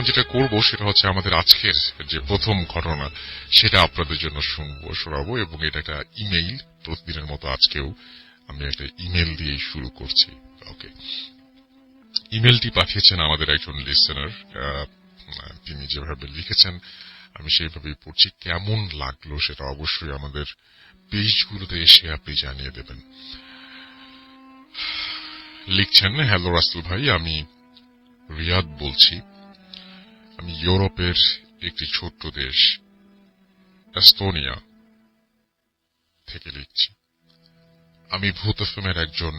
এখন যেটা করব সেটা হচ্ছে আমাদের আজকের যে প্রথম ঘটনা সেটা আপনাদের জন্য শোনাবো, এবং এটা একটা ইমেইল। প্রতিদিনের মতো আজকেও আমি একটা ইমেইল দিয়ে শুরু করছি। ওকে, ইমেইলটি পাঠিয়েছেন আমাদের একজন লিসেনার। তিনি যেভাবে লিখেছেন আমি সেইভাবেই পড়ছি। কেমন লাগলো সেটা অবশ্যই আমাদের পেজগুলোতে এসে আপনি জানিয়ে দেবেন। লিখছেন, হ্যালো রাসেল ভাই, আমি রিয়াদ বলছি। আমি ইউরোপের একটি ছোট্ট দেশ এস্তোনিয়া থেকে লিখছি। আমি ভূত এফএমের একজন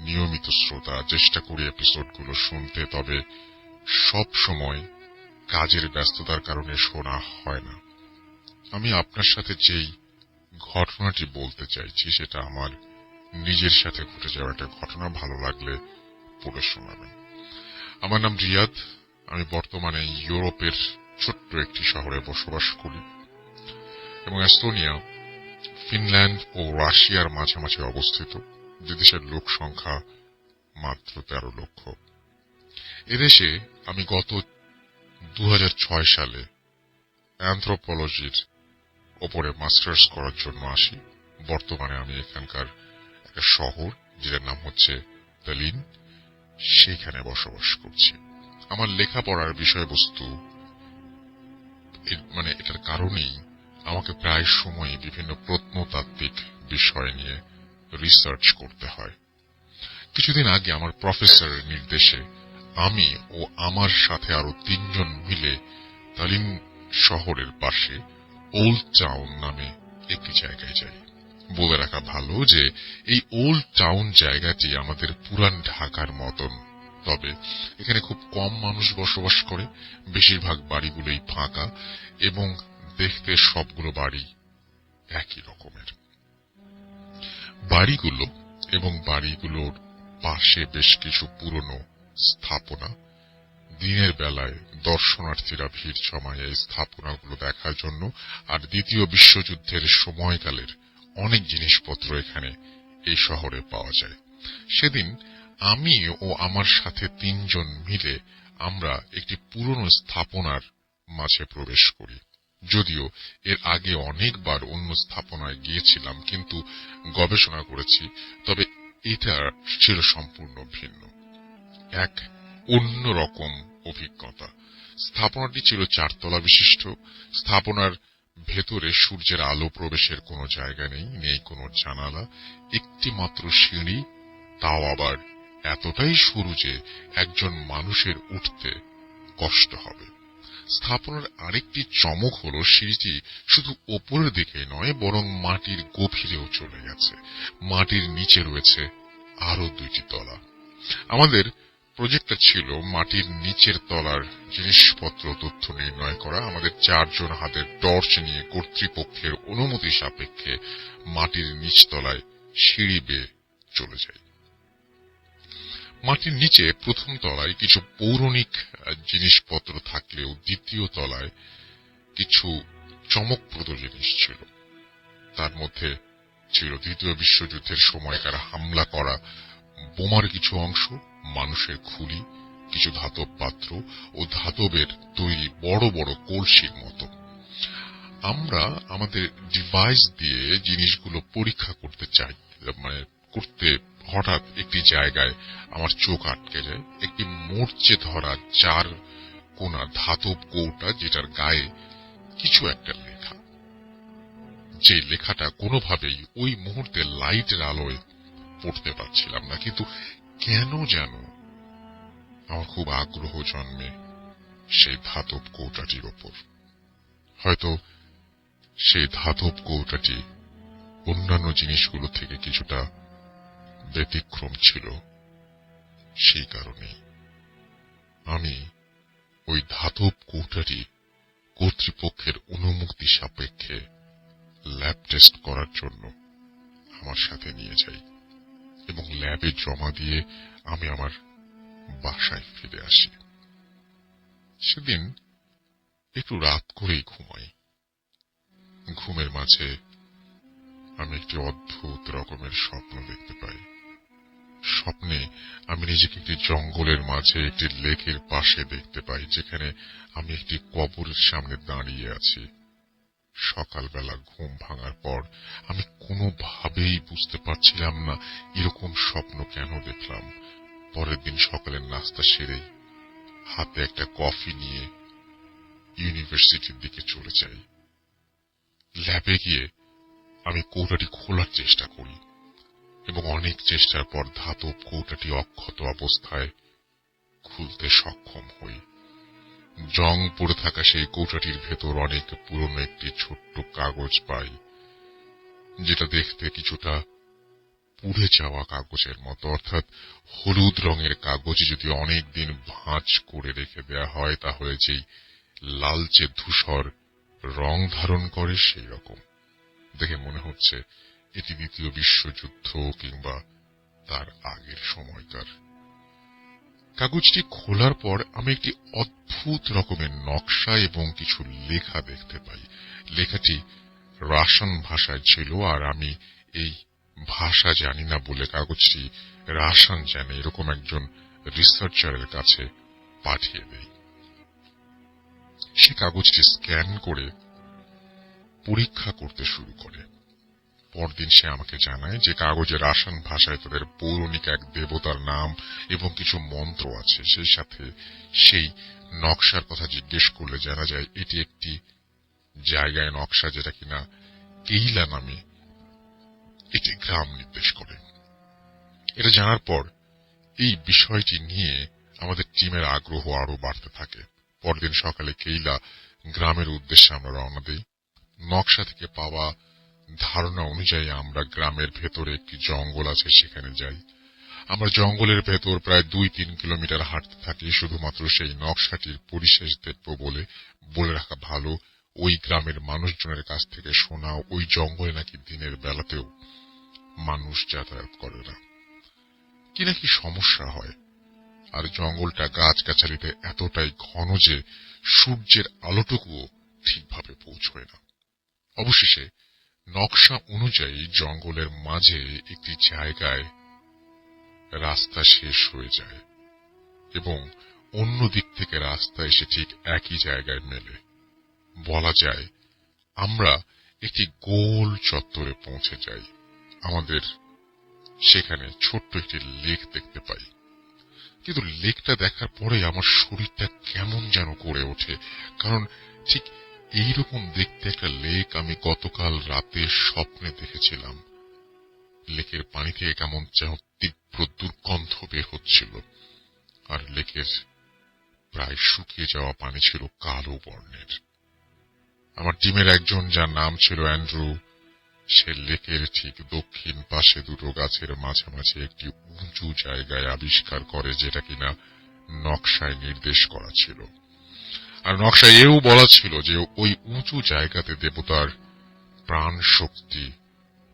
নিয়মিত শ্রোতা। চেষ্টা করি এপিসোডগুলো শুনতে, তবে সব সময় কাজের ব্যস্ততার কারণে শোনা হয় না। আমি আপনার সাথে যেই ঘটনাটি বলতে চাইছি সেটা আমার নিজের সাথে ঘটে যাওয়া একটা ঘটনা। ভালো লাগলে পড়ে শোনাবেন। আমার নাম রিয়াদ। আমি বর্তমানে ইউরোপের ছোট্ট একটি শহরে বসবাস করি, এবং এস্তোনিয়া ফিনল্যান্ড ও রাশিয়ার মাঝামাঝি অবস্থিত, যে দেশের লোক সংখ্যা মাত্র 13 লক্ষ। এদেশে আমি গত 2006 সালে অ্যানথ্রোপোলজির ওপরে মাস্টার্স করার জন্য আসি। বর্তমানে আমি এখানকার একটা শহর যেটার নাম হচ্ছে তালিন, সেখানে বসবাস করছি। আমার লেখাপড়ার বিষয়বস্তু এটার কারণেই আমাকে প্রায় সময় বিভিন্ন প্রত্নতাত্ত্বিক বিষয় নিয়ে রিসার্চ করতে হয়। কিছুদিন আগে আমার প্রফেসরের নির্দেশে আমি ও আমার সাথে আরো 3 জন মিলে তালিন শহরের পাশে ওল্ড টাউন নামে একটি জায়গায় যাই। বলে রাখা ভালো যে এই ওল্ড টাউন জায়গাটি আমাদের পুরান ঢাকার মতন, তবে এখানে খুব কম মানুষ বসবাস করে। বেশিরভাগ বাড়িগুলোই ফাঁকা, এবং দেখতে সবগুলো বাড়ি একই রকমের। বাড়িগুলোর পাশে বেশ কিছু পুরনো স্থাপনা। দিনের বেলায় দর্শনার্থীরা ভিড় জমায় এই স্থাপনাগুলো দেখার জন্য, আর দ্বিতীয় বিশ্বযুদ্ধের সময়কালের অনেক জিনিসপত্র এখানে এই শহরে পাওয়া যায়। সেদিন আমি ও আমার সাথে 3 জন মিলে আমরা একটি পুরনো স্থাপনার মাঝে প্রবেশ করি। যদিও এর আগে অনেকবার অন্য স্থাপনায় গিয়েছিলাম, কিন্তু গবেষণা করেছি, তবে এটা ছিল সম্পূর্ণ ভিন্ন, এক অন্যরকম অভিজ্ঞতা। স্থাপনাটি ছিল 4 তলা বিশিষ্ট। স্থাপনার ভেতরে সূর্যের আলো প্রবেশের কোনো জায়গা নেই কোনো জানালা, একটি মাত্র সিঁড়ি, তাও আবার এতটাই সরু যে একজন মানুষের উঠতে কষ্ট হবে। স্থাপনার আরেকটি চমক হলো সিঁড়িটি শুধু ওপরের দিকে নয়, বরং মাটির গভীরেও চলে গেছে। মাটির নিচে রয়েছে আরো 2টি তলা। আমাদের প্রজেক্টটা ছিল মাটির নিচের তলার জিনিসপত্র তথ্য নির্ণয় করা। আমাদের 4 জন হাতে টর্চ নিয়ে কর্তৃপক্ষের অনুমতি সাপেক্ষে মাটির নিচতলায় সিঁড়ি বেয়ে চলে যাই। মাটির নিচে প্রথম তলায় কিছু পৌরাণিক জিনিসপত্র থাকলেও দ্বিতীয় তলায় কিছু চমকপ্রদ জিনিস ছিল। তার মধ্যে ছিল দ্বিতীয় বিশ্বযুদ্ধের সময়কার হামলা করা বোমার কিছু অংশ, মানুষের খুলি, কিছু ধাতব পাত্র ও ধাতবের তৈরি বড় বড় কলসির মতো। আমরা আমাদের ডিভাইস দিয়ে জিনিসগুলো পরীক্ষা করতে চাই, হঠাৎ একটি জায়গায় আমার চোখ আটকে যায়। একটি মরচে ধরা 4 কোনা ধাতব কৌটা, যেটার গায়ে কিছু একটা লেখা। যে লেখাটা কোনোভাবেই ওই মুহূর্তে লাইটের আলোয় পড়তে পারছিলাম না, কিন্তু কেন যেন আমার খুব আগ্রহ জন্মে সেই ধাতব কৌটাটির ওপর। হয়তো সেই ধাতব কৌটাটি অন্যান্য জিনিসগুলো থেকে কিছুটা ব্যতিক্রম ছিল, সেই কারণেই আমি ওই ধাতব কৌটাটি কর্তৃপক্ষের অনুমতি সাপেক্ষে ল্যাব টেস্ট করার জন্য আমার সাথে নিয়ে যাই, এবং ল্যাবে জমা দিয়ে আমি আমার বাসায় ফিরে আসি। সেদিন একটু রাত করেই ঘুমাই। ঘুমের মাঝে আমি একটি অদ্ভুত রকমের স্বপ্ন দেখতে পাই। স্বপ্নে আমি নিজেকে একটি জঙ্গলের মাঝে একটি লেকের পাশে দেখতে পাই, যেখানে আমি একটি কবরের সামনে দাঁড়িয়ে আছি। সকালবেলা ঘুম ভাঙার পর আমি কোনোভাবেই বুঝতে পারছিলাম না এরকম স্বপ্ন কেন দেখলাম। পরের দিন সকালের নাস্তা সেরেই হাতে একটা কফি নিয়ে ইউনিভার্সিটির দিকে চলে যাই। ল্যাবে গিয়ে আমি কৌটাটি খোলার চেষ্টা করি এবং অনেক চেষ্টার পর ধাতব কৌটাটি অক্ষত অবস্থায় খুলতে সক্ষম হই। জং পড়ে থাকা সেই কৌটাটির ভেতর অনেক পুরনো একটি ছোট্ট কাগজ পাই, যেটা দেখতে কিছুটা পুড়ে যাওয়া কাগজের মতো, অর্থাৎ হলুদ রঙের কাগজে যদি অনেকদিন ভাঁজ করে রেখে দেয়া হয় তাহলে যেই লালচে ধূসর রং ধারণ করে সেই রকম। দেখে মনে হচ্ছে এটি দ্বিতীয় বিশ্বযুদ্ধ কিংবা তার আগের সময়কার। কাগজটি খোলার পর আমি একটি অদ্ভুত রকমের নকশা এবং কিছু লেখা দেখতে পাই। লেখাটি রাশিয়ান ভাষায় ছিল, আর আমি এই ভাষা জানি না বলে কাগজটি রাশিয়ান জানে এরকম একজন রিসার্চারের কাছে পাঠিয়ে দেই। সে কাগজটি স্ক্যান করে পরীক্ষা করতে শুরু করে। পরদিন সে আমাকে জানায় যে কাগজের রাশিয়ান ভাষায় তাদের পৌরাণিক এক দেবতার নাম এবং কিছু মন্ত্র আছে। সেই সাথে সেই নকশার কথা জিজ্ঞেস করলে জানা যায় এটি একটি জায়গায় নকশা, যেটা কিনা কেইলা নামে একটি গ্রাম নির্দেশ করে। এটা জানার পর এই বিষয়টি নিয়ে আমাদের টিমের আগ্রহ আরো বাড়তে থাকে। পরদিন সকালে কেইলা গ্রামের উদ্দেশ্যে আমরা রওনা দিই। নকশা থেকে পাওয়া ধারণা অনুযায়ী আমরা গ্রামের ভেতরে একটি জঙ্গল আছে, সেখানে যাই। আমরা জঙ্গলের ভেতর প্রায় 2-3 কিলোমিটার হাঁটতে থাকি শুধুমাত্র সেই নকশাটির পরিশেষ দেখব বলে। বলে রাখা ভালো, ওই গ্রামের মানুষজনের কাছ থেকে শোনা ওই জঙ্গলে নাকি দিনের বেলাতেও মানুষ যাতায়াত করে না, কি নাকি সমস্যা হয়। আর জঙ্গলটা গাছগাছালিতে এতটাই ঘন যে সূর্যের আলোটুকুও ঠিকভাবে পৌঁছয় না। অবশেষে নকশা অনুযায়ী জঙ্গলের মাঝে একটি জায়গায় রাস্তা শেষ হয়ে যায় এবং অন্য দিক থেকে রাস্তা এসে ঠিক একই জায়গায় মেলে। বলা যায় আমরা একটি গোল চত্বরে পৌঁছে যাই। আমাদের সেখানে ছোট্ট একটি লেক দেখতে পাই, কিন্তু লেকটা দেখার পরে আমার শরীরটা কেমন যেন করে ওঠে, কারণ ঠিক এইরকম দেখতে একটা লেক আমি গতকাল রাতে স্বপ্নে দেখেছিলাম। লেকের পানি থেকে কেমন যেন তীব্র দুর্গন্ধ বের হচ্ছিল, আর লেকের প্রায় শুকিয়ে যাওয়া পানি ছিল কালো বর্ণের। আমার টিমের একজন, যার নাম ছিল অ্যান্ড্রু, সে লেকের ঠিক দক্ষিণ পাশে দুটো গাছের মাঝামাঝি একটি উঁচু জায়গায় আবিষ্কার করে, যেটা কিনা নকশায় নির্দেশ করা ছিল। আর নকশায় এও বলা ছিল যে ওই উঁচু জায়গাতে দেবতার প্রাণ শক্তি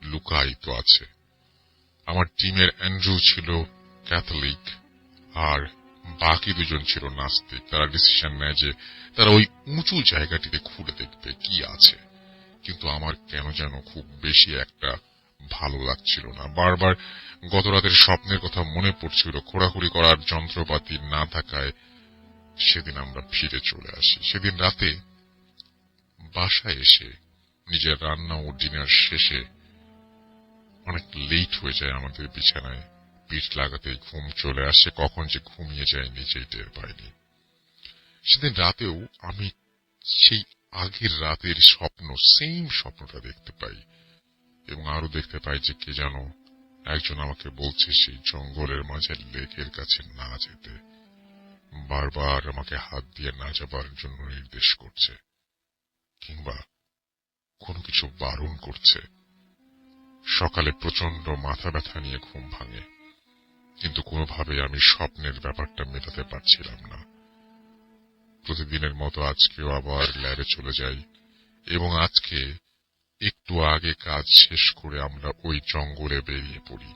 লুকায়িত আছে। আমার টিমের অ্যান্ড্রু ছিল ক্যাথলিক আর বাকি দুজন ছিল নাস্তিক। তারা ডিসিশন নেয় যে তারা ওই উঁচু জায়গাটিতে ঘুরে দেখবে কি আছে, কিন্তু আমার কেন যেন খুব বেশি একটা ভালো লাগছিল না। বারবার গত রাতের স্বপ্নের কথা মনে পড়ছিল। খোঁড়াখুড়ি করার যন্ত্রপাতি না থাকায় সেদিন আমরা ফিরে চলে আসি। সেদিন রাতে বাসায় এসে নিজের রান্না ও ডিনার শেষে অনেক লেট হয়ে যায় আমাদের। বিছানায় পিঠ লাগাতেই ঘুম চলে আসে। কখন যে ঘুমিয়ে যায় নিজেই টের পাইনি। সেদিন রাতেও আমি সেই আগের রাতের সেম স্বপ্নটা দেখতে পাই, এবং আরো দেখতে পাই যে কে যেন একজন আমাকে বলছে সেই জঙ্গলের মাঝে লেকের কাছে না যেতে, বারবার আমাকে হাত দিয়ে না যাবার জন্য নির্দেশ করছে কিংবা কোনো কিছু বারণ করছে। সকালে প্রচন্ড মাথা ব্যথা নিয়ে ঘুম ভাঙে, কিন্তু কোনোভাবে আমি স্বপ্নের ব্যাপারটা মেটাতে পারছিলাম না। প্রতিদিনের মতো আজকেও আবার ল্যাবে চলে যাই, এবং আজকে একটু আগে কাজ শেষ করে আমরা ওই জঙ্গলে বেরিয়ে পড়ি।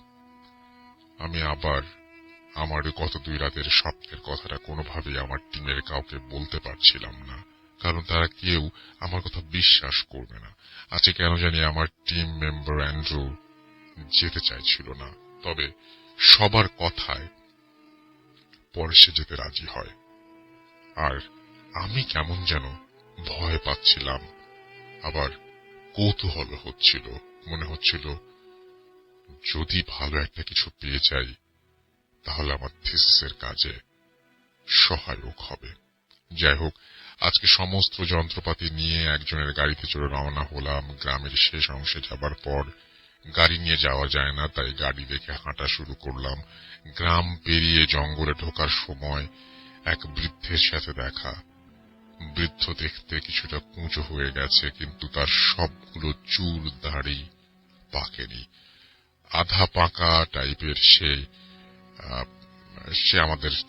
আমি আবার আমার গত 2 রাতের স্বপ্নের কথাটা কোনোভাবেই আমার টিমের কাউকে বলতে পারছিলাম না, কারণ তারা কেউ আমার কথা বিশ্বাস করবে না। আজকে কেন জানি আমার টিম মেম্বার অ্যান্ড্রু যেতে চাইছিল না, তবে সবার কথায় পরে সে যেতে রাজি হয়। আর আমি কেমন যেন ভয় পাচ্ছিলাম, আবার কৌতূহল হচ্ছিল। মনে হচ্ছিল যদি ভালো একটা কিছু পেয়ে যাই তাহলে আমার থিসিসের কাজে সহায়ক হবে। যাই হোক, আজকে সমস্ত যন্ত্রপাতি নিয়ে একজনের গাড়িতে চড়ে রওনা হলাম। গ্রামের শেষ অংশে যাবার পর গাড়ি নিয়ে যাওয়া যায় না, তাই গাড়ি দেখে হাঁটা শুরু করলাম। গ্রাম পেরিয়ে জঙ্গলে ঢোকার সময় এক বৃদ্ধের সাথে দেখা। বৃদ্ধ দেখতে কিছুটা কুঁচো হয়ে গেছে, কিন্তু তার সবগুলো চুল দাড়ি পাকেনি, আধা পাকা টাইপের। সে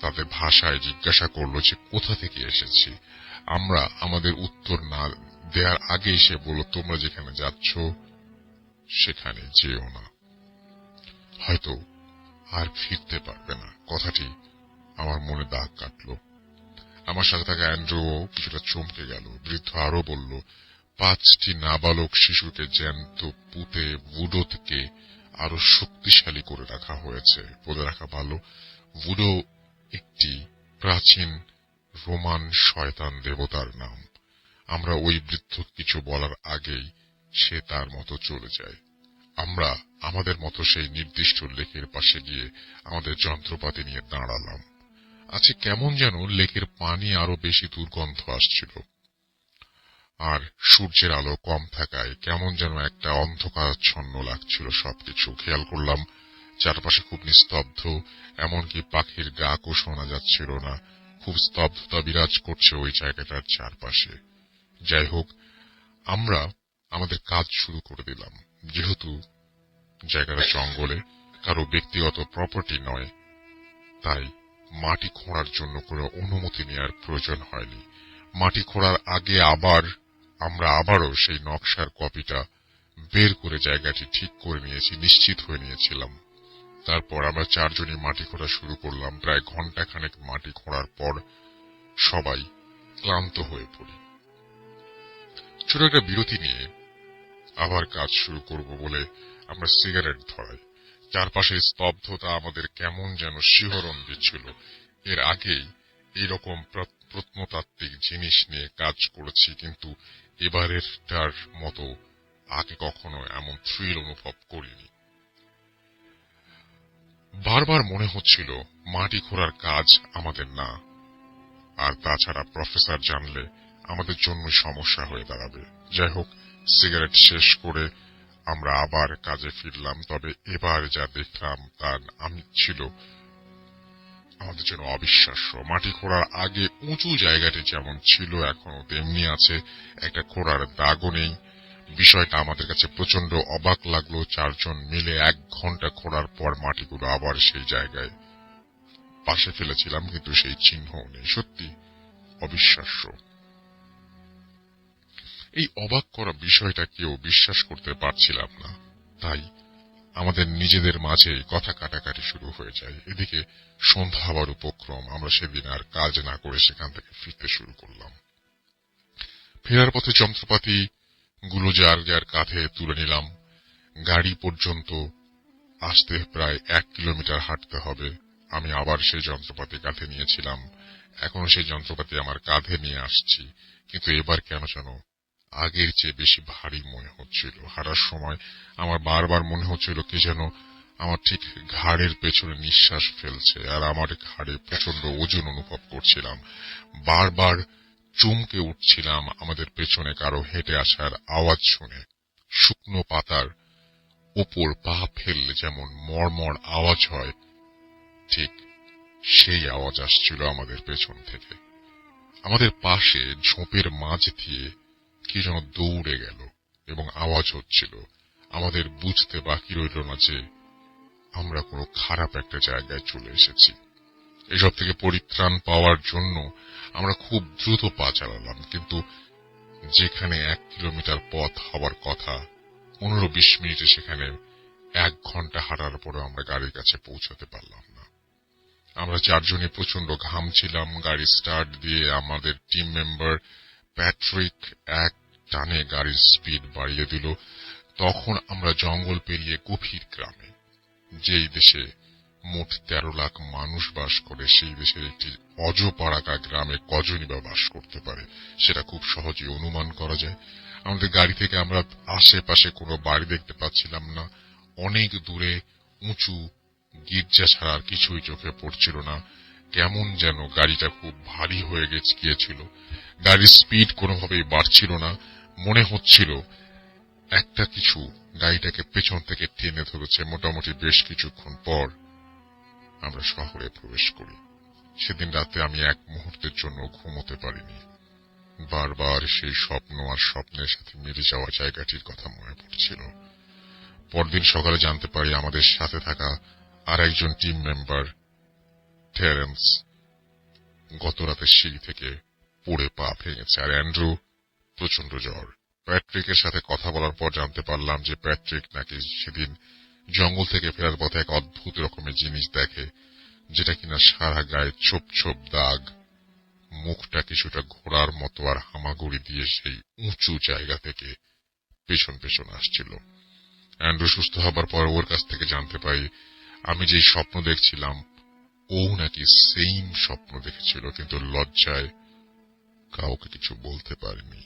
তাদের ভাষায় জিজ্ঞাসা করলো যে কোথা থেকে এসেছি। আমরা আমাদের উত্তর না দেওয়ার আগেই সে বলল, তোমরা যেখানে যাচ্ছ সেখানে যেও না, হয়তো আর ফিরতে পারবে না। কথাটি আমার মনে দাগ কাটলো। আমার সাথে থাকা অ্যান্ড্রু কিছুটা চমকে গেল। বৃদ্ধ আরো বলল, 5টি নাবালক শিশুকে জ্যান্ত পুঁতে ভুডো থেকে আরো শক্তিশালী করে রাখা হয়েছে। বলে রাখা ভালো, ভুডো একটি প্রাচীন রোমান শয়তান দেবতার নাম। আমরা ওই বৃদ্ধ কিছু বলার আগেই সে তার মতো চলে যায়। আমরা আমাদের মতো সেই নির্দিষ্ট লেকের পাশে গিয়ে আমাদের যন্ত্রপাতি নিয়ে দাঁড়ালাম। আজকে কেমন যেন লেকের পানি আরো বেশি দুর্গন্ধ আসছিল, আর সূর্যের আলো কম থাকায় কেমন যেন একটা অন্ধকারাচ্ছন্ন লাগছিল সবকিছু। খেয়াল করলাম চারপাশে খুব নিস্তব্ধ, এমনকি পাখির ডাকও শোনা যাচ্ছিল না। খুব স্তব্ধতা বিরাজ করছে ওই জায়গাটার চারপাশে। যাই হোক, আমরা আমাদের কাজ শুরু করে দিলাম। যেহেতু জায়গাটা জঙ্গলে, কারো ব্যক্তিগত প্রপার্টি নয়, তাই মাটি খোঁড়ার জন্য কোনো অনুমতি নেওয়ার প্রয়োজন হয়নি। মাটি খোঁড়ার আগে আমরা আবারও সেই নকশার কপিটা বের করে জায়গাটি ঠিক করে নিয়েছি, নিশ্চিত হয়ে নিয়েছিলাম। তারপর আমরা 4 জনই মাটি খোঁড়া শুরু করলাম। প্রায় ঘন্টাখানেক মাটি খোঁড়ার পর সবাই ক্লান্ত হয়ে পড়ি। ছোট একটা বিরতি নিয়ে আবার কাজ শুরু করব বলে আমরা সিগারেট ধরাই। চারপাশের স্তব্ধতা আমাদের কেমন যেন শিহরণ দিচ্ছিল। এর আগেই এইরকম প্রত্নতাত্ত্বিক জিনিস নিয়ে কাজ করেছি, কিন্তু এবারেরটার মতো আগে কখনো এমন থ্রিল অনুভব করিনি। বারবার মনে হচ্ছিল মাটি খোঁড়ার কাজ আমাদের না, আর তাছাড়া প্রফেসর জানলে আমাদের জন্য সমস্যা হয়ে দাঁড়াবে। যাই হোক, সিগারেট শেষ করে আমরা আবার কাজে ফিরলাম। তবে এবার যা দেখলাম তা ছিল আমাদের জন্য অবিশ্বাস্য। মাটি খোঁড়ার আগে উঁচু জায়গাটি যেমন ছিল এখনো তেমনি আছে, একটা খোঁড়ার দাগও নেই। বিষয়টা আমাদের কাছে প্রচন্ড অবাক লাগলো। 4 জন মিলে 1 ঘন্টা খোঁড়ার পর মাটিগুলো আবার সেই জায়গায় পাশে ফেলেছিলাম, কিন্তু সেই চিহ্নও নেই। সত্যি অবিশ্বাস্য। এই অবাক করা বিষয়টা কেউ বিশ্বাস করতে পারছিলাম না, তাই আমাদের নিজেদের মাঝে কথা কাটাকাটি শুরু হয়ে যায়। এদিকে সন্ধ্যা হবার উপক্রম। আমরা সেদিন আর কাজ না করে সেখান থেকে ফিরতে শুরু করলাম। ফেরার পথে যন্ত্রপাতি গুলো যার যার কাঁধে তুলে নিলাম। গাড়ি পর্যন্ত আসতে প্রায় 1 কিলোমিটার হাঁটতে হবে। আমি আবার সেই যন্ত্রপাতি কাঁধে নিয়েছিলাম। এখনো সেই যন্ত্রপাতি আমার কাঁধে নিয়ে আসছি, কিন্তু এবার কেন যেন আগের চেয়ে বেশি ভারী মনে হচ্ছিল। হাঁটার সময় আমার বারবার মনে হচ্ছিল কে যেন আমার ঠিক ঘাড়ের পেছনে নিঃশ্বাস ফেলছে, আর আমার ঘাড়ে প্রচন্ড ওজন অনুভব করছিলাম। বারবার চমকে উঠছিলাম আমাদের পেছনে কারো হেঁটে আসার আওয়াজ শুনে। শুকনো পাতার ওপর পা ফেললে যেমন মড়মড় আওয়াজ হয়, ঠিক সেই আওয়াজ আসছিল আমাদের পেছন থেকে। আমাদের পাশে ঝোপের মাঝ দিয়ে কি যেন দৌড়ে গেল এবং আওয়াজ হচ্ছিল। আমাদের বুঝতে বাকি রইল না যে আমরা কোনো খারাপ একটা জায়গায় চলে এসেছি। এসব থেকে পরিত্রাণ পাওয়ার জন্য আমরা খুব দ্রুত পা চালালাম, কিন্তু যেখানে 1 কিলোমিটার পথ হবার কথা 15-20 মিনিটে সেখানে 1 ঘন্টা হাঁটার পরেও আমরা গাড়ির কাছে পৌঁছাতে পারলাম না। আমরা 4 জনই প্রচন্ড ঘামছিলাম। গাড়ি স্টার্ট দিয়ে আমাদের টিম মেম্বার প্যাট্রিক এক টানে গাড়ির স্পিড বাড়িয়ে দিল। তখন আমরা জঙ্গল পেরিয়ে গভীর গ্রামে, যেই দেশে মোট 13 লাখ মানুষ বাস করে সেই দেশের একটি অজপাড়াকা গ্রামে কজনই বা বাস করতে পারে সেটা খুব সহজেই অনুমান করা যায়। আমাদের গাড়ি থেকে আমরা আশেপাশে কোনো বাড়ি দেখতে পাচ্ছিলাম না। অনেক দূরে উঁচু গির্জা ছাড়া আর কিছুই চোখে পড়ছিল না। কেমন যেন গাড়িটা খুব ভারী হয়ে গিয়েছিল। গাড়ির স্পিড কোনোভাবেই বাড়ছিল না। মনে হচ্ছিল একটা কিছু গাড়িটাকে পেছন থেকে টেনে ধরেছে। মোটামুটি বেশ কিছুক্ষণ পর আমরা শহরে প্রবেশ করি। সেদিন রাতে আমি এক মুহূর্তের জন্য ঘুমোতে পারিনি। বারবার সেই স্বপ্ন আর স্বপ্নের সাথে মিলে যাওয়া জায়গাটির কথা মনে পড়ছিল। পরদিন সকালে জানতে পারি আমাদের সাথে থাকা আর একজন টিম মেম্বার টেরেন্স গত রাতে সিঁড়ি থেকে পড়ে পা ভেঙেছে, আর অ্যান্ড্রু প্রচন্ড জ্বর। প্যাট্রিকের সাথে কথা বলার পর জানতে পারলাম যে প্যাট্রিক নাকি সেদিন জঙ্গল থেকে ফেরার পথে এক অদ্ভুত রকমের জিনিস দেখে, যেটা কিনা সারা গায়ে ছোপ ছোপ দাগ, মুখটা কিছুটা ঘোড়ার মতো, আর হামাগুড়ি দিয়ে সেই উঁচু জায়গা থেকে পেছন পেছন আসছিল। অ্যান্ড্রু সুস্থ হবার পর ওর কাছ থেকে জানতে পারি আমি যেই স্বপ্ন দেখছিলাম ও নাকি সেম স্বপ্ন দেখেছিল, কিন্তু লজ্জায় কাউকে কিছু বলতে পারেনি।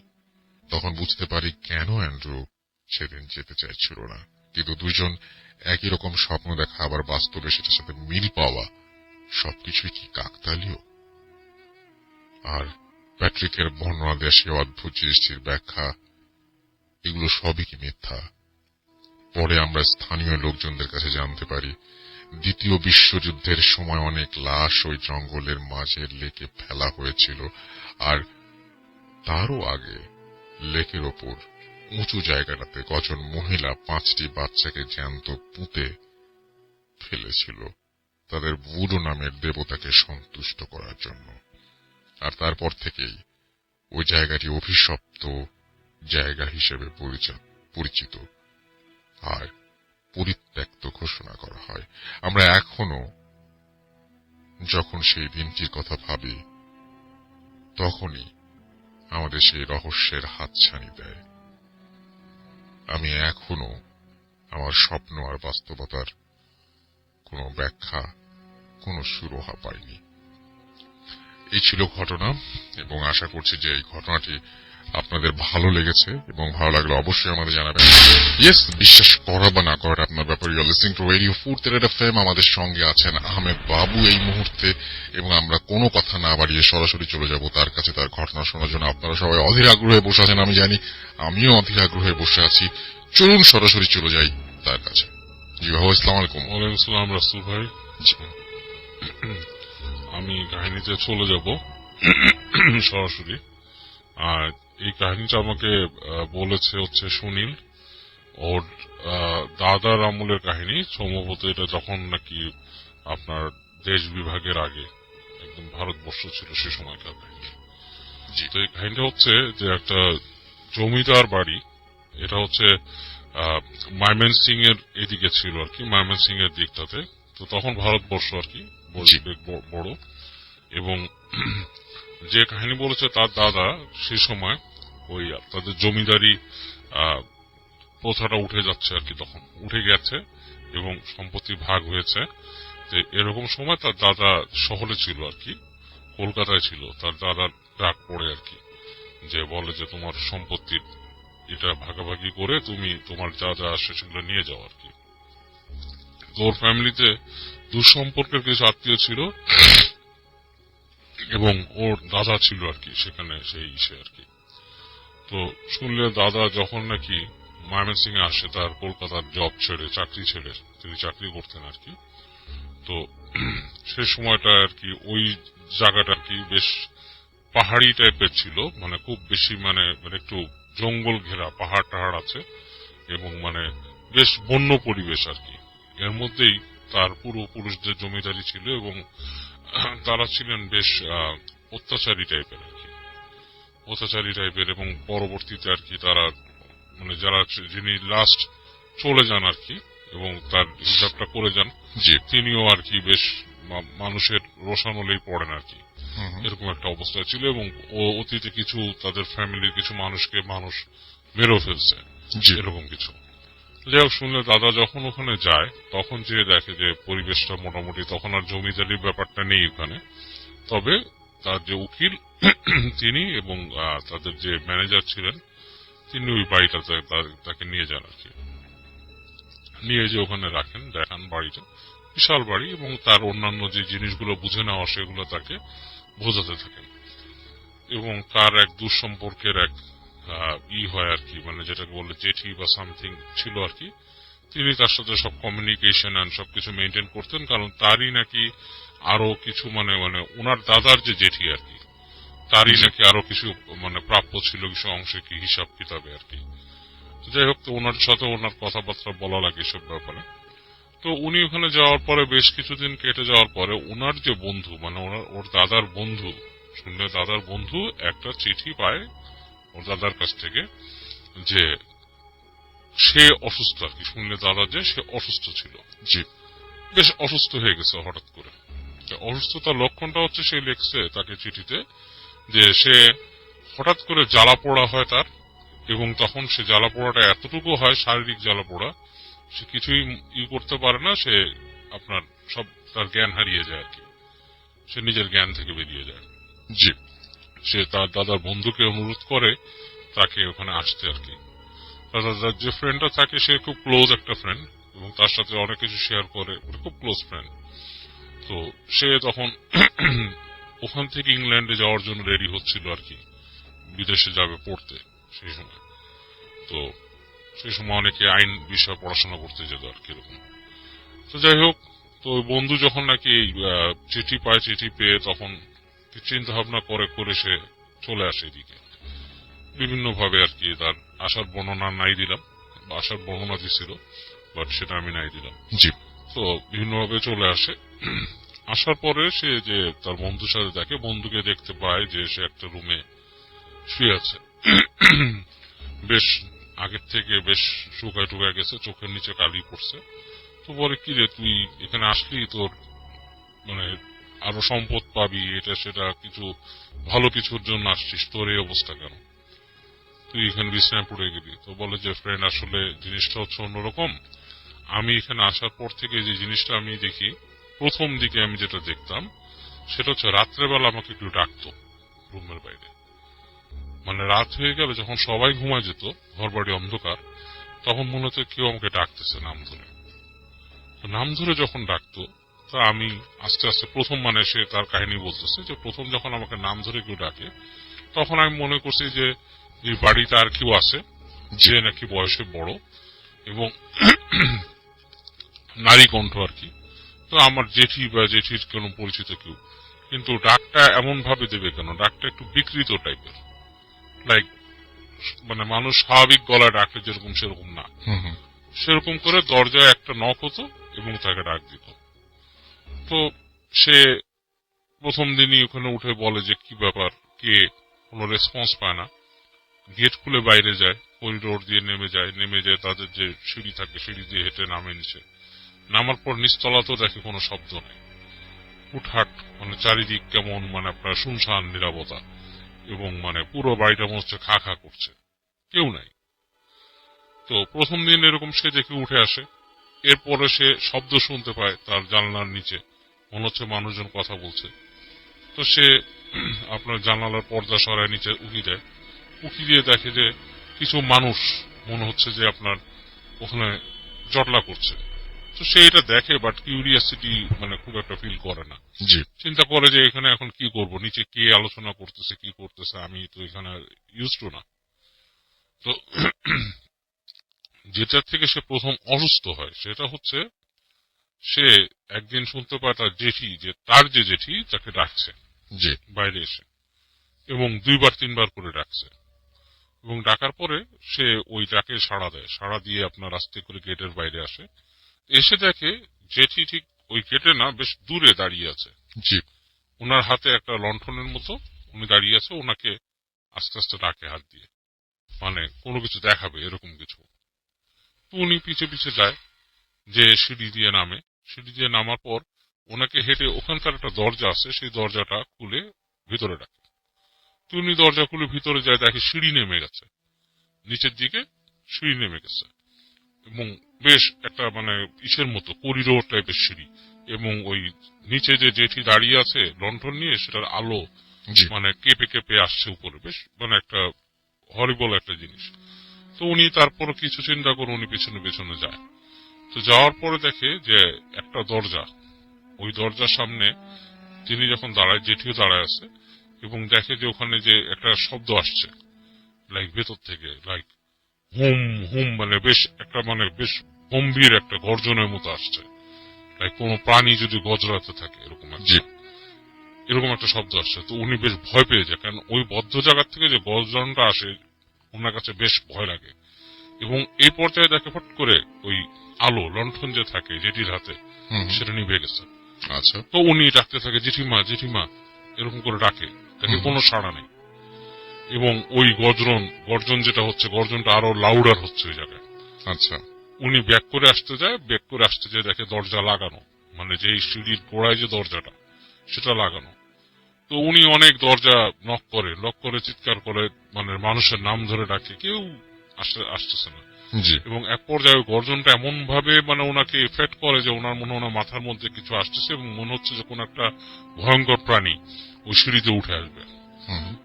তখন বুঝতে পারি কেন অ্যান্ড্রু সেদিন যেতে চাইছিল না। কিন্তু দুজন একই রকম স্বপ্ন দেখা আবার বাস্তবে সেটার সাথে মিল পাওয়া সবকিছুই কি কাকতালীয়? আর প্যাট্রিকের বর্ণনা দেওয়া সে অদ্ভুত জিনিসটির ব্যাখ্যা, এগুলো সবই কি মিথ্যা? পরে আমরা স্থানীয় লোকজনদের কাছে জানতে পারি দ্বিতীয় বিশ্বযুদ্ধের সময় অনেক লাশ ওই জঙ্গলের মাঝের লেকে ফেলা হয়েছিল, আর তারও আগে লেকের ওপর উঁচু জায়গাটাতে কজন মহিলা 5টি বাচ্চাকে জ্যান্ত পুঁতে ফেলেছিল তাদের বুড়ো নামের দেবতাকে সন্তুষ্ট করার জন্য। আর তারপর থেকেই ওই জায়গাটি অভিশপ্ত জায়গা হিসেবে পরিচিত আর পরিত্যক্ত ঘোষণা করা হয়। আমরা এখনো যখন সেই দিনটির কথা ভাবি তখনই আমাদের সেই রহস্যের হাতছানি দেয়। আমি এখনো আমার স্বপ্ন আর বাস্তবতার কোনো ব্যাখ্যা, কোনো সুরাহা পাইনি। এই ছিল ঘটনা, এবং আশা করছি যে এই ঘটনাটি আপনাদের ভালো লেগেছে, এবং ভালো লাগলে অবশ্যই আমাদের জানাবেন। ইয়েস, বিশ্বাস করা বা না করাটা আপনার ব্যাপার। You are listening to radio ফুরতেরেট এফএম। আমাদের সঙ্গে আছেন আহমেদ বাবু এই মুহূর্তে, এবং আমরা কোনো কথা না বাড়িয়ে সরাসরি চলে যাব তার কাছে তার ঘটনা শোনার জন্য। আপনারা সবাই অধীর আগ্রহে বসে আছেন, আমি জানি, আমিও অধীর আগ্রহে বসে আছি। চলুন সরাসরি চলে যাই তার কাছে। জি বাবু, আসসালামু আলাইকুম। ওয়ালাইকুম আসসালাম রাসূল ভাই। আমি কাহিনীতে চলে যাব সরাসরি। আর এই কাহিনীটা আমাকে বলেছে হচ্ছে সুনীল, ওর দাদার আমলের কাহিনী। সম্ভবত এটা যখন নাকি আপনার দেশ বিভাগের আগে একদম ভারতবর্ষ ছিল সে সময়কার কাহিনী। তো এই কাহিনীটা হচ্ছে যে একটা জমিদার বাড়ি, এটা হচ্ছে ময়মনসিং এর এদিকে ছিল আর কি, ময়মনসিং এর দিকটাতে। তো তখন ভারতবর্ষ আর কি বড়, এবং যে কাহিনী বলেছে তার দাদা সে সময় ওই তাদের জমিদারি প্রথাটা উঠে যাচ্ছে আর কি, তখন উঠে গেছে এবং সম্পত্তি ভাগ হয়েছে। তো এরকম সময় তার দাদা শহরে ছিল আর কি, কলকাতায় ছিল। তার দাদার ডাক পড়ে আর কি, যে বলে যে তোমার সম্পত্তির এটা ভাগাভাগি করে তুমি তোমার যা যা আসে সেগুলো নিয়ে যাও আর কি। তোর ফ্যামিলিতে দুঃসম্পর্কের কিছু আত্মীয় ছিল, এবং ওর দাদা ছিল আর কি সেখানে, সেই ইসে আর কি। তো শুনলে দাদা যখন নাকি ময়মনসিং এ আসে, তার কলকাতার জব ছেড়ে, চাকরি ছেড়ে, তিনি চাকরি করতেন আর কি। তো সে সময়টা আর কি ওই জায়গাটা আর কি বেশ পাহাড়ি টাইপের ছিল, মানে খুব বেশি মানে একটু জঙ্গল ঘেরা, পাহাড় টাহাড় আছে, এবং মানে বেশ বন্য পরিবেশ আর কি। এর মধ্যেই তার পূর্বপুরুষদের জমিদারি ছিল, এবং তারা ছিলেন বেশ অত্যাচারী টাইপের আর কি, অত্যাচারী টাইপের। এবং পরবর্তীতে আর কি তারা মানে যারা যিনি লাস্ট চলে যান আর কি, এবং তার হিসাবটা করে যান, যে তিনিও আর কি বেশ মানুষের রোষানলেই পড়েন আর কি, এরকম একটা অবস্থা ছিল। এবং ও অতীতে কিছু তাদের ফ্যামিলির কিছু মানুষকে মানুষ মেরেও ফেলছে, এরকম কিছু। যাই হোক, শুনলে দাদা যখন ওখানে যায় তখন যে দেখে যে পরিবেশটা মোটামুটি, তখন আর জমিদারির ব্যাপারটা নেই ওখানে। তবে তার যে উকিল তিনি এবং তাদের যে ম্যানেজার ছিলেন তিনি ওই বাড়িটাতে তাকে নিয়ে যান আর কি। নিয়ে যে ওখানে রাখেন, দেখান বাড়িটা বিশাল বাড়ি, এবং তার অন্যান্য যে জিনিসগুলো বুঝে নেওয়া সেগুলো তাকে বোঝাতে থাকেন। এবং তার এক দুঃসম্পর্কের এক হয় আর কি, মানে যেটাকে বলে জেঠি বা সামথিং ছিল আর কি। তিনি তার সাথে সব কমিউনিকেশন এন্ড সবকিছু মেনটেন করতেন, কারণ তারই নাকি আরো কিছু মানে মানে ওনার দাদার যে জেঠি আর কি, তারই নাকি আরো কিছু মানে প্রাপ্য ছিল কিছু অংশে কি হিসাব কিতাবে আর কি। যাই হোক, তো ওনার সাথে ওনার কথাবার্তা বলা লাগে সব ব্যাপারে। তো উনি ওখানে যাওয়ার পরে বেশ কিছুদিন কেটে যাওয়ার পরে ওনার যে বন্ধু, মানে ওর দাদার বন্ধু, শুনলে দাদার বন্ধু একটা চিঠি পায় ওর দাদার কাছ থেকে যে সে অসুস্থ আর কি। শুনলে দাদা যে সে অসুস্থ ছিল, জি বেশ অসুস্থ হয়ে গেছে হঠাৎ করে। অসুস্থতার লক্ষণটা হচ্ছে সে লিখছে তাকে চিঠিতে যে সে হঠাৎ করে জ্বালা পোড়া হয় তার, এবং তখন সে জ্বালা পোড়াটা এতটুকু হয়, শারীরিক জ্বালা পোড়া, সে কিছুই করতে পারে না, সে আপনার সব তার জ্ঞান হারিয়ে যায় আর কি, সে নিজের জ্ঞান থেকে বেরিয়ে যায়। জি সে তার দাদার বন্ধুকে অনুরোধ করে তাকে ওখানে আসতে আর কি। দাদার যে ফ্রেন্ডটা থাকে সে খুব ক্লোজ একটা ফ্রেন্ড, এবং তার সাথে অনেক কিছু শেয়ার করে, খুব ক্লোজ ফ্রেন্ড। তো সে তখন ওখান থেকে ইংল্যান্ডে যাওয়ার জন্য রেডি হচ্ছিল আর কি, বিদেশে যাবে পড়তে সেই সময়। তো সেই সময় অনেকে আইন বিষয়ে পড়াশোনা করতে যেত আর কি এরকম। তো যাই হোক, তো বন্ধু যখন নাকি চিঠি পায়, চিঠি পেয়ে তখন চিন্তা ভাবনা করে সে চলে আসে এদিকে বিভিন্ন ভাবে আর কি। তার আসার বর্ণনা নাই দিলাম, বা আসার বর্ণনা দিছিল, বাট সেটা আমি নাই দিলাম। জি তো বিভিন্ন ভাবে চলে আসে। আসার পরে সে যে তার বন্ধুর সাথে দেখে, বন্ধুকে দেখতে পায় যে সে একটা রুমে শুয়ে আছে, বেশ আগের থেকে বেশ শুকায় টুকায় গেছে, চোখের নিচে কালি পড়ছে। তো বলে, কি রে তুই এখানে আসলি, তোর মানে আরো সম্পদ পাবি, এটা সেটা কিছু ভালো কিছুর জন্য আসছিস, তোর এই অবস্থা কেন, তুই এখানে বিছানায় পড়ে গেলি? তো বলে যে ফ্রেন্ড, আসলে জিনিসটা হচ্ছে অন্যরকম। আমি এখানে আসার পর থেকে যে জিনিসটা আমি দেখি, প্রথম দিকে আমি যেটা দেখতাম সেটা হচ্ছে রাত্রেবেলা আমাকে কেউ ডাকতো রুমের বাইরে। মানে রাত হয়ে গেলে যখন সবাই ঘুমায় যেত, ঘর বাড়ি অন্ধকার, তখন মনে হতো কেউ আমাকে ডাকতেছে নাম ধরে। নাম ধরে যখন ডাকতো, তা আমি আস্তে আস্তে প্রথম, মানে সে তার কাহিনী বলতেছে যে প্রথম যখন আমাকে নাম ধরে কেউ ডাকে, তখন আমি মনে করছি যে এই বাড়িতে আর কেউ আছে যে নাকি বয়সে বড় এবং নারী কণ্ঠ আর কি। তো আমার জেঠি বা জেঠির কোন পরিচিত কেউ, কিন্তু ডাকটা এমন ভাবে দেবে কেন, ডাকটা একটু বিকৃত টাইপের, লাইক মানে মানুষ স্বাভাবিক গলায় ডাকে যেরকম সেরকম না, সেরকম করে দরজায় একটা নক হতো এবং তাকে ডাক দিত। তো সে প্রথম দিনই ওখানে উঠে বলে যে কি ব্যাপার, কে, কোনো রেসপন্স পায় না। গেট খুলে বাইরে যায়, করিডোর দিয়ে নেমে যায় তাদের যে সিঁড়ি থাকে, সিঁড়ি দিয়ে হেঁটে নামে নিচে। নামার পর নিচতলাতেও দেখে কোনো শব্দ নেই, হুটহাট, মানে চারিদিক কেমন মানে আপনার শুনশান নীরবতা, এবং মানে পুরো বাড়িটা মনে হচ্ছে খা খা করছে, কেউ নাই। তো প্রথম দিন এরকম সে দেখে উঠে আসে। এরপরে সে শব্দ শুনতে পায় তার জানলার নিচে, মনে হচ্ছে মানুষজন কথা বলছে। তো সে আপনার জানালার পর্দা সরায় নিচে উকি দেয়, উকি দিয়ে দেখে যে কিছু মানুষ মনে হচ্ছে যে আপনার ওখানে জটলা করছে। তো সে এটা দেখে, বাট কিউরিয়াসিটি মানে খুব একটা ফিল করে না। জি চিন্তা করে যে এখানে এখন কি করব, নিচে কে আলোচনা করতেছে কি করতেছে, আমি তো এখানে ইউজ টু না। তো যেটার থেকে সে প্রথম অসুস্থ হয় সেটা হচ্ছে, সে একদিন শুনতে পায় তার জেঠি, যে তার যে জেঠি তাকে ডাকছে জি বাইরে এসে, এবং 2-3 বার করে ডাকছে। এবং ডাকার পরে সে ওই ডাকে সাড়া দেয়, সাড়া দিয়ে আপনার আস্তে করে গেটের বাইরে আসে। এসে দেখে জেঠি ঠিক ওই গেটে না, বেশ দূরে দাঁড়িয়ে আছে। জি ওনার হাতে একটা লণ্ঠনের মতো উনি দাঁড়িয়ে আছে, ওনাকে আস্তে আস্তে ডাকে হাত দিয়ে, মানে কোনো কিছু দেখাবে এরকম কিছু। তো উনি পিছে পিছে যায়, যে সিঁড়ি দিয়ে নামে। সিঁড়ি দিয়ে নামার পর ওনাকে হেঁটে ওখানকার একটা দরজা আছে, সেই দরজাটা খুলে ভিতরে ডাকে। তো উনি দরজা খুলে ভিতরে যায়, দেখে সিঁড়ি নেমে গেছে, নিচের দিকে সিঁড়ি নেমে গেছে, এবং বেশ একটা মানে ইসের মতো করিডোর টাইপের সিঁড়ি, এবং ওই নিচে যে জেঠি দাঁড়িয়ে আছে লণ্ঠন নিয়ে, সেটার আলো জি। মানে কেঁপে কেঁপে আসছে উপরে, বেশ মানে একটা হরিবল একটা জিনিস। তো উনি তারপর কিছু চিন্তা করে উনি পেছনে পেছনে যায়। তো যাওয়ার পরে দেখে যে একটা দরজা, ওই দরজার সামনে তিনি যখন দাঁড়ায়, জেঠিও দাঁড়ায় আছে, এবং দেখে যে ওখানে যে একটা শব্দ আসছে লাইক ভেতর থেকে, লাইক হুম হুম, মানে বেশ একটা মানে বেশ গম্ভীর একটা গর্জনের মতো আসছে, লাইক কোন প্রাণী যদি গজরাতে থাকে এরকম জি। এরকম একটা শব্দ আসছে। তো উনি বেশ ভয় পেয়ে যায়, কারণ ওই বদ্ধ জায়গার থেকে যে গর্জনটা আসে ওনার কাছে বেশ ভয় লাগে। এবং এই পর্যায়ে দেখে ফট করে ওই আলো লণ্ঠন যে থাকে জেঠির হাতে, সেটা নিভে গেছে। আচ্ছা। তো উনি ডাকতে থাকে জেঠিমা জেঠিমা, এরকম করে ডাকে, তাকে কোনো সাড়া নেই। এবং ওই গর্জন যেটা হচ্ছে, গর্জনটা আরো লাউডার হচ্ছে ওই জায়গায়। আচ্ছা। উনি ব্যাক করে আসতে যায়, ব্যাক করে আসতে যায় দেখে দরজা লাগানো, মানে যে সিঁড়ির গোড়ায় যে দরজাটা সেটা লাগানো। তো উনি অনেক দরজা নক করে চিৎকার করে, মানে মানুষের নাম ধরে ডাকে, কেউ আসতেছে না। জি। এবং এক পর্যায়ে গর্জনটা এমন ভাবে মানে ওনাকে এফেক্ট করে যে ওনার মনে ওনার মাথার মধ্যে কিছু আসতেছে, এবং মনে হচ্ছে যে কোন একটা ভয়ঙ্কর প্রাণী ওই সিঁড়িতে উঠে আসবে।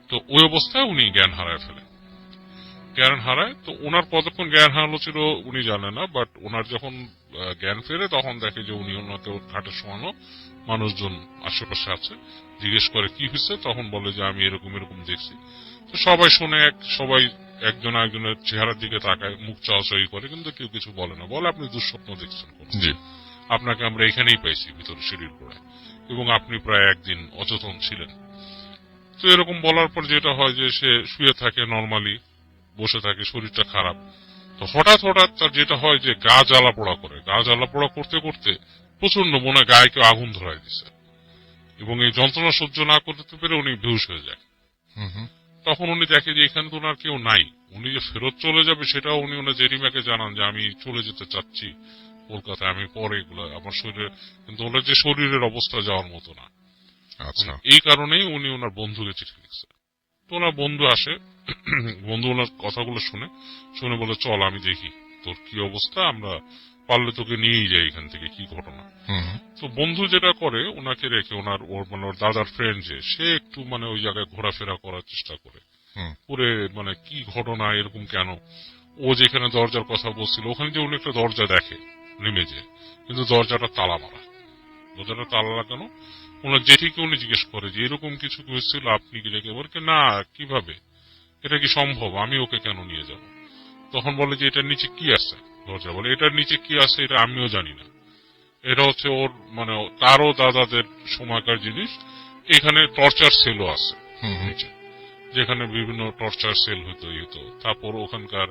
তো ওই অবস্থায় উনি জ্ঞান হারায় ফেলে। তো ওনার কতক্ষণ জ্ঞান হারালো ছিল উনি জানে না, বাট ওনার যখন জ্ঞান ফেরে তখন দেখে যে উনি ওনাকে ঘাটে শোয়ানো, মানুষজন আশেপাশে আছে, জিজ্ঞেস করে কি হয়েছে, তখন বলে যে আমি এরকম এরকম দেখছি। তো সবাই শুনে, সবাই একজন আরেকজনের চেহারার দিকে তাকায়, মুখ চাওয়াচাই করে, কিন্তু কেউ কিছু বলে না, বলে আপনি দুঃস্বপ্ন দেখছেন, আপনাকে আমরা এখানেই পাইছি ভিতরে সিঁড়ির গোড়ায়, এবং আপনি প্রায় একদিন অচেতন ছিলেন। তো এরকম বলার পর যেটা হয় যে সে শুয়ে থাকে, নর্মালি বসে থাকে, শরীরটা খারাপ। তো হঠাৎ তার যেটা হয় যে গা জ্বালা পোড়া করে, গা জ্বালা পোড়া করতে করতে প্রচন্ড মনে গায়ে কেউ আগুন ধরাই দিছে, এবং এই যন্ত্রণা সহ্য না করতে পেরে উনি বেহুশ হয়ে যায়। তখন উনি দেখে যে এখানে তো ওনার কেউ নাই, উনি যে ফেরত চলে যাবে সেটাও উনি ওনার জেরিমাকে জানান যে আমি চলে যেতে চাচ্ছি কলকাতায়, আমি পরে এগুলো আমার শরীরে, কিন্তু ওনার যে শরীরের অবস্থা যাওয়ার মতো না। আচ্ছা। এই কারণেই উনি ওনার বন্ধুকে চিঠি লিখছে। তো ওনার বন্ধু আসে, বন্ধু ওনার কথাগুলো শুনে বলে চল আমি দেখি তোর কি অবস্থা, আমরা পারলে তোকে নিয়েই যাই এখান থেকে, কি ঘটনা। তো বন্ধু যেটা করে, ওনাকে রেখে ওর মানে ওর দাদার ফ্রেন্ড যে, সে একটু মানে ওই জায়গায় ঘোরাফেরা করার চেষ্টা করে, পুরে মানে কি ঘটনা এরকম কেন, ও যেখানে দরজার কথা বলছিল ওখানে যে উনি একটা দরজা দেখে নেমে যে, কিন্তু দরজাটা তালা মারা, দরজাটা তালা লাগানো। ওনার জেঠিকে উনি জিজ্ঞেস করে যে এরকম কিছু হয়েছিল, আপনি কি দেখে, বলকে না কিভাবে, এটা কি সম্ভব, আমি ওকে কেন নিয়ে যাব। তখন বলে যে এটার নিচে কি আছে, দরজা বলে এটার নিচে কি আছে এটা আমিও জানি না, এটা হচ্ছে ওর মানে তারও দাদাদের সময়কার জিনিস, এখানে টর্চার সেলও আছে নিচে, যেখানে বিভিন্ন টর্চার সেল হতো তারপর ওখানকার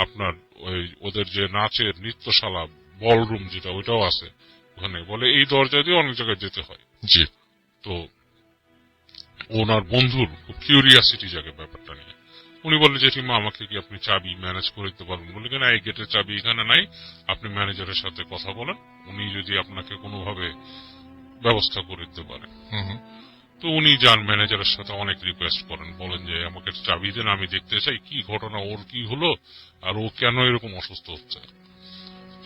আপনার ওই ওদের যে নাচের নৃত্যশালা বলরুম যেটা, ওইটাও আছে ওখানে, বলে এই দরজা দিয়ে অনেক জায়গায় যেতে হয়। জি। তো ওনার বন্ধুর খুব কিউরিয়াসিটি জাগে ব্যাপারটা নিয়ে, উনি বলে জেঠিমা আমাকে কি আপনি চাবি ম্যানেজ করে দিতে পারবেন, বলে কিনা এই গেটের চাবি এখানে নাই, আপনি ম্যানেজারের সাথে কথা বলেন, উনি যদি আপনাকে কোনোভাবে ব্যবস্থা করে দিতে পারেন। তো উনি যান ম্যানেজারের সাথে, অনেক রিকোয়েস্ট করেন, বলেন যে আমাকে চাবি দেন, আমি দেখতে চাই কি ঘটনা, ওর কি হলো, আর ও কেন এরকম অসুস্থ হচ্ছে।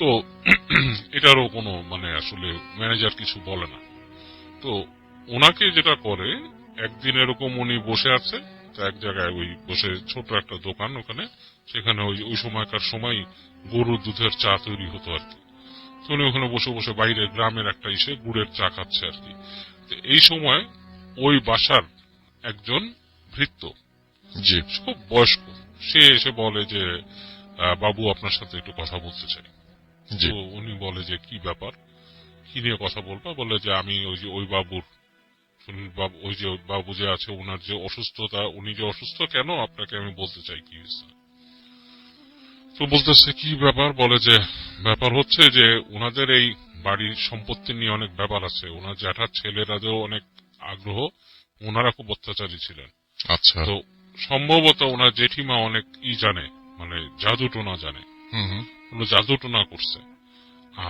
তো এটারও কোনো মানে আসলে ম্যানেজার কিছু বলে না। তো ওনাকে যেটা করে, একদিন এরকম উনি বসে আছে এক জায়গায়, ওই বসে ছোট একটা দোকান ওখানে, সেখানে ওই সময়কার সময় গরুর দুধের চা তৈরি হতো আর কি। তো উনি ওখানে বসে বসে বাইরে গ্রামের একটা ইসে গুড়ের চা খাচ্ছে আর কি। এই সময় ওই বাসার একজন ভৃত্য, জি। খুব বয়স্ক, সে এসে বলে যে বাবু আপনার সাথে একটু কথা বলতে চাই। তো উনি বলে যে কি ব্যাপার, কি নিয়ে কথা বলবা, বলে যে আমি ওই যে ওই বাবুর, ওই যে বাবু যে আছে ওনার যে অসুস্থতা, উনি যে অসুস্থ কেন আপনাকে আমি বলতে চাই কি হয়েছে। তো বলতেছে কি ব্যাপার, বলে যে ব্যাপার হচ্ছে যে ওনাদের এই বাড়ির সম্পত্তি নিয়ে অনেক ব্যাপার আছে, ওনার জ্যাঠার ছেলেরাদেরও অনেক আগ্রহ, ওনারা খুব অত্যাচারী ছিলেন। আচ্ছা। তো সম্ভবত ওনার জেঠিমা অনেক জানে, মানে জাদু টোনা জানে, জাদু টোনা করছে।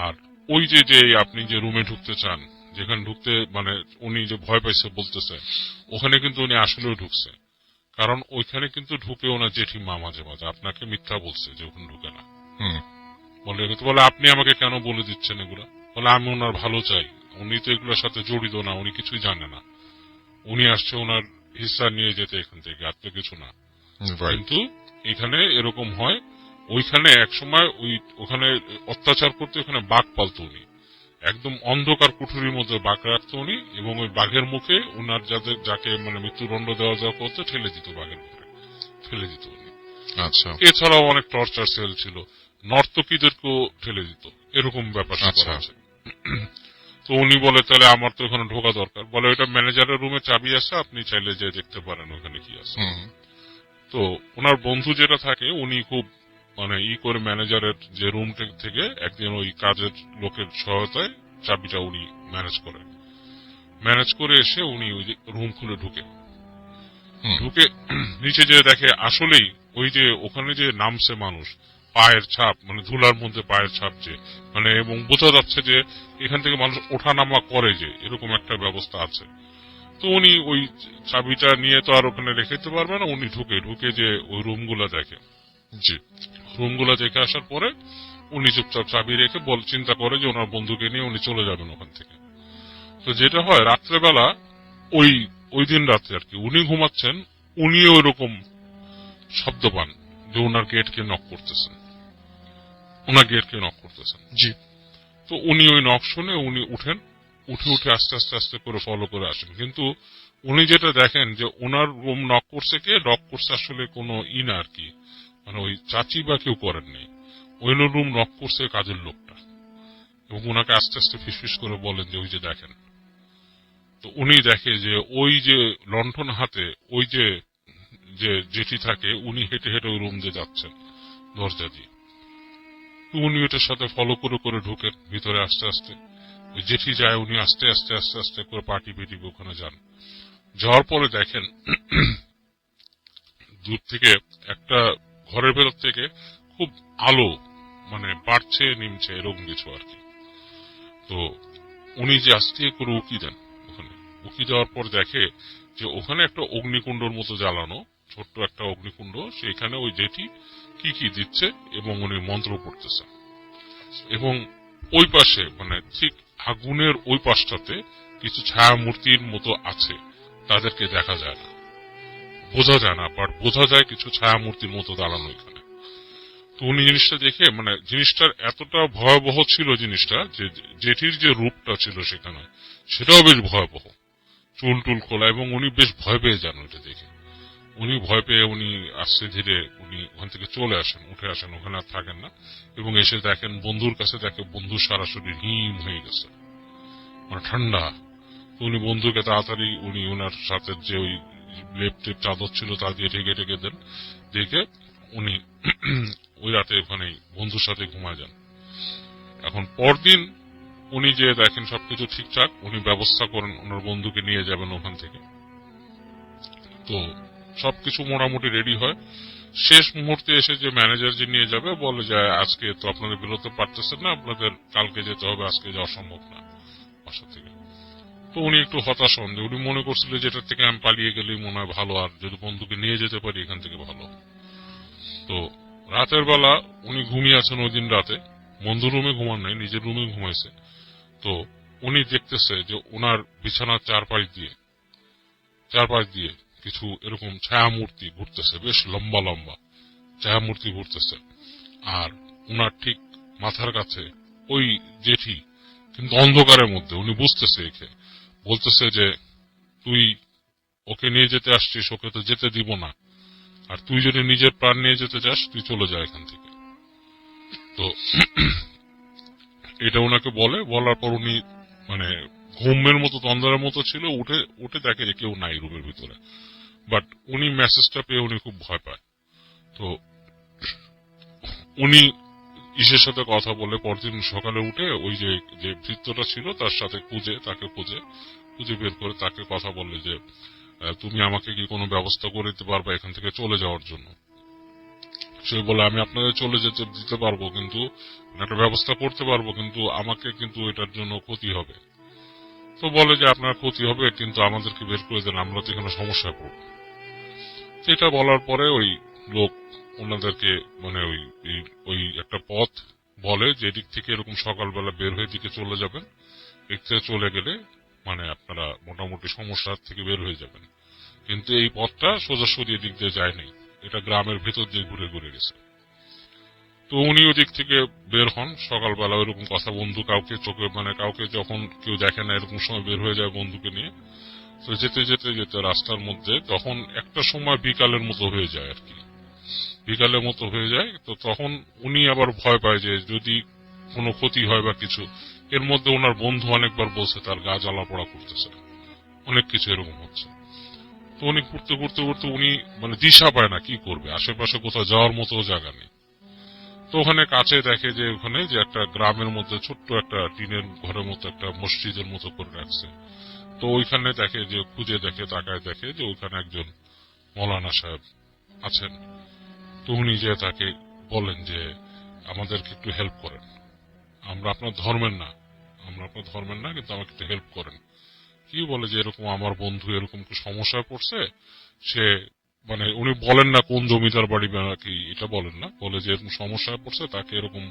আর ওই যে আপনি যে রুমে ঢুকতে চান, যেখানে ঢুকতে মানে উনি যে ভয় পাইছে বলতেছে, ওখানে কিন্তু উনি আসলেও ঢুকছে, কারণ ওইখানে কিন্তু ঢুকে ওনার জেঠিমা মাঝে মাঝে আপনাকে মিথ্যা বলছে যে ওখানে ঢুকে না। বলে আপনি আমাকে কেন বলে দিচ্ছেন এগুলা? বলে আমি ওনার ভালো চাই, উনি তো এগুলোর সাথে জড়িত না, উনি কিছুই জানে না, উনি আসছে ওনার হিস্সা নিয়ে যেতে এখান থেকে, আর তো কিছু না। রাইট। কিন্তু এখানে এরকম হয়, ওইখানে একসময় ওখানে অত্যাচার করতে ওখানে বাঘ পালতো উনি, একদম অন্ধকার কুঠুরির মধ্যে বাঘ রাখতো উনি, এবং ওই বাঘের মুখে ওনার যাকে মানে মৃত্যুদণ্ড দেওয়া যাওয়া করতো ঠেলে দিত, বাঘের মুখে ঠেলে দিত উনি। আচ্ছা এছাড়াও অনেক টর্চার সেল ছিল, নর্তকীদেরকেও ঠেলে দিত, এরকম ব্যাপার আচ্ছা। আছে। তো উনি বলে তাহলে আমার তো এখানে ঢোকা দরকার, বলে ওইটা ম্যানেজারের রুমে চাবি আছে, আপনি চাইলে যে দেখতে পারেন ওখানে কি আছে। তো ওনার বন্ধু যেটা থাকে উনি খুব মানে করে ম্যানেজারের যে রুম থেকে একদিন ওই কাজের লোকের সহায়তায় চাবিটা উনি ম্যানেজ করে এসে উনি ওই রুম খুলে ঢুকে নিচে যে দেখে আসলেই ওই যে ওখানে যে নামছে মানুষ, পায়ের ছাপ, মানে ধুলার মধ্যে পায়ের ছাপ, যে মানে এবং বোঝা যাচ্ছে যে এখান থেকে মানুষ ওঠানামা করে, যে এরকম একটা ব্যবস্থা আছে। তো উনি ওই চাবিটা নিয়ে তো আর ওখানে রেখে দিতে পারবে না, উনি ঢুকে যে ওই রুমগুলো দেখে, জি। রুমগুলো দেখে আসার পরে উনি চুপচাপ চাবি রেখে চিন্তা করে যে ওনার বন্ধুকে নিয়ে উনি চলে যাবেন ওখান থেকে। তো যেটা হয় রাত্রেবেলা, ওই দিন রাত্রে আর কি, উনি ঘুমাচ্ছেন, উনি ওই রকম শব্দ পান যে ওনার গেটকে নক করতেছেন, জি। তো উনি ওই নক শুনে উনি উঠে আস্তে আস্তে আস্তে করে ফলো করে আসেন। কিন্তু উনি যেটা দেখেন যে ওনার রুম নক করছে আসলে কোনো না আর কি, মানে ওই চাচি বা কেউ করেন নাই, ওই রুম নক করছে কাজের লোকটা, এবং ওনাকে আস্তে আস্তে ফিসফিস করে বলেন যে ওই যে দেখেন। তো উনি দেখে যে ওই যে লণ্ঠন হাতে ওই যে জেঠি থাকে, উনি হেঁটে হেঁটে ওই রুম দিয়ে যাচ্ছেন দরজা দিয়ে। উনি ওটার সাথে ফলো করে করে ঢুকেন ভিতরে আস্তে আস্তে, ওই জেঠি যায়, উনি আস্তে আস্তে আস্তে আস্তে করে পাটি পেটিয়ে ওখানে যান। যাওয়ার পরে দেখেন দূর থেকে একটা ঘরের ভেতর থেকে খুব আলো মানে বাড়ছে নিমছে এরকম কিছু আর কি। তো উনি যে আস্তে করে উকি দেন, ওখানে উকি দেওয়ার পর দেখে যে ওখানে একটা অগ্নিকুণ্ডর মতো জ্বালানো, ছোট্ট একটা অগ্নিকুণ্ড, সেখানে ওই জেঠি কি দিচ্ছে এবং উনি মন্ত্র পড়তেছে, এবং ওই পাশে মানে ঠিক আগুনের ওই পাশটাতে কিছু ছায়া মূর্তির মতো আছে, তাদেরকে দেখা যায় না, বোঝা যায় না, বাট বোঝা যায় কিছু ছায়া মূর্তির মতো দাঁড়ানো এখানে। তো উনি জিনিসটা দেখে মানে জিনিসটার এতটা ভয়াবহ ছিল জিনিসটা, যে জেঠির যে রূপটা ছিল সেখানে সেটাও বেশ ভয়াবহ, চুল টুল খোলা, এবং উনি বেশ ভয় পেয়ে যান ওইটা দেখে। উনি ভয় পেয়ে উনি আস্তে ধীরে উনি ওখান থেকে চলে আসেন, উঠে আসেন, ওখানে আর থাকেন না, এবং এসে দেখেন বন্ধুর কাছে দেখে বন্ধুর সারা শরীর হিম হয়ে গেছে, মানে ঠান্ডা। উনি বন্ধুকে তাড়াতাড়ি উনি ওনার সাথে যে ওই লেপ টেপ চাদর ছিল তা দিয়ে ঢেকে দেন, দেখে উনি ওই রাতে ওখানে বন্ধুর সাথে ঘুমায় যান। এখন পরদিন উনি যে দেখেন সবকিছু ঠিকঠাক, উনি ব্যবস্থা করেন ওনার বন্ধুকে নিয়ে যাবেন ওখান থেকে। তো সবকিছু মোটামুটি রেডি হয়, শেষ মুহূর্তে এসে যে ম্যানেজার যে নিয়ে যাবে বলে যায় আজকে তো আপনাদের বেরোতে পারতেছেন না, আপনাদের কালকে যেতে হবে, আজকে যাওয়া সম্ভব না বাসা থেকে। তো উনি একটু হতাশ হন, যে উনি মনে করছিল যেটার থেকে আমি পালিয়ে গেলেই মনে হয় ভালো, আর যদি বন্ধুকে নিয়ে যেতে পারি এখান থেকে ভালো। তো রাতের বেলা উনি ঘুমিয়ে আছেন ওই দিন রাতে, বন্ধু রুমে ঘুমান নাই, নিজের রুমে ঘুমাইছে। তো উনি দেখতেছে যে ওনার বিছানার চারপাশ দিয়ে কিছু এরকম ছায়া মূর্তি ঘুরতেছে, বেশ লম্বা লম্বা ছায়া মূর্তি ঘুরতেছে, আর উনার ঠিক মাথার কাছে ওই জেঠি, কিন্তু অন্ধকারের মধ্যে, উনি বুঝতেছে একে, বলতেছে যে তুই ওকে নিয়ে যেতে আসছিস, ওকে তো যেতে দিব না, আর তুই যদি নিজের প্রাণ নিয়ে যেতে চাস তুই চলে যা এখান থেকে। তো এটা ওনাকে বলার পর উনি মানে ঘুমের মতো তন্দ্রার মতো ছিল, উঠে দেখে যে কেউ নাই রুমের ভিতরে, বাট উনি মেসেজটা পেয়ে উনি খুব ভয় পায়। তো উনি ইসের সাথে কথা বলে পরদিন সকালে উঠে ওই যে ভৃত্যটা ছিল তার সাথে তাকে খুঁজে বের করে তাকে কথা বলে যে তুমি আমাকে কি কোনো ব্যবস্থা করে দিতে পারবে এখান থেকে চলে যাওয়ার জন্য। সে বলে আমি আপনাদের চলে যেতে দিতে পারবো, কিন্তু একটা ব্যবস্থা করতে পারবো, কিন্তু আমাকে কিন্তু এটার জন্য ক্ষতি হবে। তো বলে যে আপনার ক্ষতি হবে, কিন্তু আমাদেরকে বের করে দেন, আমরা তো এখানে সমস্যায় পড়ব। এটা বলার পরে ওই লোক ওনাদেরকে মানে ওই একটা পথ বলে যে এদিক থেকে এরকম সকালবেলা বের হয়ে দিকে চলে যাবেন, এদিক থেকে চলে গেলে মানে আপনারা মোটামুটি সমস্যা থেকে বের হয়ে যাবেন। কিন্তু এই পথটা সোজাসুজি এদিক দিয়ে যায় নাই, এটা গ্রামের ভেতর দিয়ে ঘুরে ঘুরে গেছে। তো উনি ওদিক থেকে বের হন সকালবেলা, ওইরকম কথা বন্ধু কাউকে চোখে মানে কাউকে যখন কেউ দেখে না এরকম সময় বের হয়ে যায় বন্ধুকে নিয়ে। তো যেতে যেতে যেতে রাস্তার মধ্যে তখন একটা সময় বিকালের মতো হয়ে যায় আর কি, বিকালের মতো হয়ে যায়। তো তখন উনি আবার ভয় পায় যে যদি কোনো ক্ষতি হয় বা কিছু। এর মধ্যে ওনার বন্ধু অনেকবার বলছে তার গা জ্বালা পোড়া করতেছে, অনেক কিছু এরকম হচ্ছে। তো উনি ঘুরতে ঘুরতে ঘুরতে উনি মানে দিশা পায় না কি করবে, আশেপাশে কোথাও যাওয়ার মতো জায়গা নেই। তো ওখানে কাছে দেখে যে ওখানে যে একটা গ্রামের মধ্যে ছোট্ট একটা টিনের ঘরের মতো একটা মসজিদের মতো করে রাখছে। তো ওইখানে দেখে যে খুঁজে দেখে তাকায় দেখে যে ওইখানে একজন মৌলানা সাহেব আছেন। তো উনি যে তাকে বলেন যে আমাদেরকে একটু হেল্প করেন, আমরা আপনার ধর্মের না, কিন্তু আমাকে একটু হেল্প করেন। কি বলে যে এরকম আমার বন্ধু এরকম সমস্যায় পড়ছে, সে মানে উনি বলেন না কোন জমিদার বাড়ি বা কি, এটা বলেন না, বলে যে এরকম সমস্যায় পড়ছে, তাকে এরকম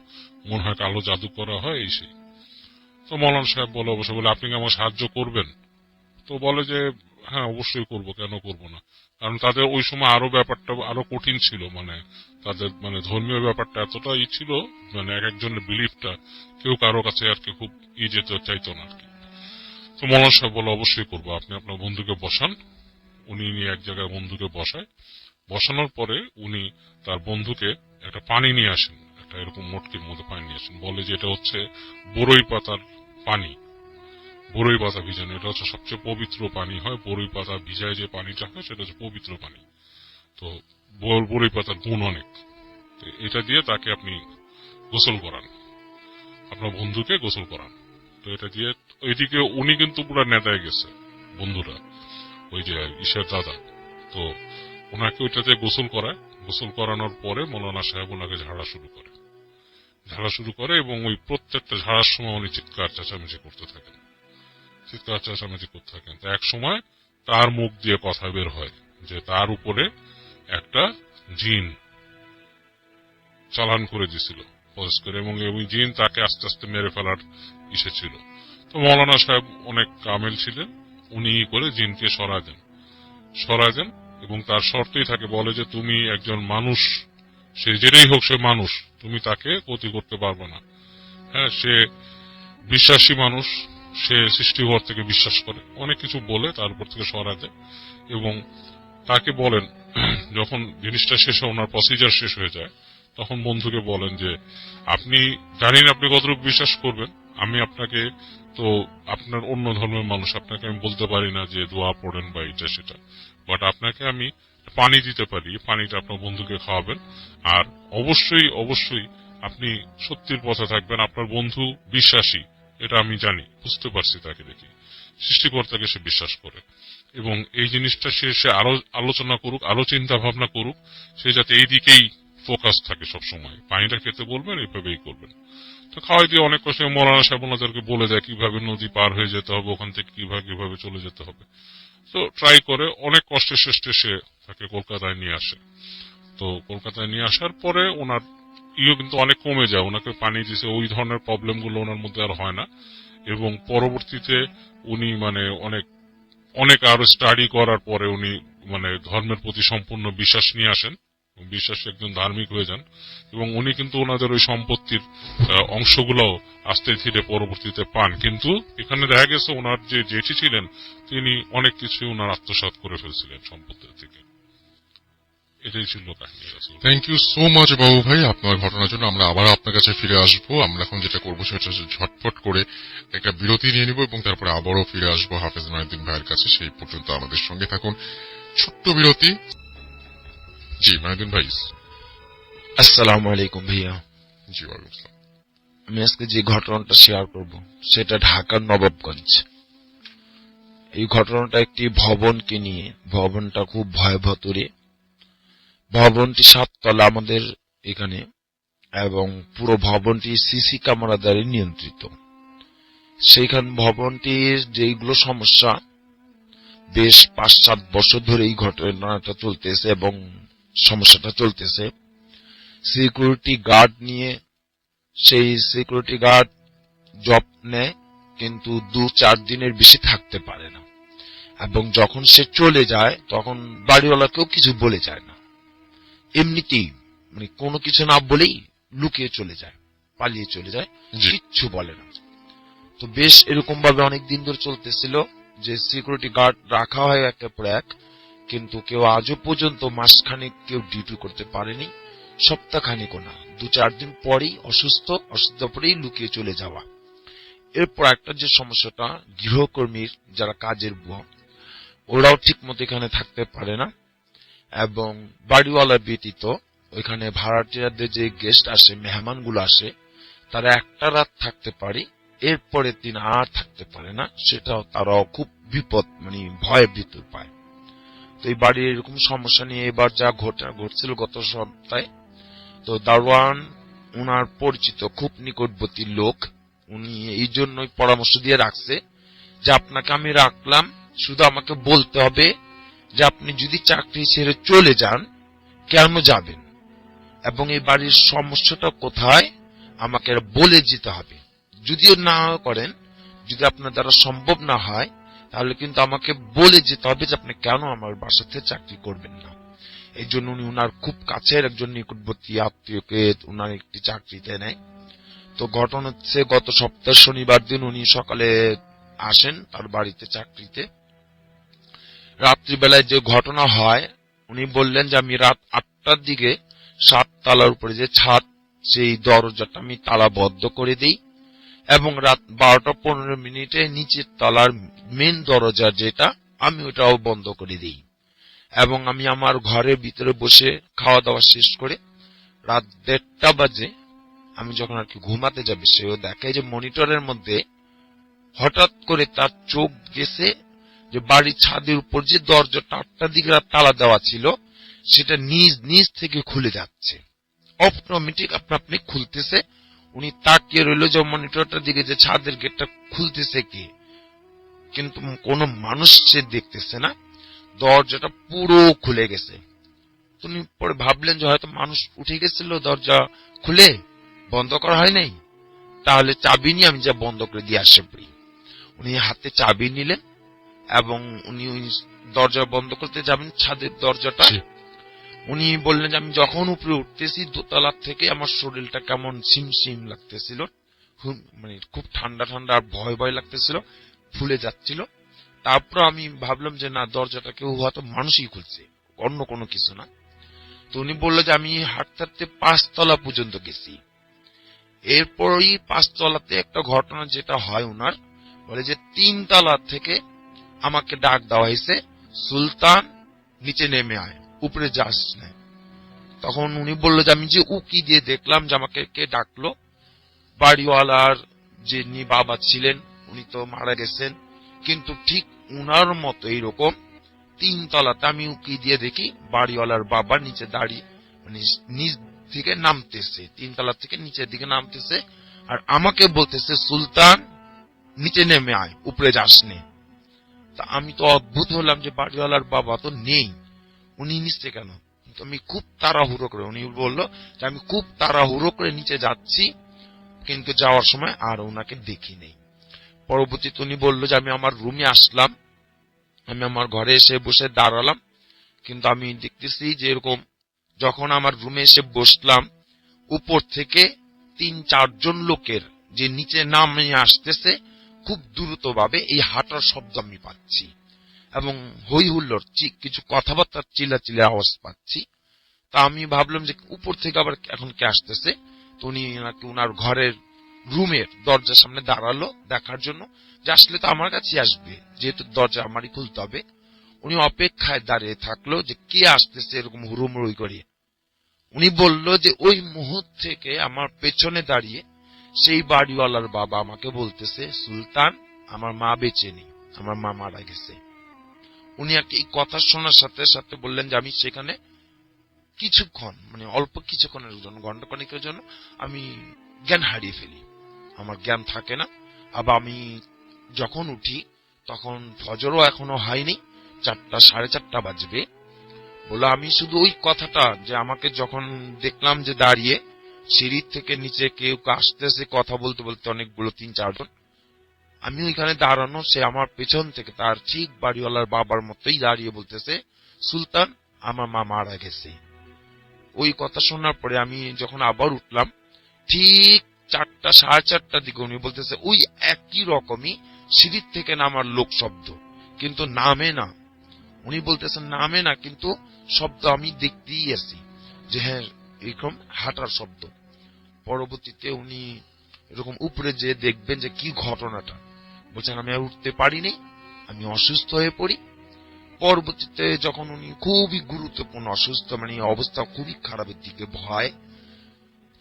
মনে হয় কালো জাদু করা হয় এই সেই। তো মৌলানা সাহেব বলে অবশ্যই, বলে আপনি কি আমার সাহায্য করবেন? তো বলে যে হ্যাঁ অবশ্যই করব, কেন করব না। কারণ তাদের ওই সময় আরো ব্যাপারটা আরো কঠিন ছিল, মানে তাদের মানে ধর্মীয় ব্যাপারটা এতটা ছিল, মানে এক একজনের বিলিফটা কেউ কারো কাছে আর কি খুব যেতে চাইতো না আর কি। তো মৌলানা সাহেব বলে অবশ্যই করবো, আপনি আপনার বন্ধুকে বসান। উনি নিয়ে এক জায়গায় বন্ধুকে বসায়, বসানোর পরে উনি তার বন্ধুকে একটা পানি নিয়ে আসেন, একটা এরকম মটকির মধ্যে পানি নিয়ে আসেন। বলে যে এটা হচ্ছে বড়ই পাতার পানি, বড়ই পাতা ভিজানো, এটা হচ্ছে সবচেয়ে পবিত্র পানি হয়, বড়ই পাতা ভিজায় যে পানিটা হয় সেটা হচ্ছে পবিত্র পানি। তো বড়ই পাতার গুণ অনেক, তো এটা দিয়ে তাকে আপনি গোসল করান, আপনার বন্ধুকে গোসল করান। তো এটা দিয়ে ওইদিকে উনি কিন্তু পুরো নেতায় গেছে বন্ধুরা, ওই যে ঈশের দাদা। তো ওনাকে ওইটাতে গোসল করায়, গোসল করানোর পরে মৌলানা সাহেব ওনাকে ঝাড়া শুরু করে এবং ওই প্রত্যেকটা ঝাড়ার সময় উনি চিৎকার চেঁচামেচি করতে থাকেন। তো এক সময় তার মুখ দিয়ে কথা বের হয় যে তার উপরে একটা জিন চালান করে দিছিল পজ করে, এবং ওই জিন তাকে আস্তে আস্তে মেরে ফেলার ইসে ছিল। তো মৌলানা সাহেব অনেক কামেল ছিলেন, উনি করে জিনকে সরায় দেন এবং তার শর্তেই থাকে, বলে যে তুমি একজন মানুষ, সে যেটাই হোক সে মানুষ, তুমি তাকে ক্ষতি করতে পারবে না। হ্যাঁ, সে বিশ্বাসী মানুষ, সে সৃষ্টিকর্তা থেকে বিশ্বাস করে, অনেক কিছু বলে তারপর থেকে সরায় দেয়। এবং তাকে বলেন যখন জিনিসটা শেষ হয়, ওনার প্রসিজার শেষ হয়ে যায়, তখন বন্ধুকে বলেন যে আপনি জানেন আপনি কতটুকু বিশ্বাস করবেন, আমি আপনাকে তো আপনার অন্য ধর্মের মানুষ, আপনাকে আমি বলতে পারি না যে দোয়া পড়েন বা এটা সেটা, বাট আপনাকে আমি পানি দিতে পারি, পানিটা আপনার বন্ধুকে খাওয়াবেন। আর অবশ্যই অবশ্যই আপনি সত্যির পথে থাকবেন, আপনার বন্ধু বিশ্বাসী, এটা আমি জানি, বুঝতে পারছি, তাকে দেখি সৃষ্টিকর্তাকে সে বিশ্বাস করে। এবং এই জিনিসটা সে আরো আলোচনা করুক, আরো চিন্তা ভাবনা করুক, সে যাতে এই দিকেই ফোকাস থাকে সব সময়। পানিটা খেতে বলবেন, এইভাবেই করবেন। তো খাওয়াই দিয়ে অনেক কষ্ট মৌলানা সাহেব ওনাদেরকে বলে দেয় কিভাবে নদী পার হয়ে যেতে হবে, ওখান থেকে কিভাবে চলে যেতে হবে। তো ট্রাই করে অনেক কষ্টের শেষে সে তাকে কলকাতায় নিয়ে আসে। তো কলকাতায় নিয়ে আসার পরে ওনার কিন্তু অনেক কমে যায়, ওনাকে পানি দিছে, ওই ধরনের প্রবলেম গুলো ওনার মধ্যে আর হয় না। এবং পরবর্তীতে উনি মানে অনেক আরো স্টাডি করার পরে উনি মানে ধর্মের প্রতি সম্পূর্ণ বিশ্বাস নিয়ে আসেন, বিশ্বাসী একজন ধার্মিক হয়ে যান। এবং উনি কিন্তু ওনাদের ওই সম্পত্তির অংশগুলো আস্তে ধীরে পরবর্তীতে পান। কিন্তু এখানে দেখা গেছে ওনার যে জেঠি ছিলেন তিনি অনেক কিছু ওনার আত্মসাৎ করে ফেলছিলেন সম্পত্তির থেকে। এটাই ছিল কাহিনী। থ্যাংক ইউ সো মাচ বাবু ভাই আপনার ঘটনার জন্য। আমরা আবার আপনার কাছে ফিরে আসবো। আমরা এখন যেটা করবো সেটা হচ্ছে ঝটপট করে একটা বিরতি নিয়ে নিব এবং তারপরে আবারও ফিরে আসবো হাফেজ মাইনুদ্দিন ভাইয়ের কাছে। সেই পর্যন্ত আমাদের সঙ্গে থাকুন। ছোট্ট বিরতি। জি মাইনুদ্দিন ভাই। আসসালামু আলাইকুম ভাইয়া। জি ওয়ালাইকুম আসসালাম। আমি আজকে যে ঘটনাটা শেয়ার করব সেটা ঢাকার নবাবগঞ্জ। এই ঘটনাটা একটি ভবনকে নিয়ে। ভবনটা খুব ভয়াবহতরে। ভবনটি 7 তলা আমাদের এখানে, এবং পুরো ভবনটি সিসি ক্যামেরা দ্বারা নিয়ন্ত্রিত। সেইখান ভবনটির যেগুলো সমস্যা, বেশ 5-7 বছর ধরে এই ঘটনাটা চলতেছে এবং সমস্যাটা চলতেছে। সিকিউরিটি গার্ড নিয়ে সেই সিকিউরিটি গার্ড জব নেয়, কিন্তু 2-4 দিনের বেশি থাকতে পারে না, এবং যখন সে চলে যায় তখন বাড়িওয়ালাকেও কিছু বলে যায় না, এমনিতেই মানে কোনো কিছু না বলেই লুকিয়ে চলে যায়, পালিয়ে চলে যায়, কিচ্ছু বলে না। তো বেশ এরকম ভাবে অনেক দিন ধরে চলতেছিল যে সিকিউরিটি গার্ড রাখা হয় একের পর এক, কিন্তু কেউ আজও পর্যন্ত মাসখানেক কেউ ডিউটি করতে পারেনি, সপ্তাহখানেকও না, 2-4 দিন পরেই অসুস্থ পরেই লুকিয়ে চলে যাওয়া। এরপর একটা যে সমস্যাটা, গৃহকর্মীর যারা কাজের বুয়া, ওরাও ঠিক মতো এখানে থাকতে পারে না, এবং বাড়িওয়ালা ব্যতীত ওইখানে ভাড়াটিয়াদের যে গেস্ট আসে, মেহমানগুলো আসে, তারা একটা রাত থাকতে পারে, এরপরে দিন আর থাকতে পারে না, সেটাও তারাও খুব বিপদ মানে ভয়ে ভিতর পায়। তো এই বাড়ির এরকম সমস্যা নিয়ে এবার যা ঘটছিল গত সপ্তাহে, তো দারোয়ান উনার পরিচিত খুব নিকটবর্তী লোক, উনি এই জন্যই পরামর্শ দিয়ে রাখছে যে আপনাকে আমি রাখলাম, শুধু আমাকে বলতে হবে যে আপনি যদি চাকরি ছেড়ে চলে যান কেন যাবেন, এবং এই বাড়ির সমস্যাটা কোথায় আমাকে বলে যেতে হবে। যদিও না করেন, যদি আপনার দ্বারা সম্ভব না হয়, তাহলে কিন্তু আমাকে বলে যেতে হবে যে আপনি কেন আমার বাসাতে চাকরি করবেন না। এই জন্য উনি উনার খুব কাছের একজন নিকটবর্তী আত্মীয়কে উনার একটি চাকরিতে নেয়। তো ঘটনা হচ্ছে, গত সপ্তাহ শনিবার দিন উনি সকালে আসেন তার বাড়িতে চাকরিতে। রাত্রিবেলায় যে ঘটনা হয়, উনি বললেন যে আমি রাত 8টার দিকে 7 তলার উপরে যে ছাদ, সেই দরজাটা আমি তালা বদ্ধ করে দিই, এবং রাত 12টা 15 নিচের তলার মেন দরজা যেটা, আমি ওটাও বন্ধ করে দিই, এবং আমি আমার ঘরের ভিতরে বসে খাওয়া দাওয়া শেষ করে রাত 1:30 বাজে আমি যখন আর কি ঘুমাতে যাবে, সেও দেখে যে মনিটরের মধ্যে হঠাৎ করে তার চোখ গেছে যে বাড়ির ছাদের উপর যে দরজাটা 8টার দিকে তালা দেওয়া ছিল, সেটা নিজ থেকে খুলে যাচ্ছে, অটোমেটিক আপনি খুলতেছে। উনি তাকিয়ে রইল যে মনিটরটার দিকে, যে ছাদের গেটটা খুলতেছে কে, কিন্তু কোনো মানুষ সে দেখতেছে না, দরজাটা পুরো খুলে গেছে। উনি পরে ভাবলেন যে হয়তো মানুষ উঠে গেছিল, দরজা খুলে বন্ধ করা হয় নাই, তাহলে চাবি নিয়ে আমি যা বন্ধ করে দিয়ে আসে পড়ি। উনি হাতে চাবি নিলেন এবং উনি দরজা বন্ধ করতে যাবেন, ছাদের দরজাটা। উনি বললেন যে আমি যখন উপরে উঠতেছি দোতলা থেকে, আমার শরীরটা কেমন সিমসিম লাগতেছিল, মানে খুব ঠান্ডা ঠান্ডা আর ভয় লাগতেছিল, ফুলে যাচ্ছিল। তারপর আমি ভাবলাম যে না, দরজাটা কেউ হয়তো মানুষই খুলছে, অন্য কোনো কিছু না। তো উনি বললো যে আমি হাঁটতে হাঁটতে 5 তলা পর্যন্ত গেছি। এরপরই 5 তলাতে একটা ঘটনা যেটা হয়, উনার বলে যে 3 তলা থেকে আমাকে ডাক দেওয়া হয়েছে, সুলতান নিচে নেমে আয়, উপরে যাস না। তখন উনি বললো যে আমি যে উকি দিয়ে দেখলাম যে আমাকে কে ডাকলো, বাড়িওয়ালার যিনি বাবা ছিলেন উনি তো মারা গেছেন, কিন্তু ঠিক উনার মতো এইরকম 3 তলাতে আমি উকি দিয়ে দেখি বাড়িওয়ালার বাবা নিচে দাঁড়িয়ে, মানে নিচ থেকে নামতেছে, 3 তলা থেকে নিচের দিকে নামতেছে, আর আমাকে বলতেছে সুলতান নিচে নেমে আয়, উপরে যাস নে। তা আমি তো অদ্ভুত হলাম যে বাড়িওয়ালার বাবা তো নেই, উনি নিচে কেন? আমি খুব তাড়াহুড়ো করে, উনি বললো যে আমি খুব তাড়াহুড়ো করে নিচে যাচ্ছি, কিন্তু যাওয়ার সময় আর ওনাকে দেখি নেই। পরবর্তীতে উনি বললো যে আমি আমার রুমে আসলাম, আমি আমার ঘরে এসে বসে দাঁড়ালাম, কিন্তু আমি দেখতেছি যে এরকম যখন আমার রুমে এসে বসলাম, উপর থেকে 3-4 জন লোকের যে নিচে নামে আসতেছে খুব দ্রুত ভাবে, এই হাঁটার শব্দ আমি পাচ্ছি, এবং হই হুল্লোড় কিছু কথাবার্তার চিল্লাচিল্লি আওয়াজ পাচ্ছি। তা আমি ভাবলাম যে উপর থেকে আবার এখন কে আসতেছে। তো উনি নাকি উনার ঘরের রুমের দরজার সামনে দাঁড়ালো দেখার জন্য, যে আসলে তো আমার কাছে আসবে, যেহেতু দরজা আমারই খুলতে হবে। উনি অপেক্ষায় দাঁড়িয়ে থাকলো যে কে আসতেছে এরকম হুড়ুমুড়ি করে। উনি বলল যে ওই মুহূর্ত থেকে আমার পেছনে দাঁড়িয়ে সেই বাড়িওয়ালার বাবা আমাকে বলতেছে, সুলতান আমার মা বেঁচে নেই, আমার মা মারা গেছে। উনি এই কথা শোনার সাথে সাথে বললেন যে আমি সেখানে কিছুক্ষণ, মানে অল্প কিছুক্ষণের জন্য, ঘন্টাখানেকের জন্য আমি জ্ঞান হারিয়ে ফেলি, আমার জ্ঞান থাকে না। আবার আমি যখন উঠি তখন ফজরও এখনো হয়নি, 4টা 4:30 বাজবে। বলে আমি শুধু ওই কথাটা, যে আমাকে যখন দেখলাম যে দাঁড়িয়ে, সিঁড়ির থেকে নিচে কেউ আসতেছে, কথা বলতে বলতে অনেকগুলো 3-4 জন। আমি ওইখানে দাঁড়ানো, সে আমার পেছন থেকে তার ঠিক বাড়িওয়ালার বাবার মতোই দাঁড়িয়ে বলতেছে, সুলতান, আমার মা মারা গেছে। ওই কথা শোনার পরে আমি যখন আবার উঠলাম, ঠিক 4টা 4:30টার দিকে উনি বলতেছে ওই একই রকমই সিঁড়ির থেকে নামার লোক শব্দ, কিন্তু নামে না। উনি বলতেছেন নামে না, কিন্তু শব্দ আমি দেখতেই আছি যে হ্যাঁ এরকম হাঁটার শব্দ। পরবর্তীতে উনি এরকম উপরে যে দেখবেন যে কি ঘটনাটা, বলছেন আমি আর উঠতে পারিনি, আমি অসুস্থ হয়ে পড়ি। পরবর্তীতে যখন উনি খুবই গুরুত্বপূর্ণ অসুস্থ, মানে অবস্থা খুবই খারাপের দিকে ভয়,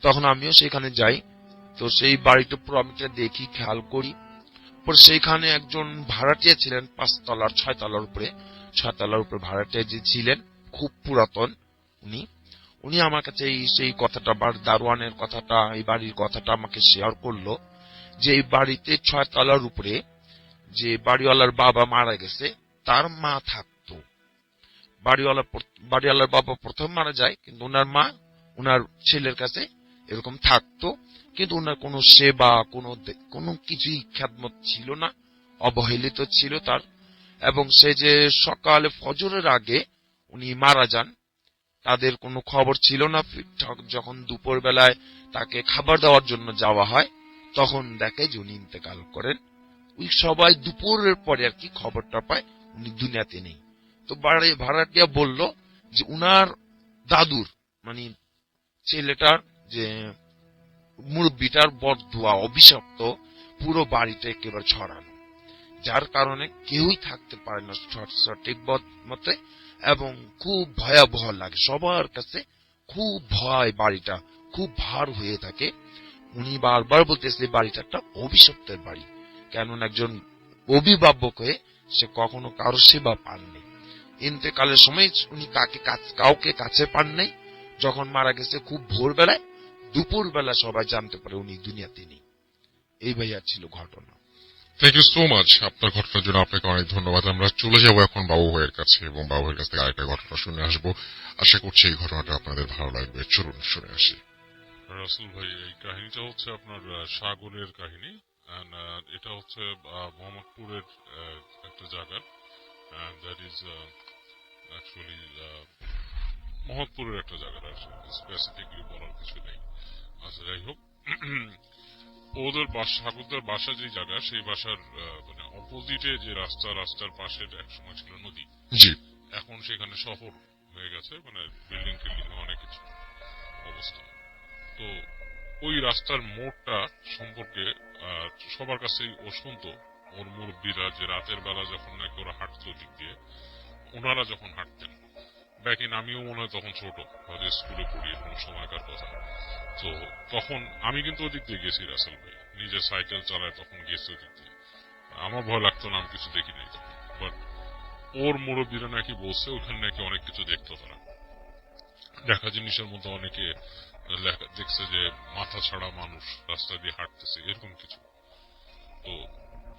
তখন আমিও সেখানে যাই। তো সেই বাড়িটা পুরো আমি দেখি, খেয়াল করি। পর সেইখানে একজন ভাড়াটিয়া ছিলেন 5তলার 6তলার উপরে, 6তলার উপরে ভাড়াটিয়া যে ছিলেন, খুব পুরাতন উনি। উনি আমার কাছে সেই কথাটা, দারোয়ানের কথাটা, এই বাড়ির কথাটা আমাকে শেয়ার করলো যে এই বাড়িতে 6তলার উপরে যে বাড়িওয়ালার বাবা মারা গেছে, তার মা থাকতো। বাড়িওয়ালার বাবা প্রথম মারা যায়, কিন্তু ওনার মা ওনার ছেলের কাছে এরকম থাকতো। কিন্তু ওনার কোনো সেবা, কোনো কিছুই খেদমত ছিল না, অবহেলিত ছিল তার। এবং সে যে সকালে ফজরের আগে উনি মারা যান, তাদের কোনো খবর ছিল না। যখন দুপুর বেলায় তাকে খাবার দেওয়ার জন্য যাওয়া হয়, তখন দেখে যে উনি ইন্তেকাল করেন। ওই সবাই দুপুরের পরে আর কি খবরটা পায় উনি দুনিয়াতে নেই। তো ভাড়াটিয়া বলল যে উনার দাদুর, মানে ছেলেটার যে মুরব্বিটার বরদুয়া, অভিশপ্ত পুরো বাড়িটা একেবারে ছড়ানো, যার কারণে কেউই থাকতে পারে না সঠিক মতে, এবং খুব ভয়াবহ লাগে সবার কাছে, খুব ভয়, বাড়িটা খুব ভার হয়ে থাকে। উনি বারবার বলতেছে বাড়িটা একটা অভিশপ্তের বাড়ি, কেননা একজন অভিভাবক হয়ে সে কখনো কারো সেবা পাননি। ইন্তেকালের সময় উনি কাউকে কাছে পান নাই। যখন মারা গেছে খুব ভোরবেলায়, দুপুর বেলা সবাই জানতে পারে উনি দুনিয়াতে নেই। এই ভাইয়া ছিল ঘটনা। থ্যাংক ইউ সো মাচ আপনার ঘটনার জন্য, আপনাকে অনেক ধন্যবাদ। আমরা চলে যাব এখন বাবু ভাইয়ের কাছে, এবং বাবু ভাইয়ের কাছ থেকে আরেকটা ঘটনা শুনে আসবো। আশা করছি এই ঘটনাটা আপনাদের ভালো লাগবে। চলুন শুনে আসি। রাসেল ভাই, এই কাহিনীটা হচ্ছে আপনার সাগরের কাহিনী। এটা হচ্ছে মোহাম্মদপুরের একটা জায়গা, দ্যাট ইজ অ্যাকচুয়ালি মোহাম্মদপুরের একটা জায়গা, স্পেসিফিকলি বলার কিছু নেই। আচ্ছা, যাই হোক, ওদের সাগরদের বাসা যে জায়গা, সেই বাসার মানে অপোজিটে যে রাস্তার পাশে একসময় ছিল নদী। জি। এখন সেখানে শহর হয়ে গেছে, মানে বিল্ডিং টিল্ডিং অনেক কিছু অবস্থা। তো ওই রাস্তার মোড়টা সম্পর্কে সবার কাছেই ও শুনতো, ওর মুরব্বীরা, যে রাতের বেলা যখন নাকি ওরা হাঁটতো দিক দিয়ে, ওনারা যখন হাঁটতেন, ব্যাকিন আমিও মনে হয় তখন ছোট, হয়তো স্কুলে পড়ি, এরকম সময়কার কথা। তো তখন আমি কিন্তু ওদিক দিয়ে গেছি, রাসেল ভাই নিজে সাইকেল চালায় তখন গেছি ওদিক দিয়ে। আমার ভয় লাগতো না, আমি কিছু দেখি নাই তখন। বাট ওর মুরব্বীরা নাকি বলছে ওখানে নাকি অনেক কিছু দেখতো তারা। দেখা জিনিসের মধ্যে অনেকে দেখছে যে মাথা ছাড়া মানুষ রাস্তা দিয়ে হাঁটতেছে, এরকম কিছু। তো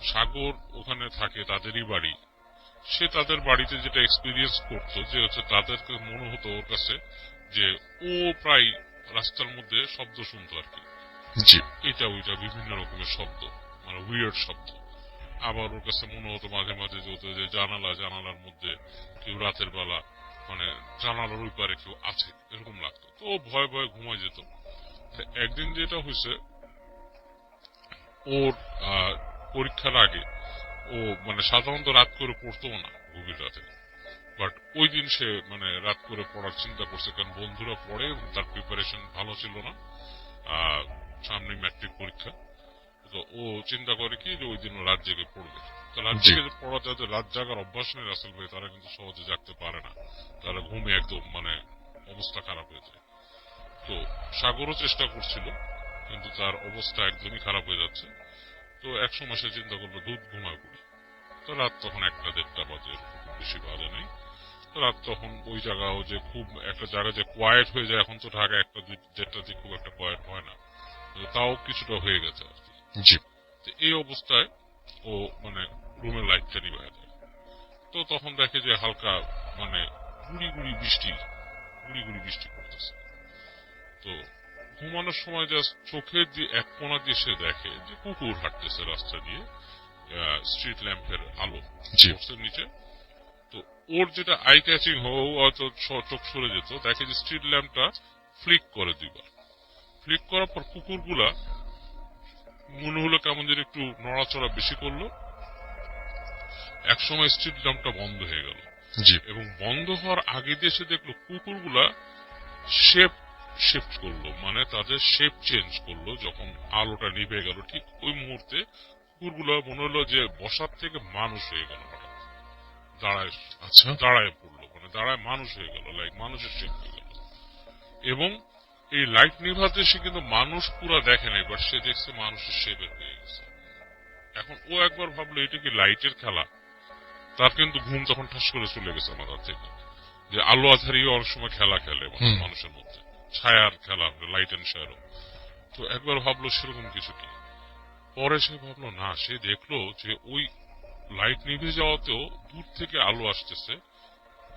সাগর ওখানে থাকে, তাদেরই বাড়ি। সে তাদের বাড়িতে যেটা এক্সপিরিয়েন্স করতো, যে হচ্ছে তাদেরকে মনে হতো ওর কাছে যে ও প্রায় রাস্তার মধ্যে শব্দ শুনতো আর কি, এটা ওইটা বিভিন্ন রকমের শব্দ, মানে উইয়ার্ড শব্দ। আবার ওর কাছে মনে হতো মাঝে মাঝে যে জানালার মধ্যে কেউ রাতের বেলা, মানে জানালার ওই পারে কেউ আছে, এরকম লাগতো। তো ও ভয়ে ভয়ে ঘুমায় যেত। একদিন যেটা হয়েছে, ওর পরীক্ষার আগে ও মানে সাধারণত রাত করে পড়তো না, গভীর রাতে। বাট ওই দিন সে মানে রাত করে পড়ার চিন্তা করছে, কারণ বন্ধুরা পড়ে এবং তার প্রিপারেশন ভালো ছিল না, সামনে ম্যাট্রিক পরীক্ষা। তো ও চিন্তা করে কি যে ওই দিন রাত জেগে পড়বে। তো রাত জেগে পড়া, যাদের রাত জাগার অভ্যাস নেই রাসেল ভাই, তারা কিন্তু সহজে জাগতে পারে না, তারা ঘুমে একদম মানে অবস্থা খারাপ হয়ে যায়। তো সাগরও চেষ্টা করছিল, কিন্তু তার অবস্থা একদমই খারাপ হয়ে যাচ্ছে। তো এক সময় সে চিন্তা করলো দুধ ঘুমায় পড়ি। তো রাত তখন 1টা-1.5টা বাজে, বেশি বাজে নেই। তো রাত তখন ওই জায়গাও যে খুব একটা জায়গা যে কোয়াইট হয়ে যায়, এখন তো ঢাকা 1টা-2টা দিয়ে খুব একটা কোয়াইট হয় না, তাও কিছুটা হয়ে গেছে আর কি। তো এই অবস্থায় ও মানে রুমের লাইটটা নিভায় দেয়। তো তখন দেখে যে হালকা মানে গুড়ি গুড়ি বৃষ্টি করতেছে। তো ঘুমানোর সময় জাস্ট চোখের যে এক কোণা দিয়ে সে দেখে যে কুকুর হাঁটতেছে রাস্তা দিয়ে স্ট্রিট ল্যাম্পের আলো জি। সোর্সের নিচে। তো ওর যেটা আই ক্যাচিং হয়তো চোখ সরে যেত, দেখে যে স্ট্রিট ল্যাম্পটা ফ্লিক করে দুইবার। ফ্লিক করার পর কুকুরগুলা মনে হলো কেমন যেন একটু নড়াচড়া বেশি করলো। একসময় স্ট্রিট ল্যাম্পটা বন্ধ হয়ে গেল জি। এবং বন্ধ হওয়ার আগে দিয়ে সে দেখলো কুকুরগুলা শেপ শিফট করলো, মানে তাদের শেপ চেঞ্জ করলো। যখন আলোটা নিভে গেল ঠিক ওই মুহূর্তে কুকুরগুলো মনে হলো যে বসার থেকে মানুষ হয়ে গেল, হঠাৎ আচ্ছা। দাঁড়ায় পড়লো, মানে দাঁড়ায় মানুষ হয়ে গেল, লাইক মানুষের শেপ হয়ে গেল। এবং এই লাইট নিভাতে সে কিন্তু মানুষ পুরো দেখে নাই, বাট সে দেখছে মানুষের শেপের হয়ে গেছে। এখন ও একবার ভাবলো এটা কি লাইটের খেলা। তার কিন্তু ঘুম তখন ঠাস করে চলে গেছে মাথার থেকে, যে আলো আধারিও অনেক সময় খেলা খেলে মানুষের মধ্যে, ছায়ার খেলা, লাইট এন্ড শ্যাডো। তো একবার ভাবলো সেরকম কিছু কি। পরে সে ভাবলো না, সে দেখলো যে ওই লাইট নিভে যাওয়াতেও দূর থেকে আলো আসতেছে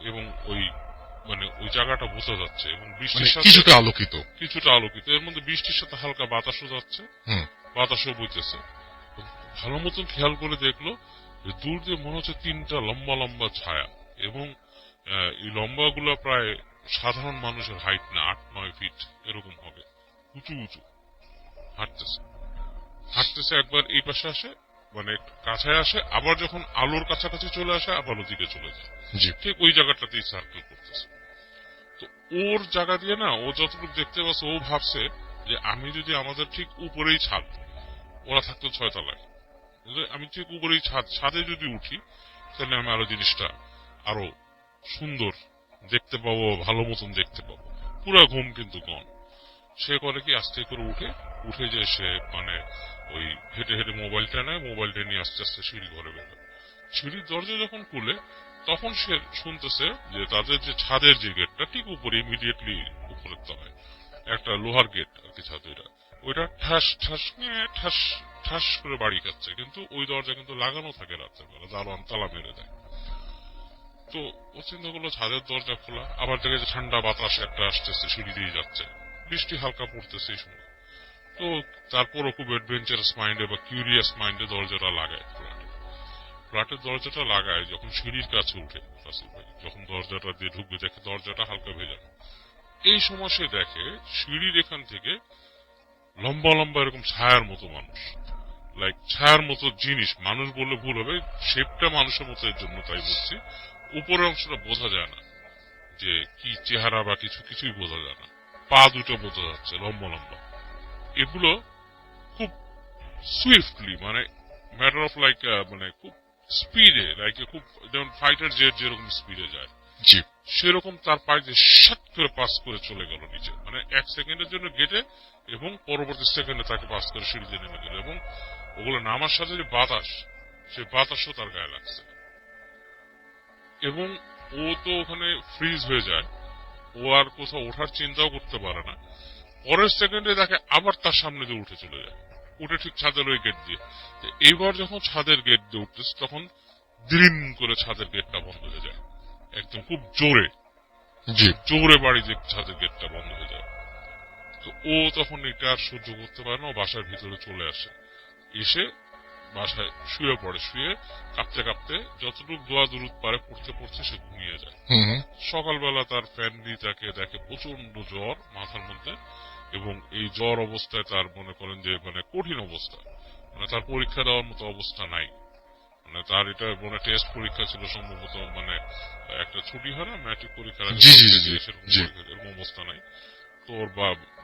এবং ওই মানে ওই জায়গাটা বোঝা যাচ্ছে এবং বৃষ্টির সাথে কিছুটা আলোকিত। এর মধ্যে বৃষ্টির সাথে হালকা বাতাসও যাচ্ছে, বাতাসও বইতেছে। ভালো মতন খেয়াল করে দেখলো যে দূর দিয়ে মনে হচ্ছে 3টা লম্বা লম্বা ছায়া, এবং এই লম্বা গুলা প্রায় সাধারণ মানুষের হাইট না, 8-9 ফিট এরকম হবে, উঁচু উঁচু হাঁটতেছে। একবার এই পাশে আসে, মানে একটু কাছায় আসে, আবার যখন আলোর কাছাকাছি চলে আসে আবার ওদিকে চলে যায়, ঠিক ওই জায়গাটাতেই সার্কেল করতেছে। তো ওর জায়গা দিয়ে না, ও যতটুকু দেখতে পাচ্ছে ও ভাবছে যে আমি যদি আমাদের ঠিক উপরেই ছাদ, ওরা থাকতো 6 তলায়, আমি ঠিক উপরেই ছাদে যদি উঠি তাহলে আমি আরো জিনিসটা আরো সুন্দর দেখতে পাবো, ভালো মতন দেখতে পাবো। পুরা ঘুম কিন্তু গন। সে করে কি, আস্তে করে উঠে যে সে মানে ওই হেঁটে হেঁটে মোবাইলটা নেয়, মোবাইলটা নিয়ে আস্তে আস্তে সিঁড়ি ঘরে বেরোয়। সিঁড়ির দরজা যখন খুলে তখন সে শুনতেছে যে তাদের যে ছাদের যে গেটটা ঠিক উপরে, ইমিডিয়েটলি উপরের তলায় একটা লোহার গেট আর কি ছাদের, ওইটা ঠাস ঠাস ঠাস ঠাস করে বাড়ি খাচ্ছে, কিন্তু ওই দরজা কিন্তু লাগানো থাকে রাতের বেলা, দারোয়ান তালা মেরে দেয়। তো ও চিন্তা করলো ছাদের দরজা খোলা, আবার দেখে যে ঠান্ডা বাতাস একটা আসতেছে, সিঁড়ি দিয়ে যাচ্ছে, বৃষ্টি হালকা পড়তেছে এই সময়। তো তারপরও খুব অ্যাডভেঞ্চারাস মাইন্ডে বা কিউরিয়াস মাইন্ডে দরজাটা লাগায়, ফ্ল্যাটের দরজাটা লাগায়। যখন সিঁড়ির কাছে উঠে রাসেল ভাই, যখন দরজাটা দিয়ে ঢুকবে, দেখে দরজাটা হালকা ভেজানো। এই সময় সে দেখে সিঁড়ির এখান থেকে লম্বা লম্বা এরকম ছায়ার মতো মানুষ, লাইক ছায়ার মতো জিনিস, মানুষ বললে ভুল হবে, শেপটা মানুষের মতো, এর জন্য তাই বলছি। উপরের অংশটা বোঝা যায় না যে কি চেহারা বা কিছুই বোঝা যায় না, পা দুটো বোঝা যাচ্ছে লম্বা লম্বা। এগুলো খুব সুইফটলি, মানে ম্যাটার অফ লাইক, মানে খুব স্পিডে, লাইক খুব যেমন ফাইটার জেট যেরকম স্পিডে যায়, সেরকম তার পায়ে যে সাত করে পাস করে চলে গেল নিচে, মানে 1 সেকেন্ডের জন্য গেটে, এবং পরবর্তী সেকেন্ডে তাকে পাস করে সিঁড়িতে নেমে গেল। এবং ওগুলো নামার সাথে যে বাতাস, সেই বাতাসও তার গায়ে লাগছে। এবং ও তো ওখানে ফ্রিজ হয়ে যায়, ও আর কোথাও ওঠার চিন্তাও করতে পারে না। পরের সেকেন্ডে তাকে আবার তার সামনে দিয়ে উঠে চলে যায়, উঠে ঠিক ছাদের ওই গেট দিয়ে। এইবার যখন ছাদের গেট দিয়ে উঠতেছে, তখন দ্রিম করে ছাদের গেটটা বন্ধ হয়ে যায়, একদম খুব জোরে বাড়ি যে ছাদের গেটটা বন্ধ হয়ে যায়। তো ও তখন এটা আর সহ্য করতে পারে না, ও বাসার ভিতরে চলে আসে, এসে বাসায় শুয়ে পড়ে। শুয়ে কাঁপতে কাঁপতে যতটুকু দোয়া দুরুদ পারে পড়তে সে ঘুমিয়ে যায়। সকালবেলা তার ফ্যামিলি তাকে দেখে প্রচন্ড জ্বর মাথার মধ্যে, এবং এই জ্বর অবস্থায় তার মনে করেন যে মানে কঠিন অবস্থা, মানে তার পরীক্ষা দেওয়ার মতো অবস্থা নাই। মানে তার এটা মানে টেস্ট পরীক্ষা ছিল সম্ভবত, মানে একটা ছুটি হয় না ম্যাট্রিক পরীক্ষার আগে, এরকম অবস্থা নাই। তো ওর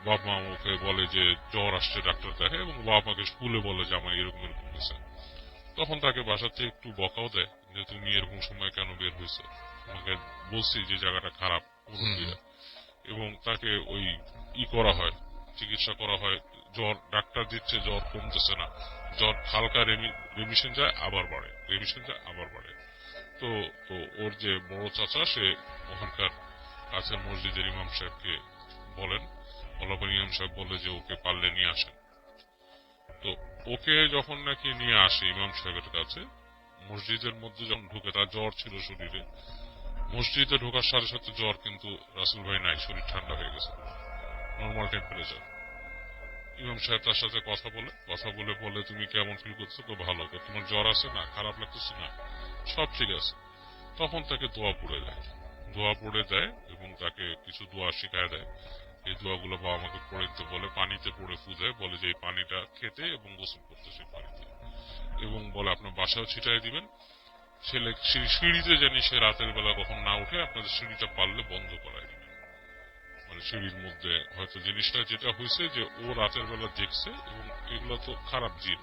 বাপ মা ওকে বলে যে জ্বর আসছে, ডাক্তার দেখে, এবং বাপ মাকে স্কুলে বলে যে আমার এরকম হয়েছে। তখন তাকে বাসাতে একটু বকাও দেয় যে তুমি এরকম সময় কেন বের হয়েছে, তোমাকে বলছি যে জায়গাটা খারাপ, এবং তাকে ওই করা হয়, চিকিৎসা করা হয়। জ্বর ডাক্তার দিচ্ছে, জ্বর কমতেছে না, জ্বর হালকা রেমিশন যায় আবার বাড়ে, তো ওর যে বড় চাচা, সে ওখানকার কাছের মসজিদের ইমাম সাহেবকে বলেন, ইমাম সাহেব বলে যে ওকে পারলে নিয়ে আসেন। তো ওকে যখন নাকি নিয়ে আসে ইমাম সাহেবের কাছে, মসজিদের মধ্যে যখন ঢুকে, তার জ্বর ছিল শরীরে, মসজিদে ঢোকার সাথে সাথে জ্বর কিন্তু রাসেল ভাই নাই, শরীর ঠান্ডা হয়ে গেছে, নর্মাল টেম্পারেচার। ইমাম সাহেব তার সাথে কথা বলে বলে তুমি কেমন ফিল করছো? তো ভালো। তো তোমার জ্বর আছে? না। খারাপ লাগতেছে? না। সব ঠিক আছে। তখন তাকে দোয়া পড়ে দেয় এবং তাকে কিছু দোয়া শিখায় দেয়। এই দোয়াগুলো বাবা আমাকে পড়ে দিতে বলে, পানিতে পড়ে ফু দেয়, বলে যে এই পানিটা খেতে এবং গোসল করতে সেই পানিতে, এবং বলে আপনার বাসাও ছিটাই দিবেন। ছেলে সিঁড়িতে জানি সে রাতের বেলা কখন না উঠে আপনাদের সিঁড়িটা পারলে বন্ধ করায় দিবেন। মানে সিঁড়ির মধ্যে হয়তো জিনিসটা যেটা হয়েছে যে ও রাতের বেলা দেখছে, এবং এগুলো তো খারাপ জিন,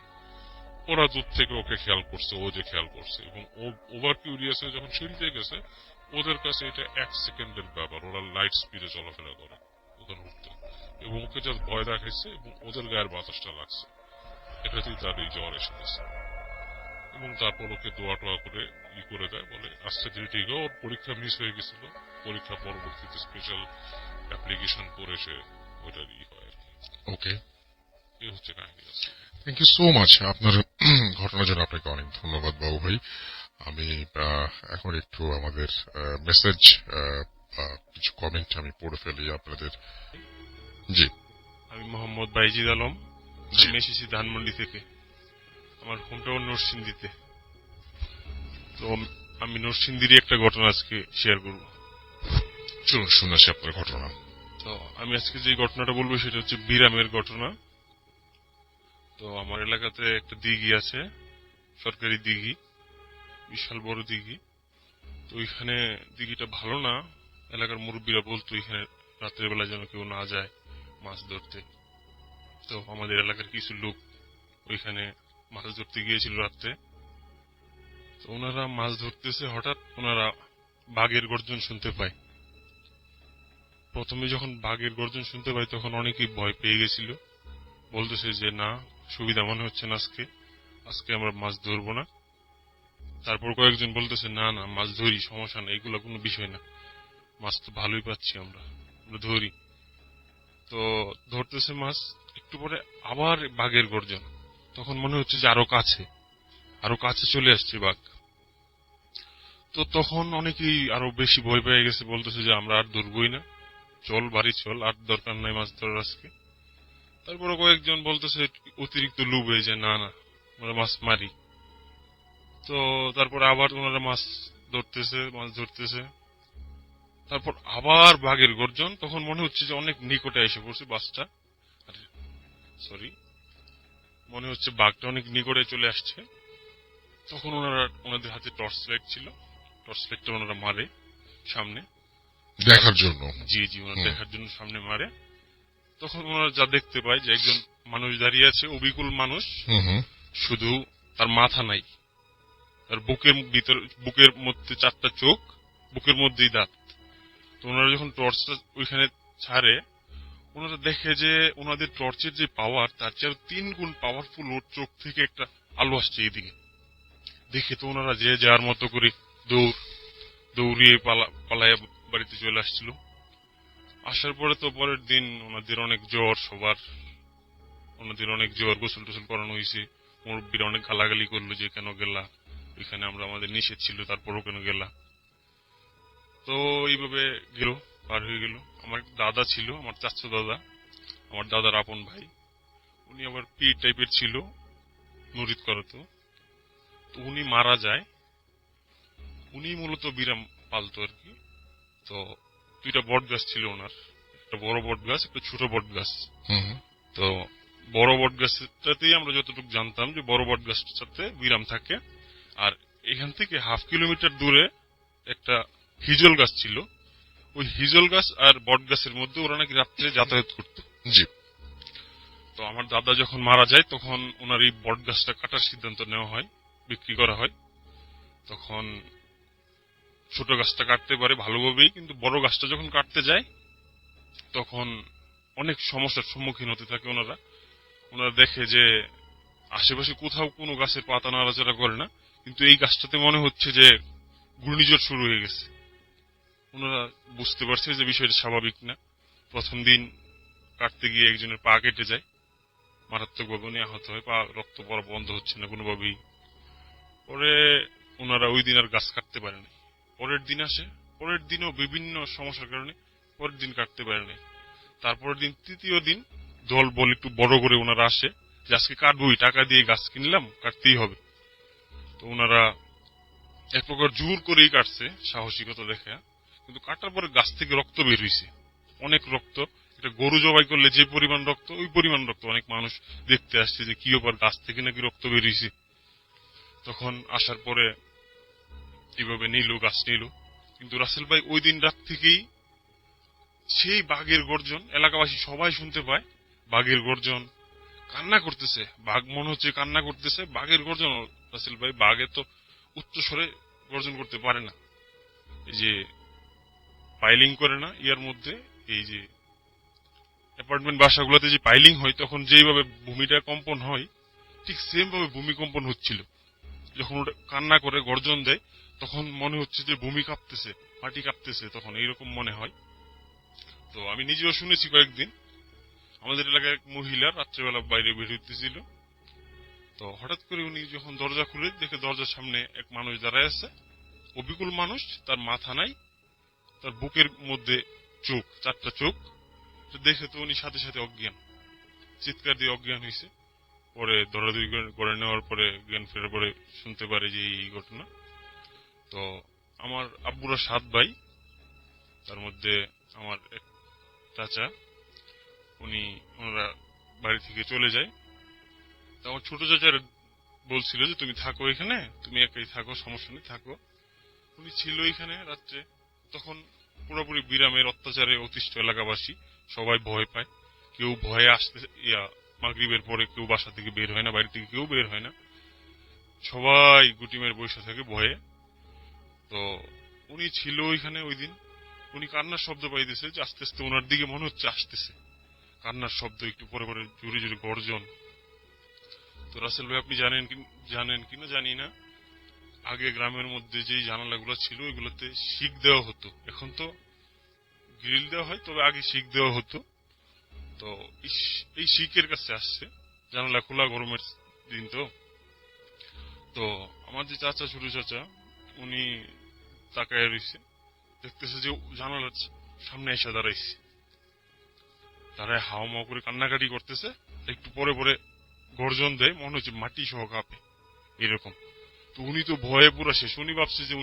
ওরা দূর থেকে ওকে খেয়াল করছে, ও যে খেয়াল করছে, এবং ও ওভার কিউরিয়াস হয়ে যখন সিঁড়িতে গেছে, ওদের কাছে এটা 1 সেকেন্ডের ব্যাপার। ওরা লাইট স্পিডে চলাফেরা করে ওখানে উঠতে, এবং ওকে জাস্ট ভয় দেখাইছে এবং ওদের গায়ের বাতাসটা লাগছে, এটাতেই তার এই জ্বর এসে গেছে। এবং তারপর ওকে দোয়া টোয়া করে করে দেয়, বলে আস্তে ধীরে ঠিক ওর পরীক্ষা মিস হয়ে গেছিল, পরীক্ষা পরবর্তীতে স্পেশাল অ্যাপ্লিকেশন করে সে ওইটার হয় আর কি। ওকে, এই হচ্ছে কাহিনী আছে। Thank you so much. আপনার ঘটনার জন্য আপনাকে অনেক ধন্যবাদ বাবু ভাই। আমি এখন একটু আমাদের মেসেজ কিছু কমেন্ট আমি পড়ে ফেলি আপনাদের। জি, আমি মোহাম্মদ বাইজিদ আলম, জি। আমি এসেছি ধানমন্ডি থেকে। আমার হোমটাউন নরসিংদীতে। তো আমি নরসিংদীরই একটা ঘটনা আজকে শেয়ার করব। চলুন শুনেছি আপনার ঘটনা। তো আমি আজকে যে ঘটনাটা বলবো সেটা হচ্ছে বিরামের ঘটনা। তো আমার এলাকাতে একটা দিঘি আছে, সরকারি দিঘি, বিশাল বড় দিঘি। তো ওইখানে দিঘিটা ভালো না, এলাকার মুরব্বীরা বলতো এখানে রাতের বেলা যেন কেউ না যায় মাছ ধরতে। তো আমাদের এলাকার কিছু লোক ওইখানে মাছ ধরতে গিয়েছিল রাত্রে। তো ওনারা মাছ ধরতেছে, হঠাৎ ওনারা বাঘের গর্জন শুনতে পায়। প্রথমে যখন বাঘের গর্জন শুনতে পায় তখন অনেকেই ভয় পেয়ে গেছিল, বলতেছে যে না, সুবিধা মনে হচ্ছে না, আজকে আমরা মাছ ধরবো না। তারপর কয়েকজন বলতেছে না না, মাছ ধরি, সমস্যা না, এগুলো কোনো বিষয় না, মাছ তো ভালোই পাচ্ছি আমরা ধরি। তো ধরতেছে মাছ, একটু পরে আবার বাঘের গর্জন, তখন মনে হচ্ছে যে আরো কাছে চলে আসছে বাঘ। তো তখন অনেকেই আরো বেশি ভয় পেয়ে গেছে, বলতেছে যে আমরা আর ধরবই না, চল বাড়ি চল, আর দরকার নাই মাছ ধরার আজকে। তারপরে কয়েকজন বলতেছে অতিরিক্ত লোভে যে না না, আমরা মাছ মারি। তো তারপর আবার ওনারা মাছ ধরতেছে। তারপর আবার বাঘের গর্জন, তখন মনে হচ্ছে যে অনেক নিকটে এসে পড়ছে বাসটা, মনে হচ্ছে বাঘটা অনেক নিকটে চলে আসছে। তখন ওনাদের হাতে টর্চ লাইট ছিল, টর্চ লাইটটা ওনারা মারে সামনে দেখার জন্য। জি ওনারা দেখার জন্য সামনে মারে। তখন ওনারা যা দেখতে পায় যে একজন মানুষ দাঁড়িয়ে আছে, অবিকল মানুষ, শুধু তার মাথা নাই, তার বুকের মধ্যে 4টা চোখ, বুকের মধ্যেই দাঁত। তো ওনারা যখন টর্চটা ওইখানে ছাড়ে, ওনারা দেখে যে ওনাদের টর্চের যে পাওয়ার, তার চেয়ে 3 গুণ পাওয়ারফুল ওর চোখ থেকে একটা আলো আসছে এইদিকে। দেখে তো ওনারা যে যার মতো করে দৌড়িয়ে পালায় বাড়িতে চলে আসছিল। আসার পরে তো পরের দিন ওনাদের অনেক জ্বর, গোসল টোসল করানো হয়েছে। মুরব্বীরা অনেক গালাগালি করলো যে কেন গেলা ওইখানে, আমাদের নিষেধ ছিল, তারপরও কেন গেলা। তো এইভাবে পার হয়ে গেল। আমার দাদা ছিল, আমার চাচা দাদা, আমার দাদার আপন ভাই, উনি আবার পীর টাইপের ছিল, মুরিদ করাতো। তো উনি মারা যায়। উনি মূলত বিরাম পালতো আর কি। তো 2টা বট গাছ ছিল ওনার, একটা বড় বট গাছ, একটা ছোট বট গাছ। তো বড় বট গাছটাতেই আমরা যতটুকু জানতাম যে বড় বট গাছটার সাথে বিরাম থাকে, আর এখান থেকে 1/2 কিলোমিটার দূরে একটা হিজল গাছ ছিল। ওই হিজল গাছ আর বট গাছের মধ্যে ওরা নাকি রাত্রে যাতায়াত করতো। জি। তো আমার দাদা যখন মারা যায় তখন ওনার এই বট গাছটা কাটার সিদ্ধান্ত নেওয়া হয়, বিক্রি করা হয়। তখন ছোট গাছটা কাটতে পারে ভালোভাবেই, কিন্তু বড় গাছটা যখন কাটতে যায় তখন অনেক সমস্যার সম্মুখীন হতে থাকে ওনারা দেখে যে আশেপাশে কোথাও কোনো গাছের পাতা নাড়াচাড়া করে না, কিন্তু এই গাছটাতে মনে হচ্ছে যে ঘূর্ণিঝড় শুরু হয়ে গেছে। ওনারা বুঝতে পারছে যে বিষয়টা স্বাভাবিক না। প্রথম দিন কাটতে গিয়ে একজনের পা কেটে যায়, মারাত্মকভাবে উনি আহত হয়, পা রক্ত পড়া বন্ধ হচ্ছে না কোনোভাবেই। পরে ওনারা ওই দিন আর গাছ কাটতে পারেনি। পরের দিন আসে, পরের দিনও বিভিন্ন সমস্যার কারণে পরের দিন কাটতে পারেনি। তারপরের দিন, তৃতীয় দিন দল বল একটু বড় করে ওনারা আসে যে আজকে কাটবই, টাকা দিয়ে গাছ কিনলাম, কাটতেই হবে। তো ওনারা এক প্রকার জোর করেই কাটছে, সাহসিকতা দেখে। কিন্তু কাটার পরে গাছ থেকে রক্ত বের হয়েছে, অনেক রক্ত। এটা গরু জবাই করলে যে পরিমাণ রক্ত, ওই পরিমাণ রক্ত। অনেক মানুষ দেখতে আসছে যে কি ব্যাপার, গাছ থেকে নাকি রক্ত বের হয়েছে। তখন আসার পরে এইভাবে নিল, গাছ নিল। কিন্তু রাসেল ভাই ওই দিন রাত থেকেই সেই বাঘের গর্জন, এলাকাবাসী সবাই শুনতে পায় বাঘের গর্জন, কান্না করতেছে। বাঘ মনে হচ্ছে কান্না করতেছে, বাঘের গর্জন। রাসেল ভাই বাঘে তো উচ্চস্বরে গর্জন করতে পারে না, এই যে পাইলিং করে না ইয়ার মধ্যে, এই যে অ্যাপার্টমেন্ট বাসাগুলোতে যে পাইলিং হয় তখন যেইভাবে ভূমিটা কম্পন হয়, ঠিক সেম ভাবে ভূমিকম্পন হচ্ছিল। যখন ওটা কান্না করে গর্জন দেয় তখন মনে হচ্ছে যে ভূমি কাঁপতেছে, মাটি কাঁপতেছে, তখন এইরকম মনে হয়। তো আমি নিজেও শুনেছি কয়েকদিন। আমাদের এলাকার এক মহিলা রাত্রেবেলা বাইরে বের হইতেছিল, তো হঠাৎ করে উনি যখন দরজা খুলে দেখে দরজার সামনে এক মানুষ দাঁড়ায় আছে, অবিকল মানুষ, তার মাথা নাই, তার বুকের মধ্যে চোখ, 4টা চোখ। দেখে তো উনি সাথে সাথে অজ্ঞান, চিৎকার দিয়ে অজ্ঞান হয়েছে। পরে দৌড়াদৌড়ি করে নেওয়ার পরে জ্ঞান ফেরার পরে শুনতে পারে যে এই ঘটনা। তো আমার আব্বুরা 7 ভাই, তার মধ্যে আমার এক চাচা, ওনারা বাড়ি থেকে চলে যায়। তো আমার ছোট চাচার বলছিল যে তুমি থাকো এখানে, তুমি একাই থাকো, সমস্যা নেই, থাকো। উনি ছিল এখানে রাত্রে। তখন পুরোপুরি বিরামের অত্যাচারে অতিষ্ঠ এলাকাবাসী, সবাই ভয় পায়। কেউ ভয়ে আসতে, মাগরিবের পরে কেউ বাসা থেকে বের হয় না, বাড়ি থেকে কেউ বের হয় না, সবাই গুটিমের বসে থাকে ভয়ে। তো উনি ছিল ওইখানে ওই দিন। উনি কান্নার শব্দ পাইতেছে যে আস্তে আস্তে ওনার দিকে মনে হচ্ছে আসতেছে, কান্নার শব্দ, একটু পরে পরে জোরে জোরে গর্জন। তো রাসেল ভাই আপনি জানেন কিনা জানি না, আগে গ্রামের মধ্যে যে জানালাগুলো ছিল এগুলোতে শিক দেওয়া হতো, এখন তো গ্রিল দেওয়া হয়, তবে আগে শিক দেওয়া হতো। তো এই শিকের কাছে আসছে, জানালা খোলা, গরমের দিন তো। তো আমার যে চাচা, ছোট চাচা, উনি তাকায় রয়েছে, দেখতেছে যে জানালার সামনে এসে দাঁড়াইছে, দাঁড়ায় হাওয়া মাও করে কান্নাকাটি করতেছে। একটু পরে পরে গর্জন দেয়, মনে হচ্ছে মাটি সহ কাঁপে এরকম। তো উনি তো ভয়ে পুরো শেষ, উনি ভাবছে যে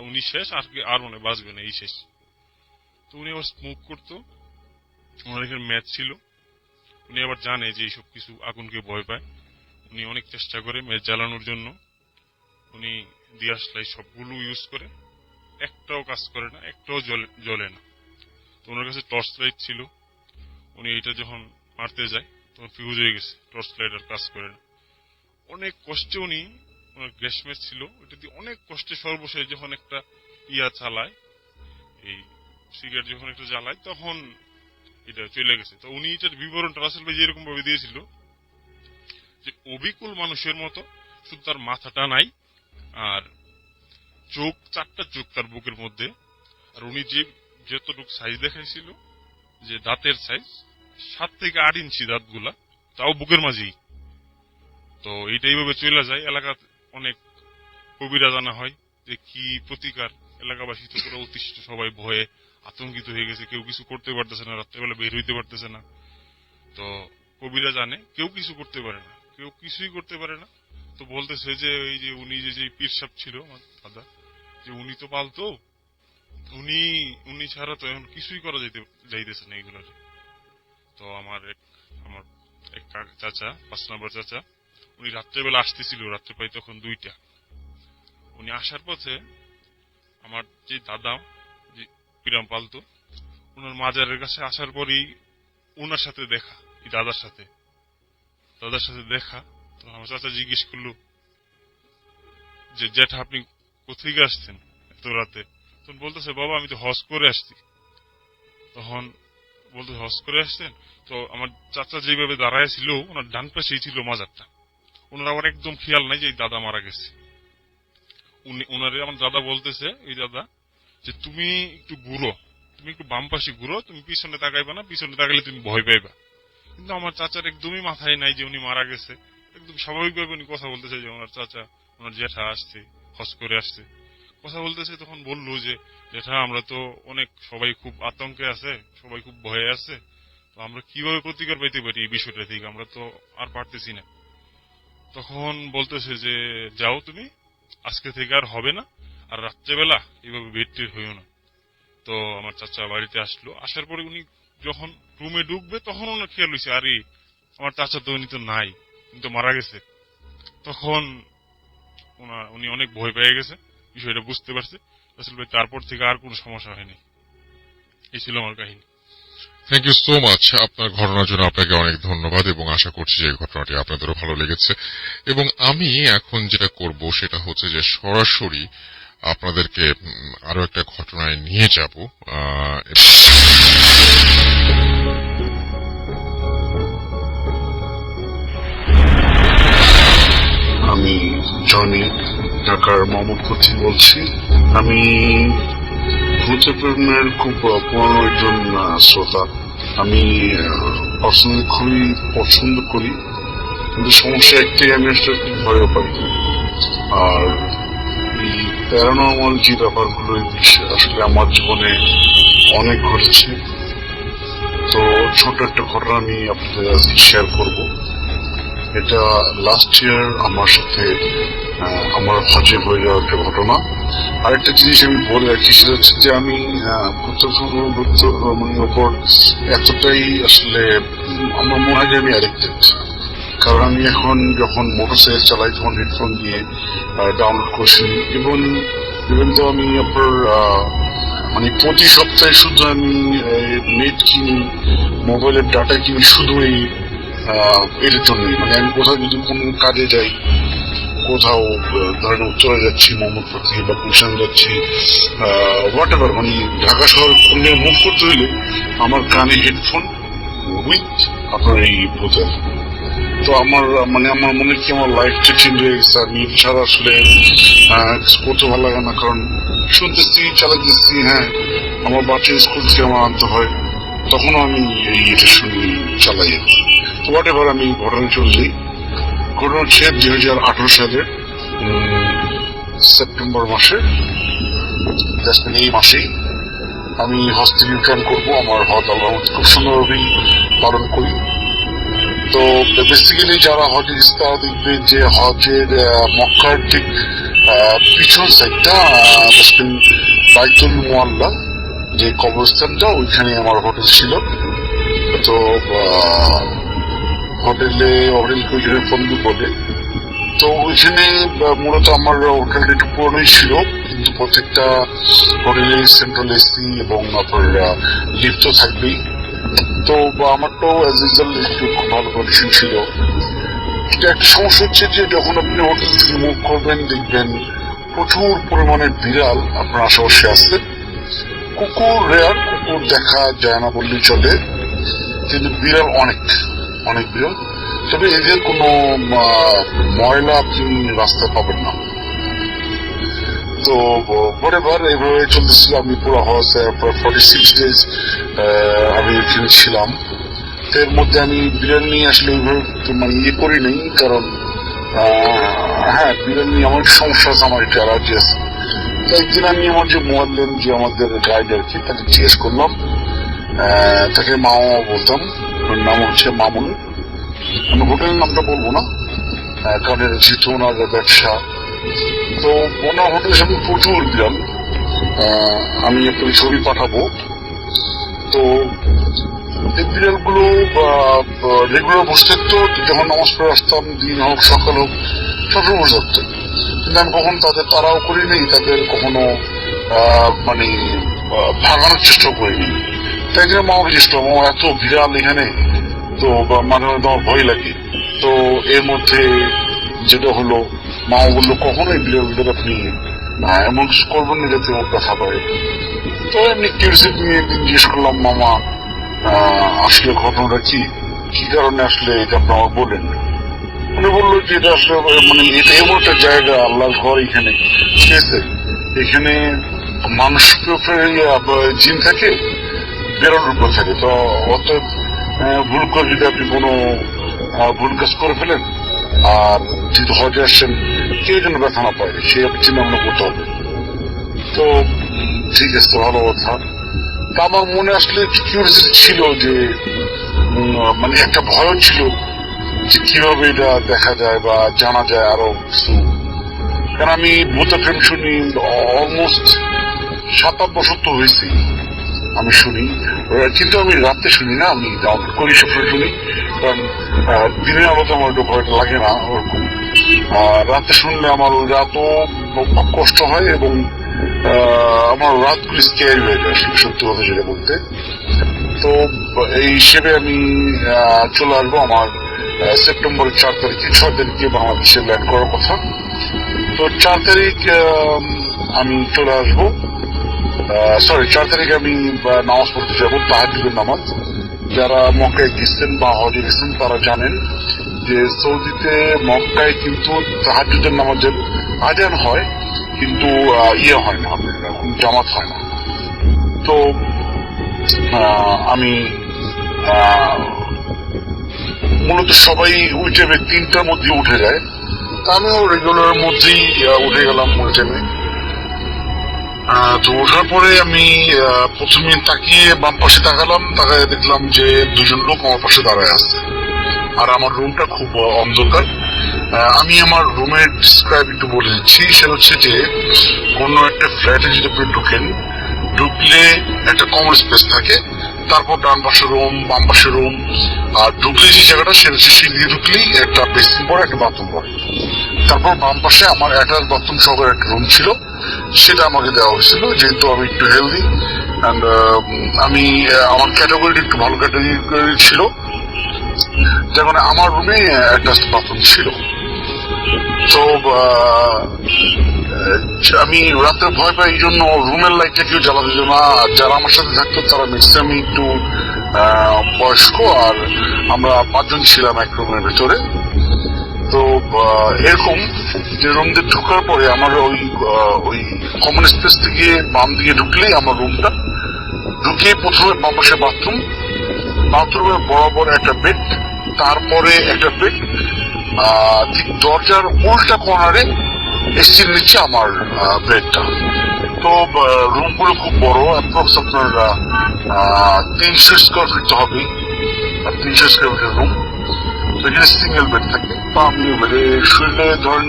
উনি শেষ, আর মনে বাঁচবে না, এই শেষ। তো উনি আবার স্মোক করতো, ওনার এখানে ম্যাচ ছিল। উনি আবার জানে যে এইসব কিছু আগুনকে ভয় পায়। উনি অনেক চেষ্টা করে ম্যাচ জ্বালানোর জন্য, উনি দিয়াশ লাইট সবগুলো ইউজ করে, একটাও কাজ করে না, একটাও জ্বলে না। তো ওনার কাছে টর্চ লাইট ছিল, উনি এটা যখন মারতে যায় তখন ফিউজ হয়ে গেছে, টর্চ লাইট আর কাজ করে না। অনেক কষ্টে ওনার গ্যাস ম্যাচ ছিল, ওইটা দিয়ে অনেক কষ্টে সর্বশেষ যখন একটা চালায়, এই সিগারেট যখন একটা জ্বালায়, তখন এটা চলে গেছে। তো উনি এটার বিবরণটা রাসেল ভাই যেরকম ভাবে দিয়েছিল যে অবিকল মানুষের মতো, শুধু তার মাথাটা নাই আর চোখ, 4টা চোখ তার বুকের মধ্যে। আর উনি যতটুকু সাইজ দেখাইছিল, যে দাঁতের সাইজ 7 থেকে 8 ইঞ্চি দাঁতগুলা, তাও বুকের মাঝেই। তো এইটা এইভাবে চলে যায়, এলাকা অনেক কবিরা জানা হয় যে কি প্রতিকার। এলাকাবাসী তো পুরো অতিষ্ঠ, সবাই ভয়ে আতঙ্কিত হয়ে গেছে, কেউ কিছু করতে পারতেছে না, রাত্রেবেলা বের হইতে পারতেছে না। তো কবিরা জানে কেউ কিছু করতে পারে না, কেউ কিছুই করতে পারে না। তো বলতেছে যে এই যে উনি যে পীর সাহেব ছিল আমার দাদা, যে উনি তো পালতো, উনি ছাড়া তো এখন কিছুই করা যাইতেছে না এইগুলোর। তো আমার এক চাচা, 5 নম্বর চাচা, উনি রাত্রেবেলা আসতেছিল, রাত্রে প্রায় তখন 2টা। উনি আসার পথে আমার যে দাদা, যে পিরাম পালতো, ওনার মাজারের কাছে আসার পরই ওনার সাথে দেখা, এই দাদার সাথে দেখা। তো আমার চাচা জিজ্ঞেস করলো যে জ্যাঠা আপনি কোথেকে আসছেন এত রাতে? তখন বলতেছে বাবা আমি তো হজ করে আসছি। তখন বলতে হজ করে আসছেন? তো আমার চাচা যেভাবে দাঁড়ায় ছিল, ওনার ডান পাশেই ছিল মাজারটা। ওনার আবার একদম খেয়াল নাই যে এই দাদা মারা গেছে। ওনারে আমার দাদা বলতেছে, এই দাদা, যে তুমি একটু ঘুরো, তুমি একটু বাম পাশে ঘুরো, তুমি পিছনে তাকাইবা না, পিছনে তাকাইলে তুমি ভয় পাইবা। কিন্তু আমার চাচার একদমই মাথায় নাই যে উনি মারা গেছে। একদম স্বাভাবিকভাবে উনি কথা বলতেছে যে ওনার চাচা, ওনার জ্যাঠা আসছে, হজ করে আসছে, কথা বলতেছে। তখন বললো যে জ্যাঠা আমরা তো অনেক, সবাই খুব আতঙ্কে আছে, সবাই খুব ভয়ে আছে, তো আমরা কিভাবে প্রতিকার পাইতে পারি এই বিষয়টা থেকে, আমরা তো আর পারতেছি না। তখন বলতেছে যে যাও তুমি, আজকে থেকে আর হবে না, আর রাত্রেবেলা এইভাবে বেড টেড হইও না। তো আমার চাচা বাড়িতে আসলো, আসার পরে উনি যখন রুমে ঢুকবে তখন ওনার খেয়াল হয়েছে আরে আমার চাচা তো উনি তো নাই, কিন্তু মারা গেছে। তখন উনি অনেক ভয় পেয়ে গেছে, বিষয়টা বুঝতে পারছে। আসলে তারপর থেকে আর কোনো সমস্যা হয়নি। এই ছিল আমার কাহিনী। Thank you so much. আপনার ঘটনার জন্য আপনাকে অনেক ধন্যবাদ এবং আশা করছি যে ঘটনাটি আপনাদেরও ভালো লেগেছে। এবং আমি এখন যেটা করব সেটা হচ্ছে যে সরাসরি আপনাদেরকে আরো একটা ঘটনায় নিয়ে যাব। আমি জনি ঢাকার মোহাম্মদপুর থেকে বলছি। আমি ভূতের প্রেমের খুব পুরনো একজন শ্রোতা। আমি পার্সোনালি খুবই পছন্দ করি, কিন্তু সমস্যা একটাই, আমি আসলে খুব ভয়ও পাই। আর এই প্যারানর্মাল যে ব্যাপারগুলো আসলে আমার জীবনে অনেক ঘটেছে। তো ছোট একটা ঘটনা আমি আপনাদের আজকে শেয়ার করব। এটা লাস্ট ইয়ার আমার সাথে আমার হজে হয়ে যাওয়া একটা ঘটনা। আরেকটা জিনিস আমি বলে রাখি, সেটা হচ্ছে যে আমি ভূতের উপর এতটাই আসলে আমার মনে হয় যে আমি অ্যাডিক্টেড। কারণ আমি এখন যখন মোটরসাইকেল চালাই তখন হেডফোন দিয়ে ডাউনলোড করছি, ইভেন তো আমি আপনার প্রতি সপ্তাহে শুধু আমি নেট কিনি, মোবাইলের ডাটা কিনি শুধু এর জন্যই। আমি কোথাও যদি কোনো কাজে যাই, কোথাও ধরেন চলে যাচ্ছি মোহাম্মদপুর থেকে বা গুলশান যাচ্ছি, হোয়াট এভার, ঢাকা শহর কোন জায়গায় মুভ করতে হইলে আমার কানে হেডফোন উইথ আপনার এই ভূতের। তো আমার মনে কি আমার লাইফটা চেঞ্জ হয়ে গেছে। আমি ছাড়া আসলে করতে ভালো লাগে না, কারণ শুনতেছি, চালাতেছি। হ্যাঁ, আমার বাচ্চা স্কুল থেকে আমার আনতে হয়, তখনও আমি এটা শুনি, চালাই। তো হোয়াট এভার, আমি ঘটনা চলছি। ঘটনা হচ্ছে 2018 সালের সেপ্টেম্বর মাসে, এই মাসেই আমি হজ থেকে রিটার্ন করবো। আমার হজ আল্লাহ খুব সুন্দরভাবেই পালন করি। তো বেসিক্যালি যারা হজে গেছে তারা দেখবে যে হজের মক্কার ঠিক পিছন সাইডটা বাইতুল মুআল্লা যে কবরস্থানটা, ওইখানে আমার হোটেল ছিল। তো হোটেলকে বন্ধু বলে, তো ওইখানে মূলত আমার হোটেলটা একটু পুরনোই ছিল, কিন্তু প্রত্যেকটা হোটেলে সেন্ট্রাল এসি এবং আপনার লিফট তো থাকবেই। তো আমার তো অ্যাজ ইউজুয়াল একটু খুব ভালো কন্ডিশন ছিল। একটা সমস্যা হচ্ছে যে যখন আপনি হোটেল থেকে মুভ করবেন, দেখবেন প্রচুর পরিমাণে বিড়াল আপনার আশেপাশে আসছে। কুকুর রেয়ার, কুকুর দেখা যায় না বললেই চলে, কিন্তু বিড়াল অনেক অনেক বিড়াল। তবে এদের কোনো ময়লা আপনি রাস্তায় পাবেন না। তো পরেবার এইভাবে চলতেছিল। আমি পুরো 46 days আমি এখানে ছিলাম। এর মধ্যে আমি বিড়াল নিয়ে আসলে ওইভাবে করি নাই, কারণ হ্যাঁ, বিড়াল নিয়ে আমার সমস্যা আছে, আমার একটু অ্যালার্জি আছে। তো একদিন আমি আমার যে মোয়াল্লেম, যে আমাদের গাইড আর কি, তাকে জিজ্ঞেস করলাম। তাকে মামা বলতাম, ওর নাম হচ্ছে মামুন। আমি হোটেলের নামটা বলবো না, কারণ এটা যেহেতু ওনার ব্যবসা। তো ওনার হোটেলের সামনে প্রচুর বিড়াল, আমি একটু ছবি পাঠাবো। তো এই বিড়ালগুলো রেগুলার বসে থাকতো, যখন নামাজ পড়ে আসতাম, দিন হোক সকাল হোক সবসময় বসে থাকতো। কিন্তু আমি কখনো তারাও করিনি, তাদের কখনো ভাগানোর চেষ্টা করিনি। তাই জন্য মামাকে চেষ্টা, আমার এত বিড়াল এখানে, তো মাঝে মাঝে আমার ভয় লাগে। তো এর মধ্যে যেটা হলো, মামা বললো কখনোই বিড়াল আপনি এমন কিছু করবেন না যাতে ওর ব্যথা পায়। তো এমনি কিউরিয়াসিটি নিয়ে একদিন জিজ্ঞেস করলাম, মামা আসলে ঘটনাটা কি কারণে আসলে এটা আপনি আমার বলেন। উনি বললো যে এটা আসলে এটা এমন একটা জায়গা, আল্লাহর ঘর এখানে, ঠিক আছে, এখানে মানুষের উপরে জিন থাকে, বেরোনোর উপর থাকে। তো অতএব ভুল করে যদি আপনি কোনো ভুল কাজ করে ফেলেন, আর যেহেতু হজে আসছেন, কেউ যেন ব্যথা না পায় সে আপনি চিন্তা ভাবনা করতে হবে। তো ঠিক আছে, ভালো কথা। তা আমার মনে আসলে কিউরিয়াসিটি ছিল যে মানে একটা ভয় ছিল যে কিভাবে এটা দেখা যায় বা জানা যায় আরো কিছু। কারণ আমি ভূতের ফিল্ম শুনি অলমোস্ট 7-8 বছর তো হয়েছে আমি শুনি, কিন্তু আমি রাতে শুনি না, আমি ডাউনলোড করি সবসময় শুনি। কারণ দিনের আলোতে আমার একটু ভয়টা লাগে না ওরকম। রাতে শুনলে আমার ওই রাতও খুব কষ্ট হয় এবং আমার রাতগুলি স্কেয়ারি হয়ে যায় সত্যি কথা যেটা বলতে। তো এই হিসেবে আমি চলে আসবো আমার সেপ্টেম্বরের 4 তারিখে 6 তারিখে বাংলাদেশে ল্যান্ড করার কথা। তো 4 তারিখ আমি চলে আসবো, 4 তারিখে আমি নামাজ পড়তে যাবো, তাহাজ্জুদের নামাজ। যারা মক্কায় গেছেন বা হজে গেছেন তারা জানেন যে সৌদিতে মক্কায় কিন্তু তাহাজ্জুদের নামাজের আজান হয়, কিন্তু ইয়ে হয় না, জামাত হয় না। তো আমি মূলত সবাই ওই টাইমে 3টার মধ্যে উঠে যায়, তা আমিও রেগুলার মধ্যেই উঠে গেলাম ওই টাইমে। তো ওঠার পরে আমি প্রথমে তাকিয়ে বাম পাশে তাকালাম, তাকায় দেখলাম যে 2জন লোক আমার পাশে দাঁড়ায় আছে, আর আমার রুমটা খুব অন্ধকার। আমি আমার রুমের ডিসক্রাইব একটু বলে দিচ্ছি। সেটা হচ্ছে যে কোনো একটা ফ্ল্যাটে যদি আপনি ঢুকলে একটা কমন স্পেস থাকে, তারপর ডান পাশে রুম, বাম পাশে রুম, আর ঢুকলে যে জায়গাটা সেটা হচ্ছে সিঁড়ি ঢুকলেই একটা বেসিন পড়ে, একটা বাথরুম পড়ে। তারপর বাম পাশে আমার অ্যাটাচ বাথরুম সহ একটা রুম ছিল, সেটা আমাকে দেওয়া হয়েছিল যেহেতু আমি একটু হেলদি অ্যান্ড আমি আমার ক্যাটাগরি একটু ভালো ক্যাটাগরি ছিল, যার কারণে আমার রুমে অ্যাটাচ বাথরুম ছিল। তো আমি রাতে ভয় পাই, এই জন্য রুমের লাইটটা কেউ জ্বালা দিত না। যারা আমার সাথে থাকতো তারা ম্যাক্সিমাম একটু বয়স্ক, আর আমরা 5 জন ছিলাম এক রুমের ভেতরে। তো এরকম যে রুম দিয়ে ঢুকার পরে আমার ওই কমন স্পেস থেকে বাম দিকে ঢুকলেই আমার রুমটা, ঢুকে প্রথমে বাম পাশে বাথরুমের বরাবর একটা বেড, তারপরে একটা বেড, ঠিক দরজার উল্টা কর্নারে এসির নিচে আমার বেডটা। তো রুমগুলো খুব বড়, অ্যাপ্রক্স আপনার 300 স্কোয়ার ফিট হবে, 300 স্কোয়ার ফিটের রুম। এখানে সিঙ্গেল বেড থাকে, তো আমি বেডে শুলে ধরেন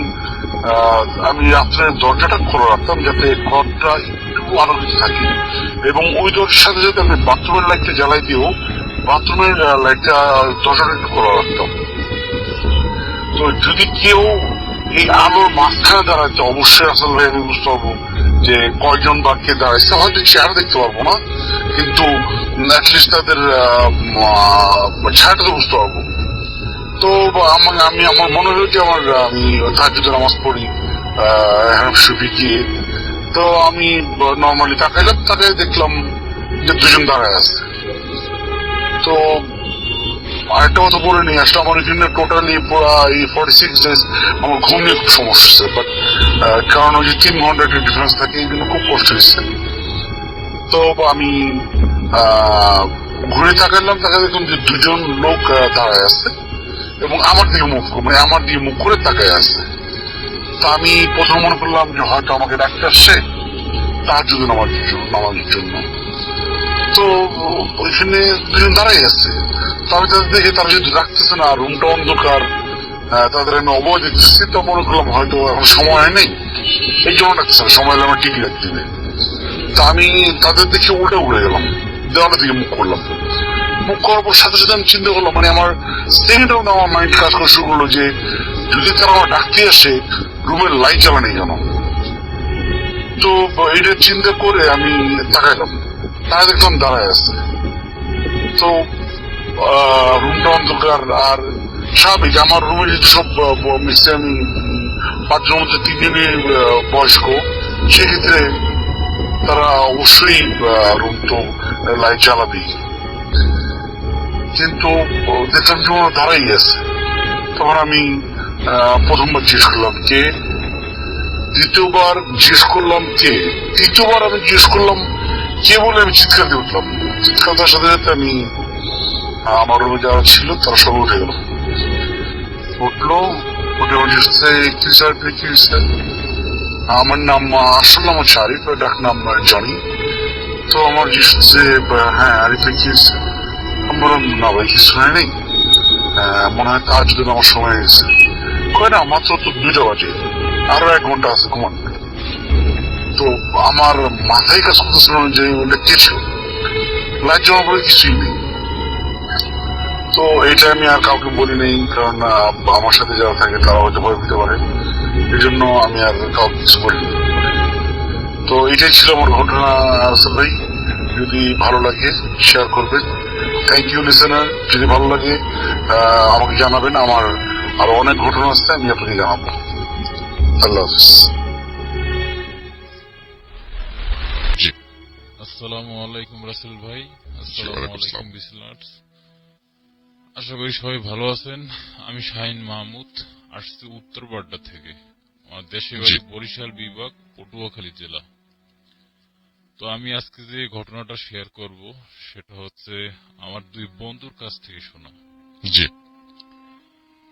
আমি রাত্রে দরজাটা খোলা রাখতাম যাতে ঘরটা একটু আলোকিত থাকে, এবং ওই দরজার সাথে সাথে আমি বাথরুমের লাইটটা জ্বালাই দিয়েও বাথরুমের লাইটটা দরজাটা একটু খোলা রাখতাম। তো যদি কেউ এই আলোর মাঝখানে দাঁড়াইতে, অবশ্যই আসল ভাই আমি বুঝতে পারবো যে কয়জন বা কে দাঁড়াইছে, হয়তো চেহারা দেখতে পারবো না, কিন্তু অ্যাটলিস্ট তাদের ছায়াটা তো বুঝতে পারবো। তো আমি আমার মনে হলো যে আমি তাহাজ্জুদের নামাজ পড়ি শুফি গিয়ে। তো আমি নর্মালি তাকাইলাম, তাকাই দেখলাম যে 2জন দাঁড়ায় আছে। তো আরেকটা কথা বলে নিয়ে আসলে আমার এখানে টোটালি পুরা এই 46 ডেজ আমার ঘুম নিয়ে খুব সমস্যা হচ্ছে, বাট কারণ ওই যে 3 ঘন্টা একটা ডিফারেন্স থাকে, এই জন্য খুব কষ্ট হচ্ছে। তো আমি ঘুরে তাকালাম, তাকাই দেখলাম যে 2জন লোক দাঁড়ায় আছে এবং আমার দিকে মুখ করে তাকায় আছে। তা আমি প্রথম মনে করলাম যে হয়তো আমাকে ডাকতে আসছে তাহাজ্জুদের নামাজের জন্য। তো ওইখানে 2জন দাঁড়াই আছে, তো আমি তাদের দেখে তারা যদি ডাকতেছে না, রুমটা অন্ধকার, তাদের আমি অবয় দেখতেছি, তো মনে করলাম হয়তো এখন সময় নেই, এই জন্য ডাকতেছে না, সময় হলে আমার টিভি রাখতে দেবে। তা আমি তাদের দেখে উড়ে গেলাম, দেওয়ালের দিকে মুখ করলাম। মুখ করার পর সাথে সাথে আমি চিন্তা করলাম, মানে আমার সেকেন্ড রাউন্ড আমার মাইন্ড কাজ করা শুরু করলো যে যদি তারা আমার ডাকতে আসে রুমের লাইট জ্বালা নেই কেন। তো এটা চিন্তা করে আমি তাকাইলাম, তারা দেখলাম দাঁড়ায় আছে। তো রুমটা অন্ধকার, আর স্বাভাবিক আমার রুমে যেহেতু সব ম্যাক্সিমাম 5 জনের মধ্যে 3 জনই বয়স্ক, সেক্ষেত্রে তারা অবশ্যই রুম তো লাইট জ্বালাবেই। কিন্তু দেখলাম যে ওরা দাঁড়াই আছে। তখন আমি প্রথমবার জিজ্ঞেস করলাম কে, দ্বিতীয়বার জিজ্ঞেস করলাম কে, তৃতীয়বার আমি জিজ্ঞেস করলাম কে বলে আমি চিৎকার দিয়ে উঠলাম। চিৎকার দেওয়ার সাথে সাথে আমি আমার রুমে যারা ছিল তারা সব উঠে গেল, উঠলো, উঠে বলছে কি স্যার কি স্যার। আমার নাম আসল নাম হচ্ছে আরিফ, ডাক নাম জনি। তো আমার জিজ্ঞেস হ্যাঁ আরিফে কি, আমি বললাম না ভাই কিছু শুনে নেই, মনে হয় কাজ জন্য আমার সময় হয়ে গেছে। কয় না মাত্র তো 2টা বাজে, আরো 1 ঘন্টা আছে ঘুমান। তো আমার মাথায় কাজ করতেছিল না যে ওটা কে ছিল, লাইট জমা পড়ে কিছুই নেই। তো এটা আমি আর কাউকে বলি নেই, কারণ আমার সাথে যারা থাকে তারা হয়তো ভয় পেতে পারে, এই জন্য আমি আর কাউকে কিছু বলিনি। তো এটাই ছিল আমার ঘটনা আসল ভাই। যদি ভালো লাগে শেয়ার করবেন। Thank you listener. যদি ভালো লাগে আমাকে জানাবেন। আমার আরো অনেক ঘটনা আছে, আমি আপনাকে জানাবো। আল্লাহ হাফিজ। জি, আসসালামু আলাইকুম রাসেল ভাই। আসসালামু ওয়ালাইকুম আলাইকুম আসসালাম। বিসলার্স। আশা করি সবাই ভালো আছেন। আমি শাহিন মাহমুদ, আসছি উত্তর বাড্ডা থেকে। আমার দেশের বাড়ি বরিশাল বিভাগ, পটুয়াখালী জেলা। তো আমি আজকে যে ঘটনাটা শেয়ার করব সেটা হচ্ছে আমার 2 বন্ধুর কাছ থেকে শোনা। জি,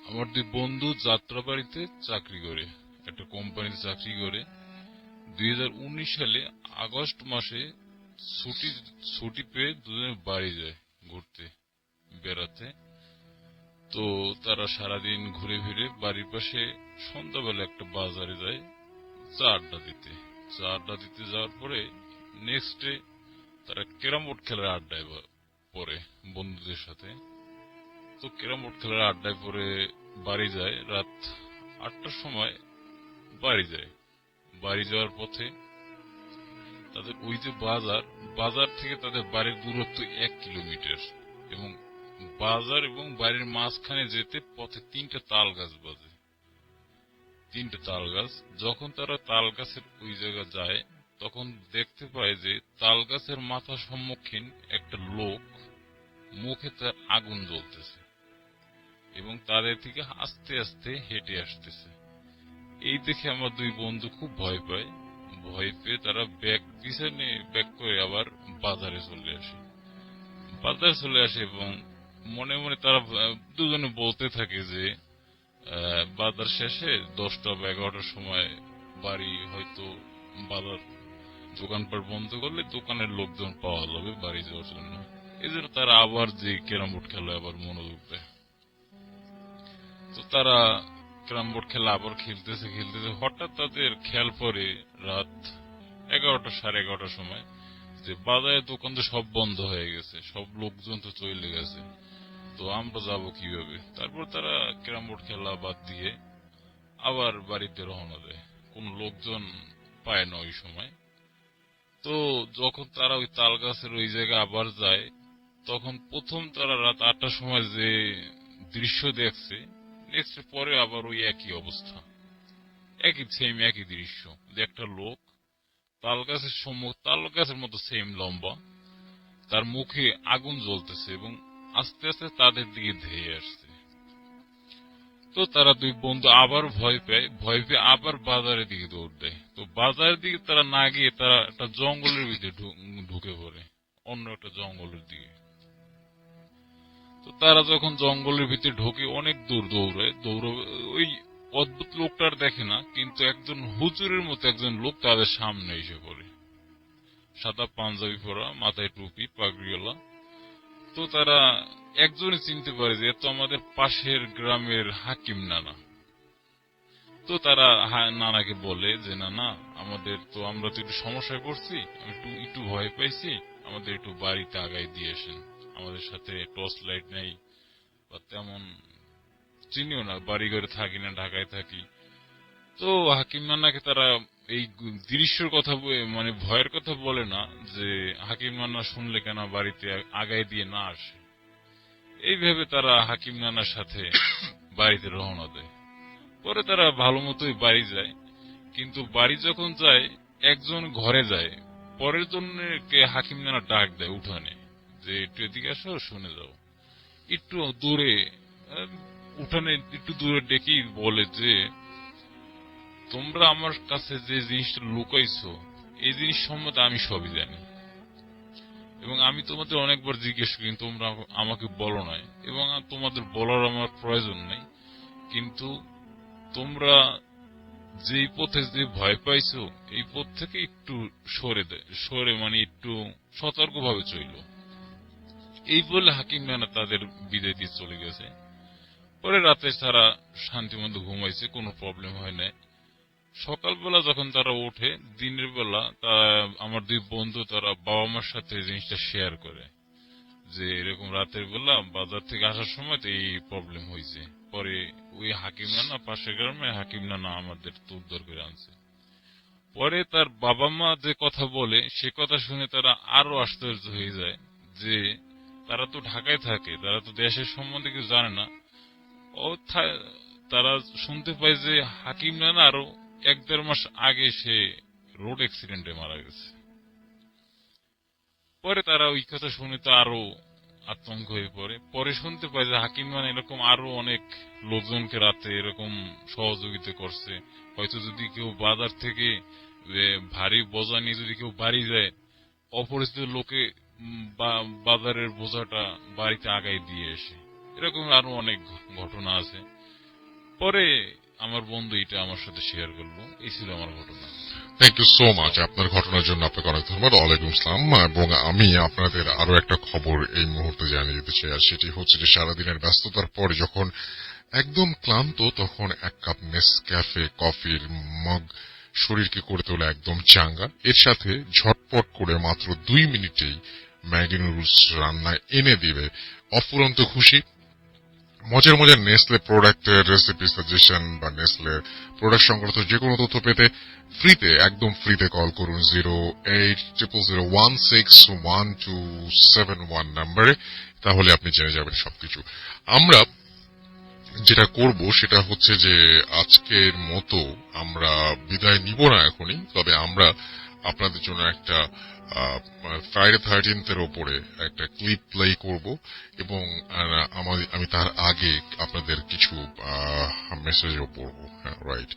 আমার 2 বন্ধু যাত্রাবাড়িতে চাকরি করে, একটা কোম্পানিতে চাকরি করে। 2019 সালে আগস্ট মাসে ছুটি পেয়ে দুজনে বাড়ি যায় ঘুরতে বেড়াতে। তো তারা সারাদিন ঘুরে ফিরে বাড়ির পাশে সন্ধ্যাবেলা একটা বাজারে যায় চা আড্ডা দিতে যাওয়ার পরে নেক্সট ডে তারা ক্যারাম বোর্ড খেলার আড্ডায় পড়ে বন্ধুদের সাথে। তো ক্যারাম বোর্ড খেলার আড্ডায় পরে বাড়ি যায়, রাত 8টার সময় বাড়ি যায়। বাড়ি যাওয়ার পথে তাদের ওই যে বাজার থেকে তাদের বাড়ির দূরত্ব 1 কিলোমিটার, এবং বাজার এবং বাড়ির মাঝখানে যেতে পথে 3টা তাল গাছ বাজে। 3টে তাল গাছ। যখন তারা তাল গাছের ওই জায়গায় যায় তখন দেখতে পায় যে তাল গাছের মাথার সম্মুখীন একটা লোক, মুখে তার আগুন জ্বলতেছে এবং তাদের থেকে আস্তে আস্তে হেঁটে আসতেছে। এই দেখে আমার 2 বন্ধু খুব ভয় পায়। ভয় পেয়ে তারা পিছনে ব্যাক করে আবার বাজারে চলে আসে এবং মনে মনে তারা দুজনে বলতে থাকে যে বাজার শেষে 10টা বা 11টার সময় বাড়ি হয়তো বাজার দোকানপাট বন্ধ করলে দোকানের লোকজন পাওয়া যাবে বাড়ি যাওয়ার জন্য। এই জন্য তারা আবার যে ক্যারাম বোর্ড খেলায় আবার মনোযোগ দেয়। তো তারা ক্যারাম বোর্ড খেলা আবার খেলতেছে হঠাৎ তাদের খেয়াল পড়ে রাত 11টা 11:30টার সময় যে বাজারের দোকান তো সব বন্ধ হয়ে গেছে, সব লোকজন তো চলে গেছে, তো আমরা যাব কিভাবে? তারপর তারা ক্যারাম বোর্ড খেলা বাদ দিয়ে আবার বাড়িতে রওনা দেয়। কোন লোকজন পায় না ওই সময়। তো যখন তারা ওই তাল গাছের ওই জায়গায় আবার যায় তখন প্রথম তারা রাত 8টার সময় যে দৃশ্য দেখছে, নেক্সট পরে আবার ওই একই অবস্থা, একই দৃশ্য, যে একটা লোক তাল গাছের মতো সেম লম্বা, তার মুখে আগুন জ্বলতেছে এবং আস্তে আস্তে তাদের দিকে ধেয়ে আসছে। তো তারা 2 বন্ধু আবার ভয় পেয়ে আবার বাজারের দিকে দৌড় দেয়। তো বাজারের দিকে তারা না গিয়ে তারা একটা জঙ্গলের ভিতরে ঢুকে পড়ে, অন্য একটা জঙ্গলের দিকে। তো তারা যখন জঙ্গলের ভিতরে ঢোকে অনেক দূর দৌড়ায়, ওই অদ্ভুত লোকটার দেখে না, কিন্তু একজন হুজুরের মতো একজন লোক তাদের সামনে এসে পড়ে, সাদা পাঞ্জাবি পরা, মাথায় টুপি, পাগড়িওয়ালা। তো তারা একজনই চিনতে পারে যে এত আমাদের পাশের গ্রামের হাকিম নানা। তো তারা নানাকে বলে যে নানা, আমরা তো একটু সমস্যায় পড়ছি, একটু ভয় পাইছি, আমাদের একটু বাড়িতে আগায় দিয়ে আসেন, আমাদের সাথে টর্চ লাইট নেই বা তেমন চিনিও না, বাড়ি ঘরে থাকি না, ঢাকায় থাকি। তো হাকিম নানাকে তারা এই দৃশ্যের কথা মানে ভয়ের কথা বলে না, যে হাকিম নানা শুনলে কেন বাড়িতে আগায় দিয়ে না আসে। এইভাবে তারা হাকিম নানার সাথে বাড়িতে রওনা দেয়। পরে তারা ভালো মতোই বাড়ি যায়, কিন্তু বাড়ি যখন যায় একজন ঘরে যায়, পরের জনকে হাকিম নানা ডাক দেয় উঠানে, যে একটু এদিকে আসো, শুনে যাও। একটু দূরে উঠানে একটু দূরে ডেকেই বলে যে তোমরা আমার কাছে যে জিনিসটা লুকাইছো এই জিনিস সম্বন্ধে আমি সবই জানি, এবং আমি তোমাদের অনেকবার জিজ্ঞেস করি তোমরা আমাকে বলো নাই, এবং তোমাদের বলার আমার প্রয়োজন নেই, কিন্তু তোমরা যেই পথে যে ভয় পাইছো এই পথ থেকে একটু সরে মানে একটু সতর্কভাবে চইল। এই বলে হাকিম নানা তাদের বিদায় দিয়ে চলে গেছে। পরে রাতে তারা শান্তিমতো ঘুমাইছে, কোনো প্রবলেম হয় নাই। সকালবেলা যখন তারা ওঠে, দিনের বেলা আমার দুই বন্ধু তারা বাবা মার সাথে জিনিসটা শেয়ার করে যে এরকম রাতের বেলা বাজার থেকে আসার সময় তো এই প্রবলেম হয়েছে। পরে ওই হাকিম নানা পাশের গ্রামে হাকিম নানা আমাদের উদ্ধার করে আনছে। পরে তার বাবা মা যে কথা বলে সে কথা শুনে তারা আরো আশ্চর্য হয়ে যায় যে তারা তো ঢাকায় থাকে, তারা তো দেশের সম্বন্ধে কিছু জানে না। তারা শুনতে পায় যে হাকিম নানা আরো 1-1.5 মাস আগে সে রোড অ্যাক্সিডেন্টে মারা গেছে। পরে তারা ওই কথা শুনে তো আরো আতঙ্ক হয়ে পড়ে। পরে শুনতে পায় যে হাকিম নানা এরকম আরো অনেক লোকজনকে রাতে এরকম সহযোগিতা করছে। হয়তো যদি কেউ বাজার থেকে ভারী বোঝা নিয়ে যদি কেউ বাড়ি যায়, অপরিচিত লোকে বাজারের বোঝাটা বাড়িতে আগায় দিয়ে এসে, এরকম আরো অনেক ঘটনা আছে। পরে আমার বন্ধু এটা আমার সাথে শেয়ার করলো। এই ছিল আমার ঘটনা। থ্যাংক ইউ সো মাচ আপনার ঘটনার জন্য। আপনাকে অনেক ধন্যবাদ। ওয়ালাইকুম আসসালাম। এবং আমি আপনাদের আরো একটা খবর এই মুহূর্তে জানিয়ে দিতে চাই, আর সেটি হচ্ছে যে সারাদিনের ব্যস্ততার পরে যখন একদম ক্লান্ত, তখন 1 কাপ নেসক্যাফে কফির মগ শরীরকে করে তোলে একদম চাঙ্গা। এর সাথে ঝটপট করে মাত্র 2 মিনিটেই ম্যাগি নুডলস রান্না এনে দিবে অফুরন্ত খুশি। মজার মজার নেসলে প্রোডাক্টের রেসিপি সাজেশন বা নেসলে প্রোডাক্ট সংক্রান্ত যে কোনো তথ্য পেতে ফ্রিতে, একদম ফ্রিতে কল করুন 08000161271 নম্বরে। তাহলে আপনি জেনে যাবেন সবকিছু। আমরা যেটা করব সেটা হচ্ছে যে আজকের মতো আমরা বিদায় নিব না এখনই, তবে আমরা আপনাদের জন্য একটা ফ্রাইডে 13th এর উপরে একটা ক্লিপ প্লে করব এবং আমি তার আগে আপনাদের কিছু মেসেজও পড়বো। হ্যাঁ, রাইট,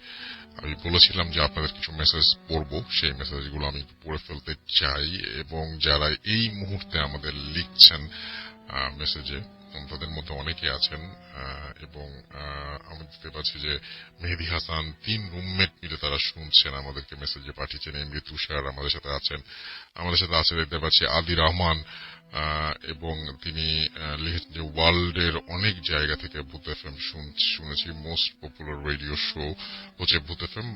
আমি বলেছিলাম যে আপনাদের কিছু মেসেজ পড়বো, সেই মেসেজগুলো আমি পড়ে ফেলতে চাই। এবং যারা এই মুহূর্তে আমাদের লিখছেন মেসেজে, তাদের মধ্যে অনেকে আছেন এবং আমি দেখতে পাচ্ছি যে মেহেদি হাসান 3 রুমমেট মিলে তারা শুনছেন, আমাদেরকে মেসেজে পাঠিয়েছেন। এমডি তুষার আমাদের সাথে আছেন, দেখতে পাচ্ছি আদি রহমান, এবং তিনি লিখেছেন যে ওয়ার্ল্ডের অনেক জায়গা থেকে ভূত এফএম শুনেছি, মোস্ট পপুলার রেডিও শো হচ্ছে ভূত FM,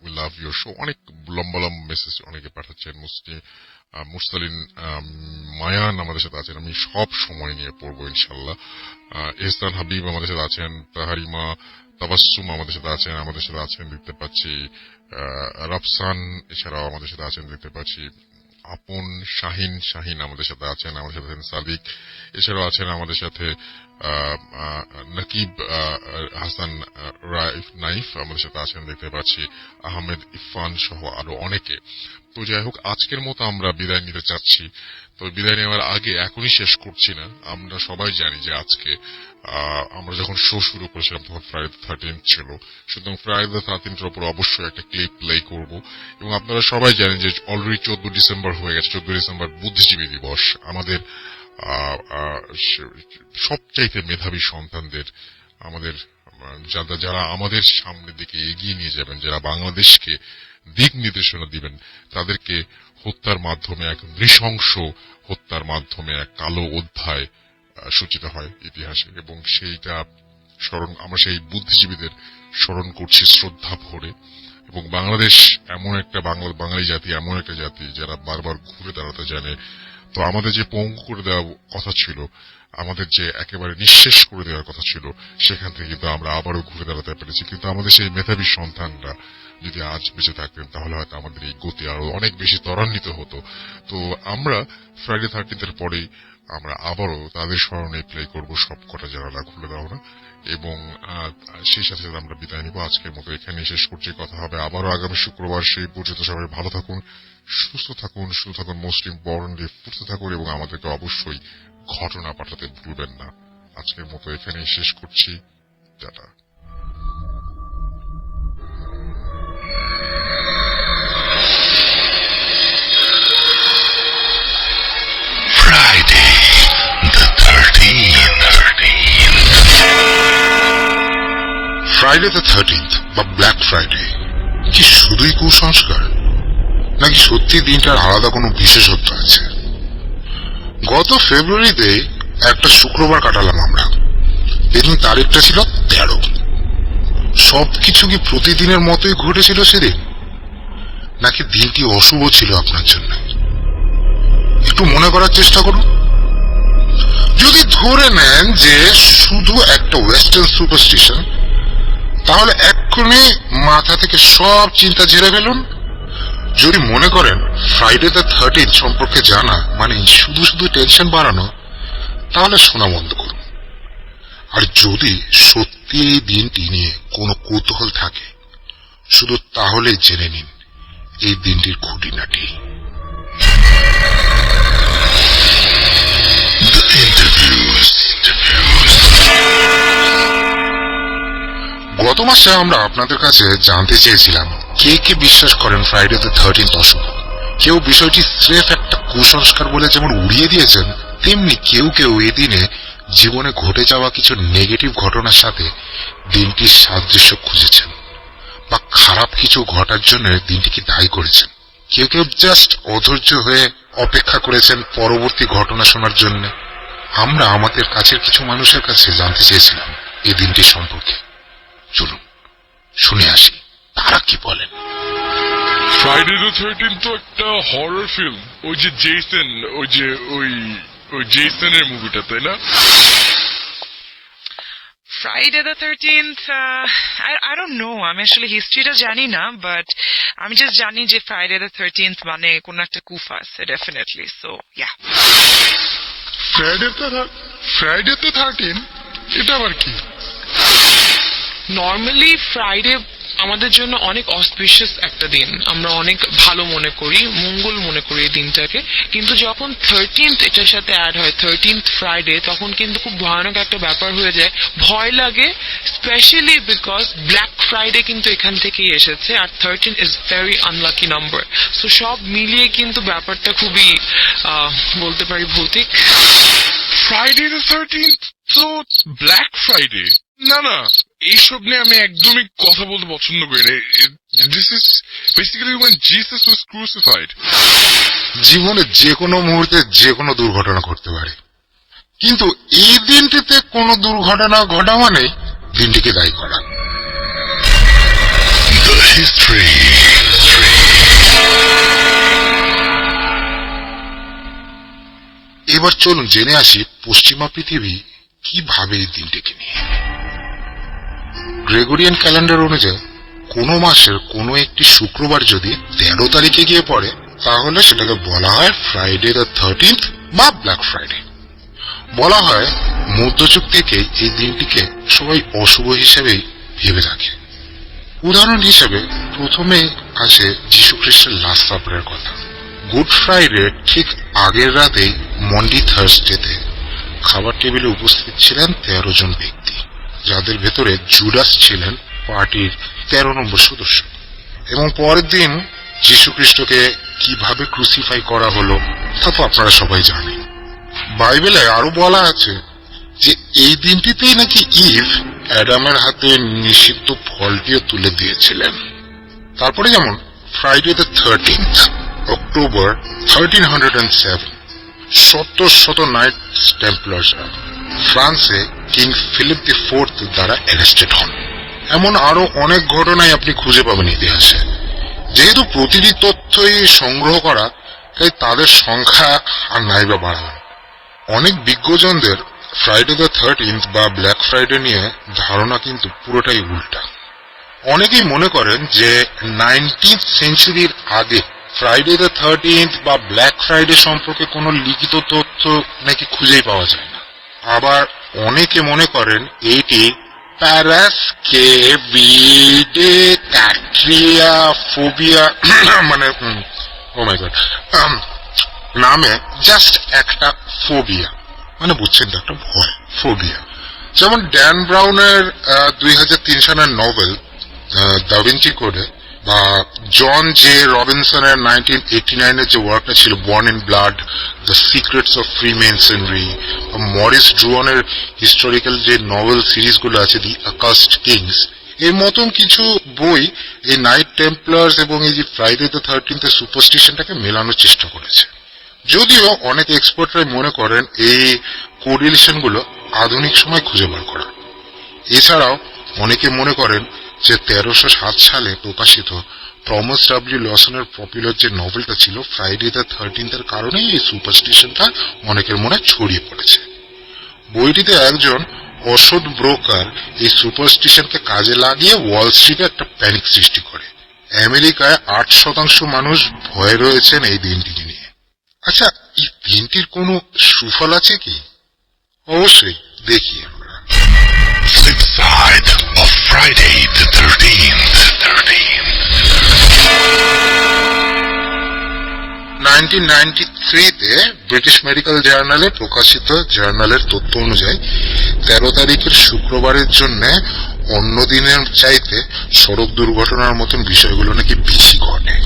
we love your show. অনেক লম্বা লম্বা মেসেজ অনেকে পাঠাচ্ছেন। মুরসালিন মায়ান আমাদের সাথে আছেন, আমি সব সময় নিয়ে পড়বো ইনশাল্লাহ। এহসান হাবিব আমাদের সাথে আছেন, তাহারিমা তাবাসসুম আমাদের সাথে আছেন দেখতে পাচ্ছি, রাফসান এছাড়াও আমাদের সাথে আছেন দেখতে পাচ্ছি, আপন শাহিন আমাদের সাথে আছেন সাদিক, এছাড়াও আছেন আমাদের সাথে নকিব হাসান নাইফ আমাদের সাথে আছেন দেখতে পাচ্ছি, আহমেদ ইরফান সহ আরো অনেকে। তো যাই হোক, আজকের মতো আমরা বিদায় নিতে চাচ্ছি। তো বিদায় নেওয়ার আগে এখনই শেষ করছি না। আমরা সবাই জানি যে আজকে আমরা যখন শো শুরু করেছিলাম তখন ফ্রাইডে 13th ছিল, সুতরাং ফ্রাইডে 13th এর উপর অবশ্যই একটা ক্লিপ প্লে করব। এবং আপনারা সবাই জানেন যে অলরেডি 14 ডিসেম্বর হয়ে গেছে। 14 ডিসেম্বর বুদ্ধিজীবী দিবস। আমাদের সবচাইতে মেধাবী সন্তানদের, আমাদের যারা আমাদের সামনের দিকে এগিয়ে নিয়ে যাবেন, যারা বাংলাদেশকে দিক নির্দেশনা দিবেন, তাদেরকে হত্যার মাধ্যমে, এক নৃশংস হত্যার মাধ্যমে এক কালো অধ্যায় সূচিত হয় ইতিহাসে। এবং সেইটা আমরা সেই বুদ্ধিজীবীদের স্মরণ করছি শ্রদ্ধা ভরে। এবং বাংলাদেশ এমন একটা বাঙালি জাতি, এমন একটা জাতি যারা বারবার ঘুরে দাঁড়াতে জানে। তো আমাদের যে পঙ্গু করে দেওয়া কথা ছিল, আমাদের যে একেবারে নিঃশেষ করে দেওয়ার কথা ছিল, সেখান থেকে কিন্তু আমরা আবারও ঘুরে দাঁড়াতে পেরেছি। কিন্তু আমাদের সেই মেধাবী সন্তানরা যদি আজ বেঁচে থাকতেন তাহলে হয়তো আমাদের এই গতি আরো অনেক বেশি ত্বরান্বিত হতো। তো আমরা ফ্রাইডে 13th এর পরেই আমরা আবারও তাদের স্মরণে প্লে করব সব কটা জানালা খুলে দাও না। এবং সেই সাথে সাথে আমরা বিদায় নিব। আজকের মতো এখানে শেষ করছি। কথা হবে আবারও আগামী শুক্রবার। সেই পর্যন্ত সবাই ভালো থাকুন, সুস্থ থাকুন, মোস্ট ইম্পর্টেন্টলি সুস্থ থাকুন এবং আমাদেরকে অবশ্যই ঘটনা পাঠাতে ভুলবেন না। আজকের মতো এখানে শেষ করছি। টাটা। ফ্রাইডে দ্য 13th বা ব্ল্যাক ফ্রাইডে কি শুধুই কুসংস্কার, নাকি সত্যি দিনটার আলাদা কোনো বিশেষত্ব আছে? গত ফেব্রুয়ারিতে একটা শুক্রবার কাটালাম আমরা। এদিন তারিখটা ছিল 13। সবকিছু কি প্রতিদিনের মতোই ঘটেছিল সেদিন, নাকি দিনটি অশুভ ছিল আপনার জন্য? একটু মনে করার চেষ্টা করুন। যদি ধরে নেন যে শুধু একটা ওয়েস্টার্ন সুপারস্টিশন, তাহলে এক্ষুনি মাথা থেকে সব চিন্তা ঝেড়ে ফেলুন। যদি মনে করেন ফ্রাইডে দ্য 13 সম্পর্কে জানা মানে শুধু শুধু টেনশন বাড়ানো, তাহলে শোনা বন্ধ করুন। আর যদি সত্যি এই দিনটি নিয়ে কোনো কৌতূহল থাকে, শুধু তাহলেই জেনে নিন এই দিনটির খুঁটিনাটি। গত মাসে আমরা আপনাদের কাছে জানতে চেয়েছিলাম কে কে বিশ্বাস করেন ফ্রাইডে দ্য 13 অশুভ। কেউ বিষয়টি স্রেফ একটা কুসংস্কার বলে যেমন উড়িয়ে দিয়েছেন, তেমনি কেউ কেউ এদিনে জীবনে ঘটে যাওয়া কিছু নেগেটিভ ঘটনার সাথে দিনটির সাদৃশ্য খুঁজেছেন, বা খারাপ কিছু ঘটার জন্য দিনটিকে দায়ী করেছেন। কেউ কেউ জাস্ট অধৈর্য হয়ে অপেক্ষা করেছেন পরবর্তী ঘটনা শোনার জন্য। আমরা আমাদের কাছের কিছু মানুষের কাছে জানতে চেয়েছিলাম এই দিনটি সম্পর্কে। চলুন শুনে আসি তারা কি বলেন। ফ্রাইডে দ্য 13 তো একটা হরর ফিল্ম, ওই যে জেসন, ওই জেসনের মুভিটা, তাই না? Friday the 13th, I don't know. আমি আসলে হিস্ট্রিটা জানি না, বাট আমি জাস্ট জানি যে Friday the 13th মানে কোন একটা কুফা আছে definitely. So yeah, Friday the 13 এটা আবার কি? নর্মালি ফ্রাইডে আমাদের জন্য অনেক অসপিশিয়াস একটা দিন, আমরা অনেক ভালো মনে করি, মঙ্গল মনে করি এই দিনটাকে। কিন্তু যখন 13th এটার সাথে অ্যাড হয়, 13th ফ্রাইডে, তখন কিন্তু খুব ভয়ানক একটা ব্যাপার হয়ে যায়, ভয় লাগে, স্পেশালি বিকজ ব্ল্যাক ফ্রাইডে কিন্তু এখান থেকেই এসেছে, আর 13 is very unlucky number. So সব মিলিয়ে কিন্তু ব্যাপারটা খুবই বলতে পারি ভৌতিক। ফ্রাইডে দ্য 13 তো ব্ল্যাক ফ্রাইডে? না না, এইসব নিয়ে আমি একদমই কথা বলতে পছন্দ করি না। This is basically when Jesus was crucified. জীবনে যে কোনো মুহূর্তে যে কোনো দুর্ঘটনা ঘটতে পারে, কিন্তু এই দিনটিতে কোনো দুর্ঘটনা ঘটা মানে দিনটিকে দায়ী করা। এবার চলুন জেনে আসি পশ্চিমা পৃথিবী কিভাবে এই দিনটিকে নিয়ে। গ্রেগরিয়ান ক্যালেন্ডার অনুযায়ী কোনো মাসের কোনো একটি শুক্রবার যদি 13 তারিখে গিয়ে পড়ে, তাহলে সেটাকে বলা হয় ফ্রাইডে দ্য 13th বা ব্ল্যাক ফ্রাইডে। বলা হয় মধ্যযুগ থেকে এই দিনটিকে সবাই অশুভ হিসেবেই ভেবে রাখে। উদাহরণ হিসেবে প্রথমে আছে যীশু খ্রিস্টের লাস্ট সাপারের কথা। গুড ফ্রাইডে ঠিক আগের রাতেই মন্ডি থার্সডেতে খাবার টেবিলে উপস্থিত ছিলেন 13 জন ব্যক্তি, যাদের ভেতরে জুডাস ছিলেন পার্টির 13 নম্বর সদস্য। এবং পরের দিন যীশু খ্রিস্টকে কিভাবে ক্রুসিফাই করা হলো তা তো আপনারা সবাই জানেন। বাইবেলে আরো বলা আছে যে এই দিনটিতেই নাকি ইভ অ্যাডামের হাতে নিষিদ্ধ ফলটিও তুলে দিয়েছিলেন। তারপরে যেমন ফ্রাইডে দ্য 13th অক্টোবর 1307 শত নাইটস টেম্পলার্সরা ফ্রান্সে কিং ফিলিপ দি ফোর্থ দ্বারা অ্যারেস্টেড হন। এমন আরো অনেক ঘটনাই আপনি খুঁজে পাবেন ইতিহাসে। যেহেতু প্রতিটি তথ্যই সংগ্রহ করা, তাই তাদের সংখ্যা আর নাইবা বাড়ানো। অনেক বিজ্ঞজনদের ফ্রাইডে দ্য 13th বা ব্ল্যাক ফ্রাইডে নিয়ে ধারণা কিন্তু পুরোটাই উল্টা। অনেকেই মনে করেন যে 19th সেঞ্চুরির আগে ফ্রাইডে দ্য 13th বা ব্ল্যাক ফ্রাইডে সম্পর্কে কোনো লিখিত তথ্য নাকি খুঁজেই পাওয়া যায় না। আবার অনেকে মনে করেন এইটি প্যারাস্কেভিডে ক্যাট্রিয়া ফোবিয়া মানে ও মাই গড নামে জাস্ট একটা ফোবিয়া, মানে বুঝছেন তো, একটা ভয়, ফোবিয়া। যেমন ড্যান ব্রাউনের 2003 সালের নোবেল দা ভিঞ্চি কোডে, বা জন জে রবিনসনের 1989 যে ওয়ার্কটা ছিল born in blood, the secrets of freemasonry, Maurice ড্রুয়নের হিস্টোরিক্যাল যে নভেল সিরিজগুলো আছে দি অ্যাকাস্ট কিংস, এর মতন কিছু বই এই নাইট টেম্পলার্স এবং এই যে ফ্রাইডে দ্য 13th সুপারস্টিশনটাকে মেলানোর চেষ্টা করেছে। যদিও অনেক এক্সপার্টরাই মনে করেন এই কোরিলেশন গুলো আধুনিক সময় খুঁজে বার করা। এছাড়াও অনেকে মনে করেন যে 1307 সালে প্রকাশিত টমাস ডাব্লিউ লসনের পপুলার যে নভেলটা ছিল ফ্রাইডে দ্য 13th এর কারণে এই সুপারস্টিশনটা অনেকের মনে ছড়িয়ে পড়েছে। বইটিতে একজন অসৎ ব্রোকার এই সুপারস্টিশনকে কাজে লাগিয়ে ওয়াল স্ট্রিটে একটা প্যানিক সৃষ্টি করে। আমেরিকায় 8% মানুষ ভয়ে রয়েছেন এই দিনটিকে নিয়ে। আচ্ছা, এই দিনটির কোনো সুফল আছে কি? অবশ্যই, দেখি আমরা। Flip side of Friday the 13th. 1993-তে ব্রিটিশ মেডিকেল জার্নালে প্রকাশিত জার্নালের তথ্য অনুযায়ী 13 তারিখের শুক্রবারের জন্য অন্য দিনের চাইতে সড়ক দুর্ঘটনার মতন বিষয়গুলো নাকি বেশি ঘটে।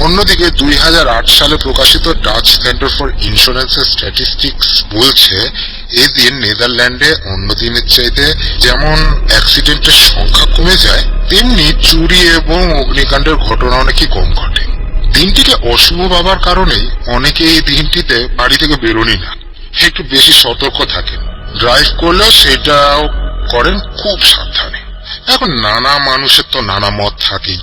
অন্যদিকে 2008 সালে প্রকাশিত Dutch centre for insurance statistics বলছে এই দিন নেদারল্যান্ডে অন্য দিনের চাইতে যেমন অ্যাক্সিডেন্টের সংখ্যা কমে যায়, তেমনি চুরি এবং অগ্নিকাণ্ডের ঘটনাও নাকি কম ঘটে। দিনটিকে অশুভ ভাবার কারণেই অনেকে এই দিনটিতে বাড়ি থেকে বেরোনি না, একটু বেশি সতর্ক থাকেন। ড্রাইভ করলেও সেটাও করেন খুব সাবধানে। এখন নানা মানুষের তো নানা মত থাকেই।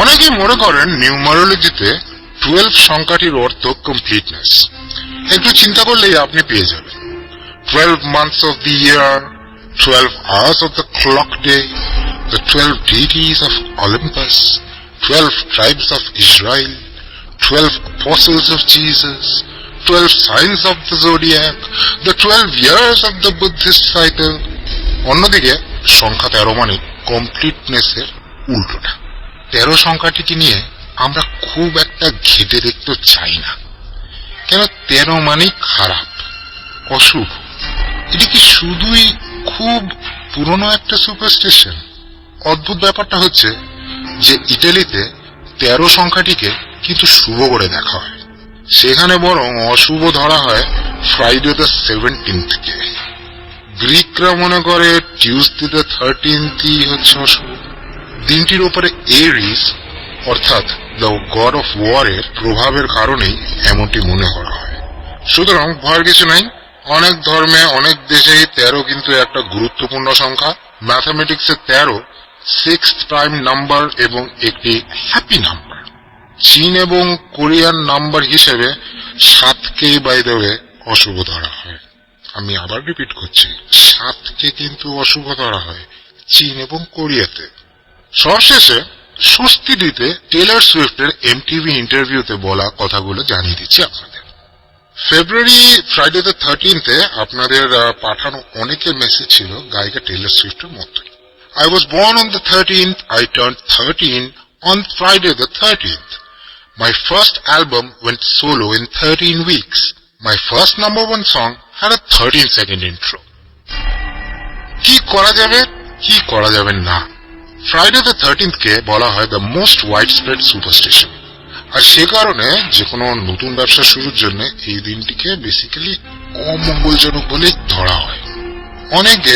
অনেকেই মনে করেন নিউমারোলজিতে 12 সংখ্যাটির অর্থ কমপ্লিটনেস। একটু চিন্তা করলেই আপনি পেয়ে যাবেন 12 months of the year, 12 hours of the clock day, the 12 deities of Olympus, 12 tribes of Israel, 12 apostles of Jesus, 12 signs of the zodiac, the 12 years of the Buddhist cycle. অন্যদিকে সংখ্যা 13 মানে কমপ্লিটনেসের উল্টোটা। 13 সংখ্যাটিকে নিয়ে আমরা খুব একটা ঘেটে দেখতে চাই না, কেন 13 মানে খারাপ, অশুভ। এটি কি শুধুই খুব পুরনো একটা সুপারস্টিশন? অদ্ভুত ব্যাপারটা হচ্ছে যে ইটালিতে 13 সংখ্যাটিকে কিন্তু শুভ করে দেখা হয়, সেখানে বরং অশুভ ধরা হয় ফ্রাইডে দ্য 17th-কে। গ্রিকরা মনে করে টিউসডে দ্য 13th-ই হচ্ছে অশুভ। দিনটির উপরে এরিস অর্থাৎ দ্য গড অফ ওয়ারের প্রভাবের কারণেই এমনটি মনে করা হয়। সুতরাং ভয়ের কিছু নাই। অনেক ধর্মে অনেক দেশেই 13 কিন্তু একটা গুরুত্বপূর্ণ সংখ্যা। ম্যাথামেটিক্সে 13 6th প্রাইম নাম্বার এবং একটি হ্যাপি নাম্বার। চীন এবং কোরিয়ান নাম্বার হিসেবে 7কে বাই দ্য ওয়ে অশুভ ধরা হয়। আমি আবার রিপিট করছি, 7কে কিন্তু অশুভ ধরা হয় চীন এবং কোরিয়াতে। সবশেষে স্বস্তি দিতে টেলর সুইফটের এমটিভি ইন্টারভিউতে বলা কথাগুলো জানিয়ে দিচ্ছি আপনাদের। ফেব্রুয়ারি ফ্রাইডে দ্য 13th-এ আপনাদের পাঠানো অনেকের মেসেজ ছিল গায়িকা টেলর সুইফটের মতোই। I was born on the 13th, I turned 13 on Friday the 13th. My first album went solo in 13 weeks. My first #1 song had a 13-second intro. কি করা যাবে, কি করা যাবে না। ফ্রাইডে দ্য 13th-কে বলা হয় the most widespread superstition, আর সে কারণে যে কোনো নতুন ব্যবসা শুরুর জন্য এই দিনটিকে বেসিক্যালি অমঙ্গলজনক বলে ধরা হয়। অনেকে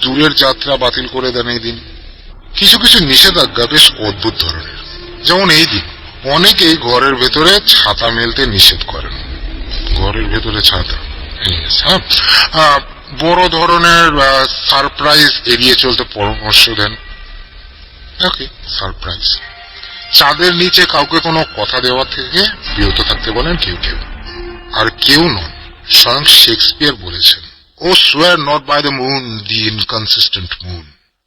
দূরের যাত্রা বাতিল করে দেন এই দিন। কিছু কিছু নিষেধাজ্ঞা বেশ অদ্ভুত ধরনের, যেমন এই দিন অনেকেই ঘরের ভেতরে ছাতা মেলতে নিষেধ করেন। ঘরের ভেতরে ছাতা, বড় ধরনের সারপ্রাইজ এড়িয়ে চলতে পরামর্শ দেন। ওকে, সারপ্রাইজ। চাঁদের নিচে কাউকে কোনো কথা দেওয়া থেকে বিরত থাকতে বলেন কেউ কেউ, আর কেউ নন, স্বয়ং শেক্সপিয়ার বলেছেন, ও swear not by the moon, the inconsistent moon,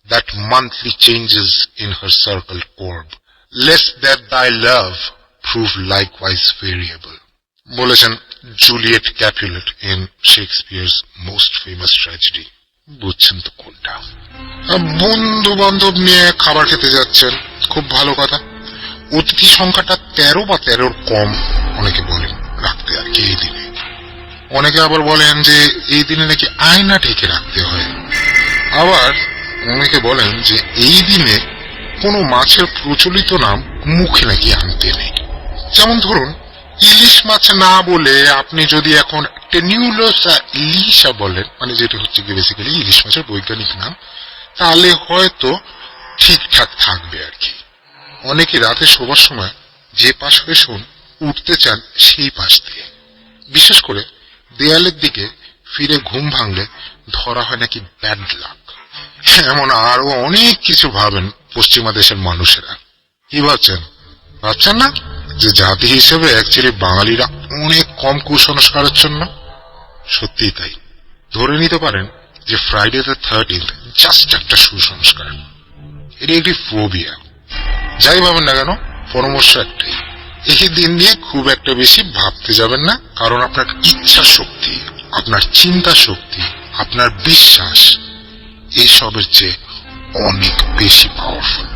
that monthly changes in her circled orb, lest that thy love prove likewise variable, বলেছেন Juliet Capulet in Shakespeare's most famous tragedy. বুঝছেন তো কোনটা? বন্ধু বান্ধব নিয়ে খাবার খেতে যাচ্ছেন, খুব ভালো কথা। অতিথি সংখ্যাটা 13 বা 13 কম অনেকে বলেন রাখতে আর কি এই দিনে। অনেকে আবার বলেন যে এই দিনে নাকি আয়না ঢেকে রাখতে হয়। আবার অনেকে বলেন যে এই দিনে কোনো মাছের প্রচলিত নাম মুখে নাকি আনতে নেই। যেমন ধরুন, ইলিশ মাছ না বলে আপনি যদি এখন টেনিউলাস ইলিশা বলেন, মানে যেটা হচ্ছে কি বেসিক্যালি ইলিশ মাছের বৈজ্ঞানিক নাম, তাহলে হয়তো ঠিকঠাক থাকবে আর কি। অনেকে রাতে শোবার সময় যে পাশ হয়ে শোন উঠতে চান সেই পাশ দিয়ে, বিশেষ করে দেয়ালের দিকে ফিরে ঘুম ভাঙলে ধরা হয় নাকি ব্যাড লাক। এমন আরো অনেক কিছু ভাবেন পশ্চিমা দেশের মানুষেরা। কি ভাবছেন না যে জাতি হিসেবে অ্যাকচুয়ালি বাঙালিরা অনেক কম কুসংস্কারাচ্ছন্ন? সত্যিই তাই। ধরে নিতে পারেন যে ফ্রাইডে দ্য 13th জাস্ট একটা সুসংস্কার, এটি একটি ফোবিয়া। যাই ভাবেন না কেন, পরামর্শ একটাই, এই দিন নিয়ে খুব একটা বেশি ভাবতে যাবেন না, কারণ আপনার ইচ্ছা শক্তি, আপনার চিন্তা শক্তি, আপনার বিশ্বাস এসবের চেয়ে অনেক বেশি পাওয়ারফুল।